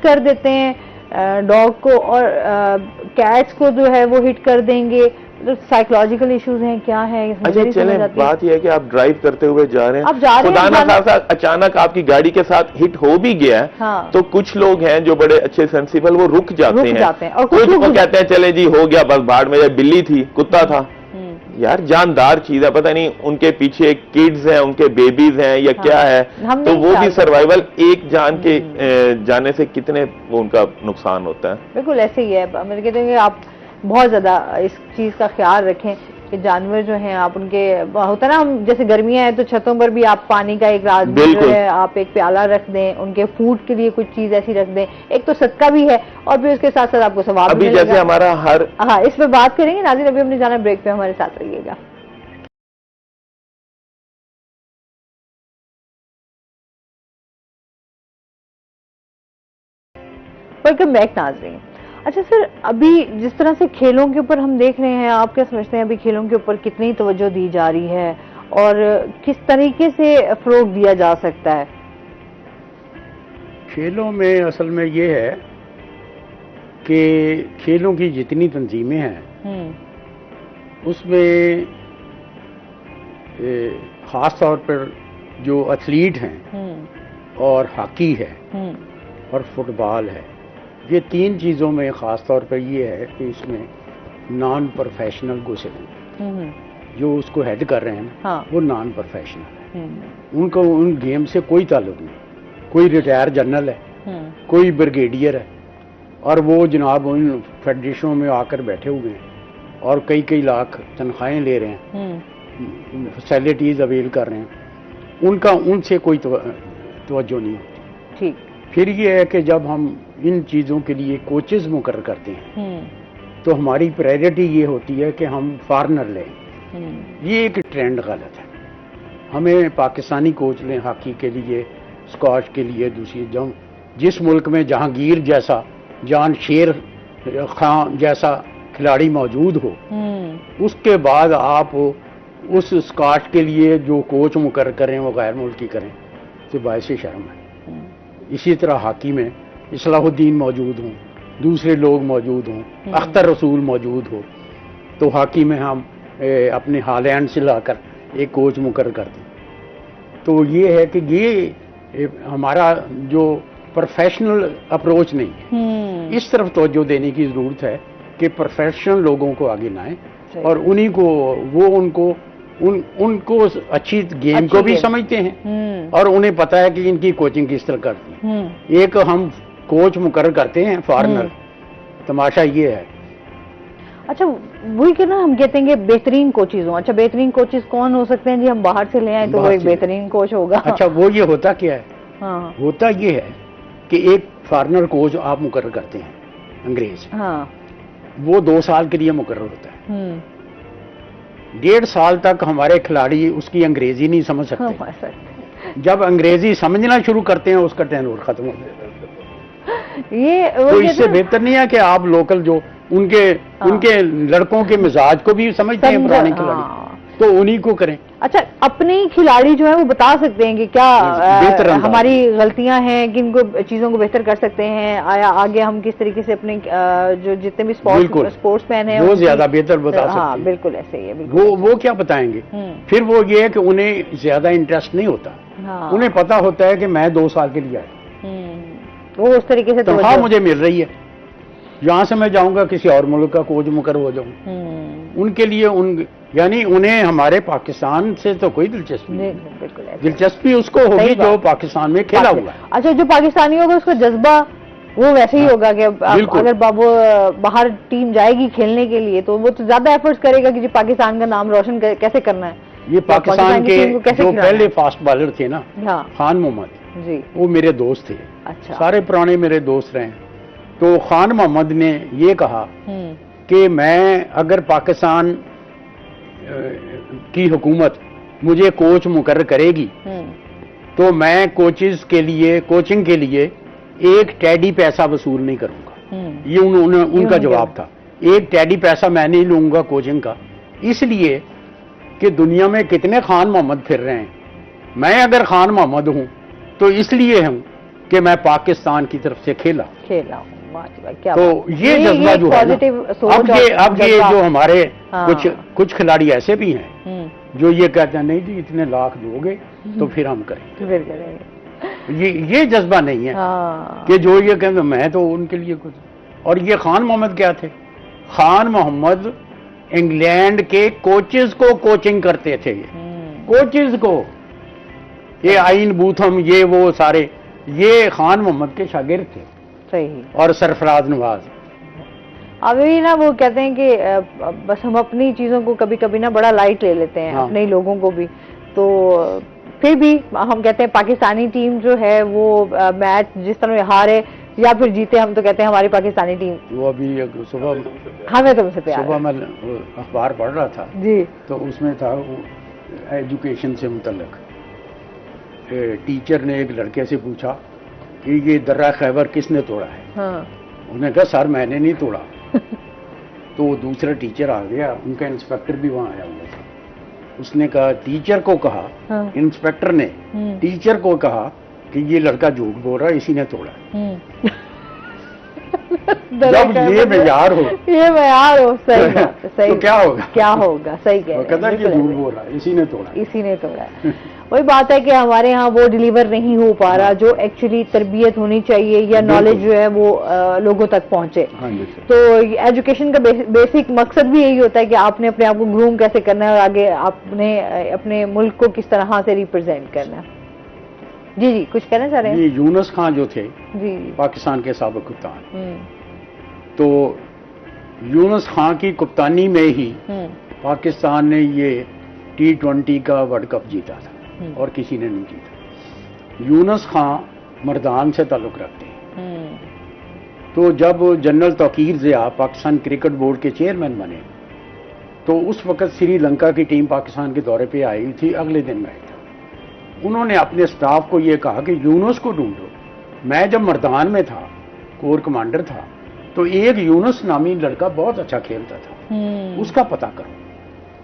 کر دیتے ہیں ڈاگ کو, اور کیٹس کو جو ہے وہ ہٹ کر دیں گے. سائیکولوجیکل ایشوز ہیں, کیا ہے. اچھا چلیں, بات یہ ہے کہ آپ ڈرائیو کرتے ہوئے جا رہے ہیں, خدا نخواستہ اچانک آپ کی گاڑی کے ساتھ ہٹ ہو بھی گیا ہے, تو کچھ لوگ ہیں جو بڑے اچھے سینسیبل, وہ رک جاتے ہیں, اور کچھ لوگ کہتے ہیں چلے جی ہو گیا بس, بھاڑ میں, بلی تھی, کتا تھا, यार जानदार चीज है, पता नहीं उनके पीछे किड्स हैं, उनके बेबीज हैं या क्या है, हम तो नहीं वो चाहते। भी सर्वाइवल एक जान के जाने से कितने उनका नुकसान होता है। बिल्कुल ऐसे ही है। मैं कहते हैं कि आप बहुत ज्यादा इस चीज का ख्याल रखें कि जानवर जो हैं आप उनके, होता है ना, हम जैसे गर्मियां हैं तो छतों पर भी आप पानी का एक रात जो बिल्कुल। है आप एक प्याला रख दें, उनके फूड के लिए कुछ चीज ऐसी रख दें, एक तो सदका भी है और फिर उसके साथ साथ आपको सवाब भी अभी मिलेगा। जैसे हमारा हर हाँ, इस पर बात करेंगे नाज़रीन, अभी हमने जाना ब्रेक पे, हमारे साथ रहिएगा। वेलकम बैक नाज़रीन। अच्छा सर, अभी जिस तरह से खेलों के ऊपर हम देख रहे हैं, आप क्या समझते हैं अभी खेलों के ऊपर कितनी तवज्जो दी जा रही है और किस तरीके से फरोग दिया जा सकता है? खेलों में असल में ये है कि खेलों की जितनी तंजीमें हैं उसमें ख़ास तौर पर जो एथलीट हैं और हॉकी है और फुटबॉल है, ये तीन चीज़ों में ख़ास तौर पर ये है कि इसमें नॉन प्रोफेशनल घुसे हैं। जो उसको हेड कर रहे हैं ना, हाँ। वो नॉन प्रोफेशनल है। उनको उन गेम से कोई ताल्लुक नहीं। कोई रिटायर जनरल है, कोई ब्रिगेडियर है, और वो जनाब उन फेडरेशनों में आकर बैठे हुए हैं और कई कई लाख तनख्वाहें ले रहे हैं, फैसिलिटीज़ अवेल कर रहे हैं। उनका उनसे कोई तवज्जो नहीं होती। ठीक। फिर ये है कि जब हम इन चीज़ों के लिए कोचेज़ मुकर्रर करते हैं तो हमारी प्रायोरिटी ये होती है कि हम फॉरेनर लें। ये एक ट्रेंड गलत है। हमें पाकिस्तानी कोच लें हॉकी के लिए, स्क्वाश के लिए, दूसरी जिस मुल्क में जहांगीर जैसा, जान शेर खां जैसा खिलाड़ी मौजूद हो, उसके बाद आप उस स्क्वाश के लिए जो कोच मुकर्रर करें वो गैर मुल्की करें, तो बायस शर्म है। इसी तरह हॉकी में इस्लाहुद्दीन मौजूद हों, दूसरे लोग मौजूद हों, अख्तर रसूल मौजूद हो, तो हॉकी में हम अपने हालैंड से लाकर एक कोच मुकर्रर कर दें। तो ये है कि ये हमारा जो प्रोफेशनल अप्रोच नहीं है। इस तरफ तवज्जो देने की ज़रूरत है कि प्रोफेशनल लोगों को आगे लाएं और उन्हीं को वो उनको अच्छी गेम को भी समझते हैं और उन्हें पता है कि इनकी कोचिंग किस तरह करती है। एक हम कोच मुकर्रर करते हैं फॉरेनर, तमाशा ये है। अच्छा, वही कि ना हम कहते हैं कि बेहतरीन कोचेज हों। अच्छा, बेहतरीन कोचेज कौन हो सकते हैं जी? हम बाहर से ले आए तो वो एक बेहतरीन कोच होगा। अच्छा, वो ये होता क्या है? हाँ। होता ये है कि एक फॉरेनर कोच आप मुकर्रर करते हैं, अंग्रेज, हाँ। वो 2 साल के लिए मुकर्रर होता है। 1.5 साल तक हमारे खिलाड़ी उसकी अंग्रेजी नहीं समझ सकते। जब अंग्रेजी समझना शुरू करते हैं उसका टेन्योर खत्म हो जाता है। ये तो इससे बेहतर नहीं है कि आप लोकल जो उनके लड़कों के मिजाज को भी समझते हैं पुराने खिलाड़ी, तो उन्हीं को करें। अच्छा, अपने ही खिलाड़ी जो है वो बता सकते हैं कि क्या हमारी गलतियां हैं, किनको चीजों को बेहतर कर सकते हैं, आया आगे हम किस तरीके से अपने जो जितने भी स्पोर्ट्समैन हैं वो ज्यादा बेहतर बता सकते हैं। हाँ, बिल्कुल ऐसे ही है। वो क्या बताएंगे? फिर वो ये है कि उन्हें ज्यादा इंटरेस्ट नहीं होता। उन्हें पता होता है कि मैं 2 साल के लिए आया, वो उस तरीके से तनख्वाह मुझे मिल रही है, यहाँ से मैं जाऊंगा किसी और मुल्क का कोच मुकर्रर हो जाऊंगा। उनके लिए यानी उन्हें हमारे पाकिस्तान से तो कोई दिलचस्पी नहीं। दिलचस्पी उसको होगी जो पाकिस्तान में खेला हुआ है। अच्छा, जो पाकिस्तानी होगा उसका जज्बा वो वैसे ही होगा कि अगर वो बाहर टीम जाएगी खेलने के लिए तो वो तो ज्यादा एफर्ट्स करेगा कि जी पाकिस्तान का नाम रोशन कैसे करना है। ये पाकिस्तान के जो पहले फास्ट बॉलर थे ना, खान मोहम्मद जी, वो मेरे दोस्त थे। अच्छा। सारे पुराने मेरे दोस्त रहे। तो खान मोहम्मद ने ये कहा कि मैं अगर पाकिस्तान की हुकूमत मुझे कोच मुकर्रर करेगी तो मैं कोचिंग के लिए एक टैडी पैसा वसूल नहीं करूंगा। ये उनका जवाब था। एक टैडी पैसा मैं नहीं लूंगा कोचिंग का, इसलिए कि दुनिया में कितने खान मोहम्मद फिर रहे हैं। मैं अगर खान मोहम्मद हूं तो इसलिए हूं कि मैं पाकिस्तान की तरफ से खेला। क्या तो ये जज्बा जो है अब ये जो हमारे कुछ खिलाड़ी ऐसे भी हैं जो ये कहते हैं नहीं जी इतने लाख दोगे तो फिर हम करेंगे। ये जज्बा नहीं है कि जो ये कहते मैं तो उनके लिए कुछ। और ये खान मोहम्मद क्या थे? खान मोहम्मद इंग्लैंड के कोचेस को कोचिंग करते थे, कोचेस को, ये आइन बूथम, ये वो सारे, ये खान मोहम्मद के शागिर्द थे, सही। और सरफराज नवाज। अभी ना वो कहते हैं कि बस हम अपनी चीजों को कभी कभी ना बड़ा लाइट ले लेते हैं, हाँ। अपने लोगों को भी, तो फिर भी हम कहते हैं पाकिस्तानी टीम जो है वो मैच जिस तरह हारे या फिर जीते, हम तो कहते हैं हमारी पाकिस्तानी टीम। वो अभी सुबह हमें तुमसे प्यार सुबह है। मैं अखबार पढ़ रहा था, जी। तो उसमें था वो एजुकेशन से मुतल्लिक, टीचर ने एक लड़के से पूछा कि ये दर्रा खैबर किसने तोड़ा है? हाँ। उसने कहा सर मैंने नहीं तोड़ा। तो दूसरा टीचर आ गया, उनका इंस्पेक्टर भी वहां आया हुआ था, उसने कहा, टीचर को कहा, हाँ। इंस्पेक्टर ने टीचर को कहा कि ये लड़का झूठ बोल रहा है, इसी ने तोड़ा। जब ये मैयार हो, ये मैयार हो, सही बात है, सही। तो क्या होगा? क्या होगा, सही कह वो रहे कहता है कि बिल्कुल झूठ ऐसे। बोल रहा है, इसी ने तोड़ा। इसी ने तोड़ा है। वही बात है कि हमारे यहाँ वो डिलीवर नहीं हो पा रहा जो एक्चुअली तरबियत होनी चाहिए या नॉलेज जो है वो लोगों तक पहुंचे। हाँ जी। तो एजुकेशन का बेसिक मकसद भी यही होता है कि आपने अपने आप को ग्रूम कैसे करना है और आगे आपने अपने मुल्क को किस तरह से रिप्रेजेंट करना है। जी जी, कुछ कहना चाह रहे हैं? ये यूनुस खान जो थे जी। पाकिस्तान के साबिक कप्तान, तो यूनुस खान की कप्तानी में ही पाकिस्तान ने ये T20 का वर्ल्ड कप जीता था और किसी ने नहीं जीता। यूनुस खान मर्दान से ताल्लुक रखते हैं। तो जब general Tauqeer Zia Pakistan cricket board के चेयरमैन बने, तो उस वक्त श्रीलंका की टीम पाकिस्तान के दौरे पे आई थी, अगले दिन मैच था। उन्होंने अपने स्टाफ को ये कहा कि यूनुस को ढूंढो। मैं जब मर्दान में था, कोर कमांडर था, तो एक यूनुस नामी लड़का बहुत अच्छा खेलता था, उसका पता करो।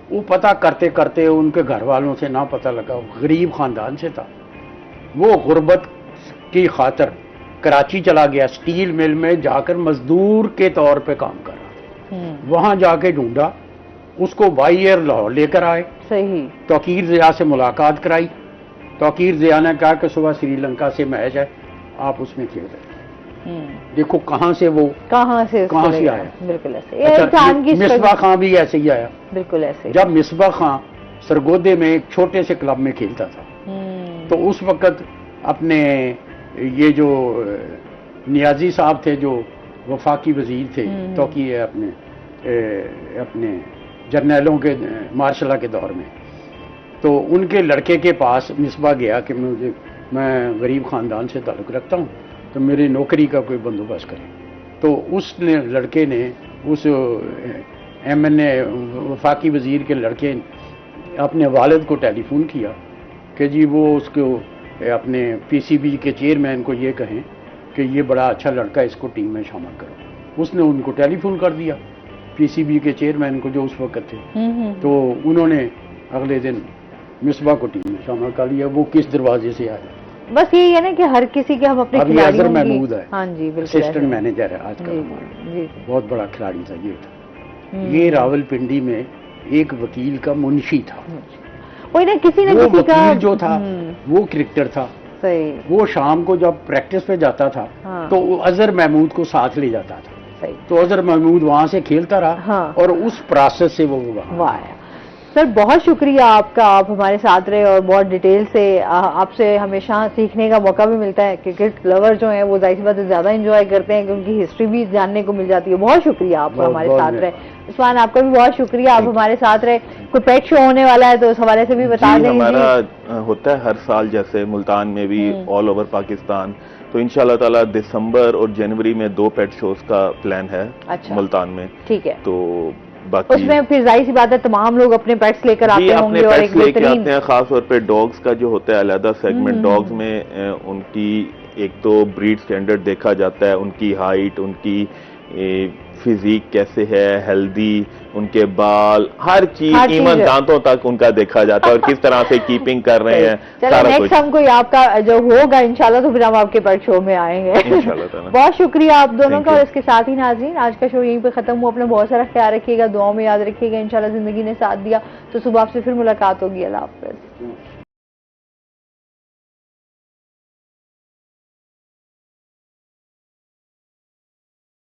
वो पता करते करते उनके घर वालों से ना पता लगा, गरीब खानदान से था, वो गुर्बत की खातर कराची चला गया, स्टील मिल में जाकर मजदूर के तौर पे काम कर रहा था। वहां जाके ढूंढा, उसको बाई एयर लाहौर लेकर आए, सही। तौकीर ज़िया से मुलाकात कराई। तौकीर ज़िया ने कहा कि सुबह श्रीलंका से मैच है, आप उसमें खेल रहे। देखो कहां से आया। बिल्कुल ऐसे, ये इंसान की मिसबा खां भी ऐसे ही आया। बिल्कुल ऐसे। जब मिसबा खां सरगोदे में एक छोटे से क्लब में खेलता था, तो उस वक्त अपने ये जो नियाजी साहब थे जो वफाकी वजीर थे, तो कि अपने जर्नैलों के मार्शला के दौर में, तो उनके लड़के के पास मिसबा गया कि मैं गरीब खानदान से ताल्लुक़ रखता हूँ, तो मेरी नौकरी का कोई बंदोबस्त करें। तो उसने लड़के ने उस MNA वफाकी वजीर के लड़के अपने वालिद को टेलीफोन किया कि जी वो उसको अपने PCB के चेयरमैन को ये कहें कि ये बड़ा अच्छा लड़का, इसको टीम में शामिल करो। उसने उनको टेलीफोन कर दिया, PCB के चेयरमैन को जो उस वक्त थे। तो उन्होंने अगले दिन मिसबा को टीम में शामिल कर लिया। वो किस दरवाजे से आया? बस यही है ना कि हर किसी के हम अपने खिलाड़ियों की। महमूद है, हाँ जी, बिल्कुल असिस्टेंट मैनेजर है आज जी, का, जी। बहुत बड़ा खिलाड़ी था ये था। ये रावलपिंडी में एक वकील का मुंशी था। वही ना, किसी न वो किसी का वकील जो था वो क्रिकेटर था। सही। वो शाम को जब प्रैक्टिस पे जाता था, हाँ। तो वो अजहर महमूद को साथ ले जाता था। सही। तो अजहर महमूद वहां से खेलता रहा। हाँ। और उस प्रोसेस से वो वहां वाह सर, बहुत शुक्रिया आपका, आप हमारे साथ रहे और बहुत डिटेल से आपसे हमेशा सीखने का मौका भी मिलता है। क्रिकेट लवर जो हैं वो जाहिर सी बात है ज्यादा एंजॉय करते हैं क्योंकि हिस्ट्री भी जानने को मिल जाती है। बहुत शुक्रिया आपका हमारे साथ रहे। उस्मान, आपका भी बहुत शुक्रिया, आप हमारे साथ रहे। कोई पेट शो होने वाला है तो उस हवाले से भी बता दें। हमारा होता है हर साल, जैसे मुल्तान में भी ऑल ओवर पाकिस्तान, तो इंशाल्लाह ताला दिसंबर और जनवरी में 2 पेट शोज का प्लान है। अच्छा। मुल्तान में। ठीक है। तो बाकी उसमें फिर जाहिर सी बात है तमाम लोग अपने पेट्स लेकर आते होंगे और एक लेके बेहतरीन आते हैं। खास तौर पे डॉग्स का जो होता है अलग सेगमेंट, डॉग्स में उनकी एक तो ब्रीड स्टैंडर्ड देखा जाता है, उनकी हाइट, उनकी फिजिक कैसे है, हेल्दी, उनके बाल, हर चीज इवन दांतों तक उनका देखा जाता है और किस तरह से कीपिंग कर रहे हैं। चलो नेक्स्ट हम कोई आपका जो होगा इंशाल्लाह तो फिर हम आपके पेट शो में आएंगे इंशाल्लाह। बहुत शुक्रिया आप दोनों का। और इसके साथ ही नाज़रीन, आज का शो यहीं पे खत्म हुआ। अपना बहुत सारा ख्याल रखिएगा, दुआओं में याद रखिएगा। इंशाल्लाह जिंदगी ने साथ दिया तो सुबह आपसे फिर मुलाकात होगी। अल्लाह हाफ़िज़।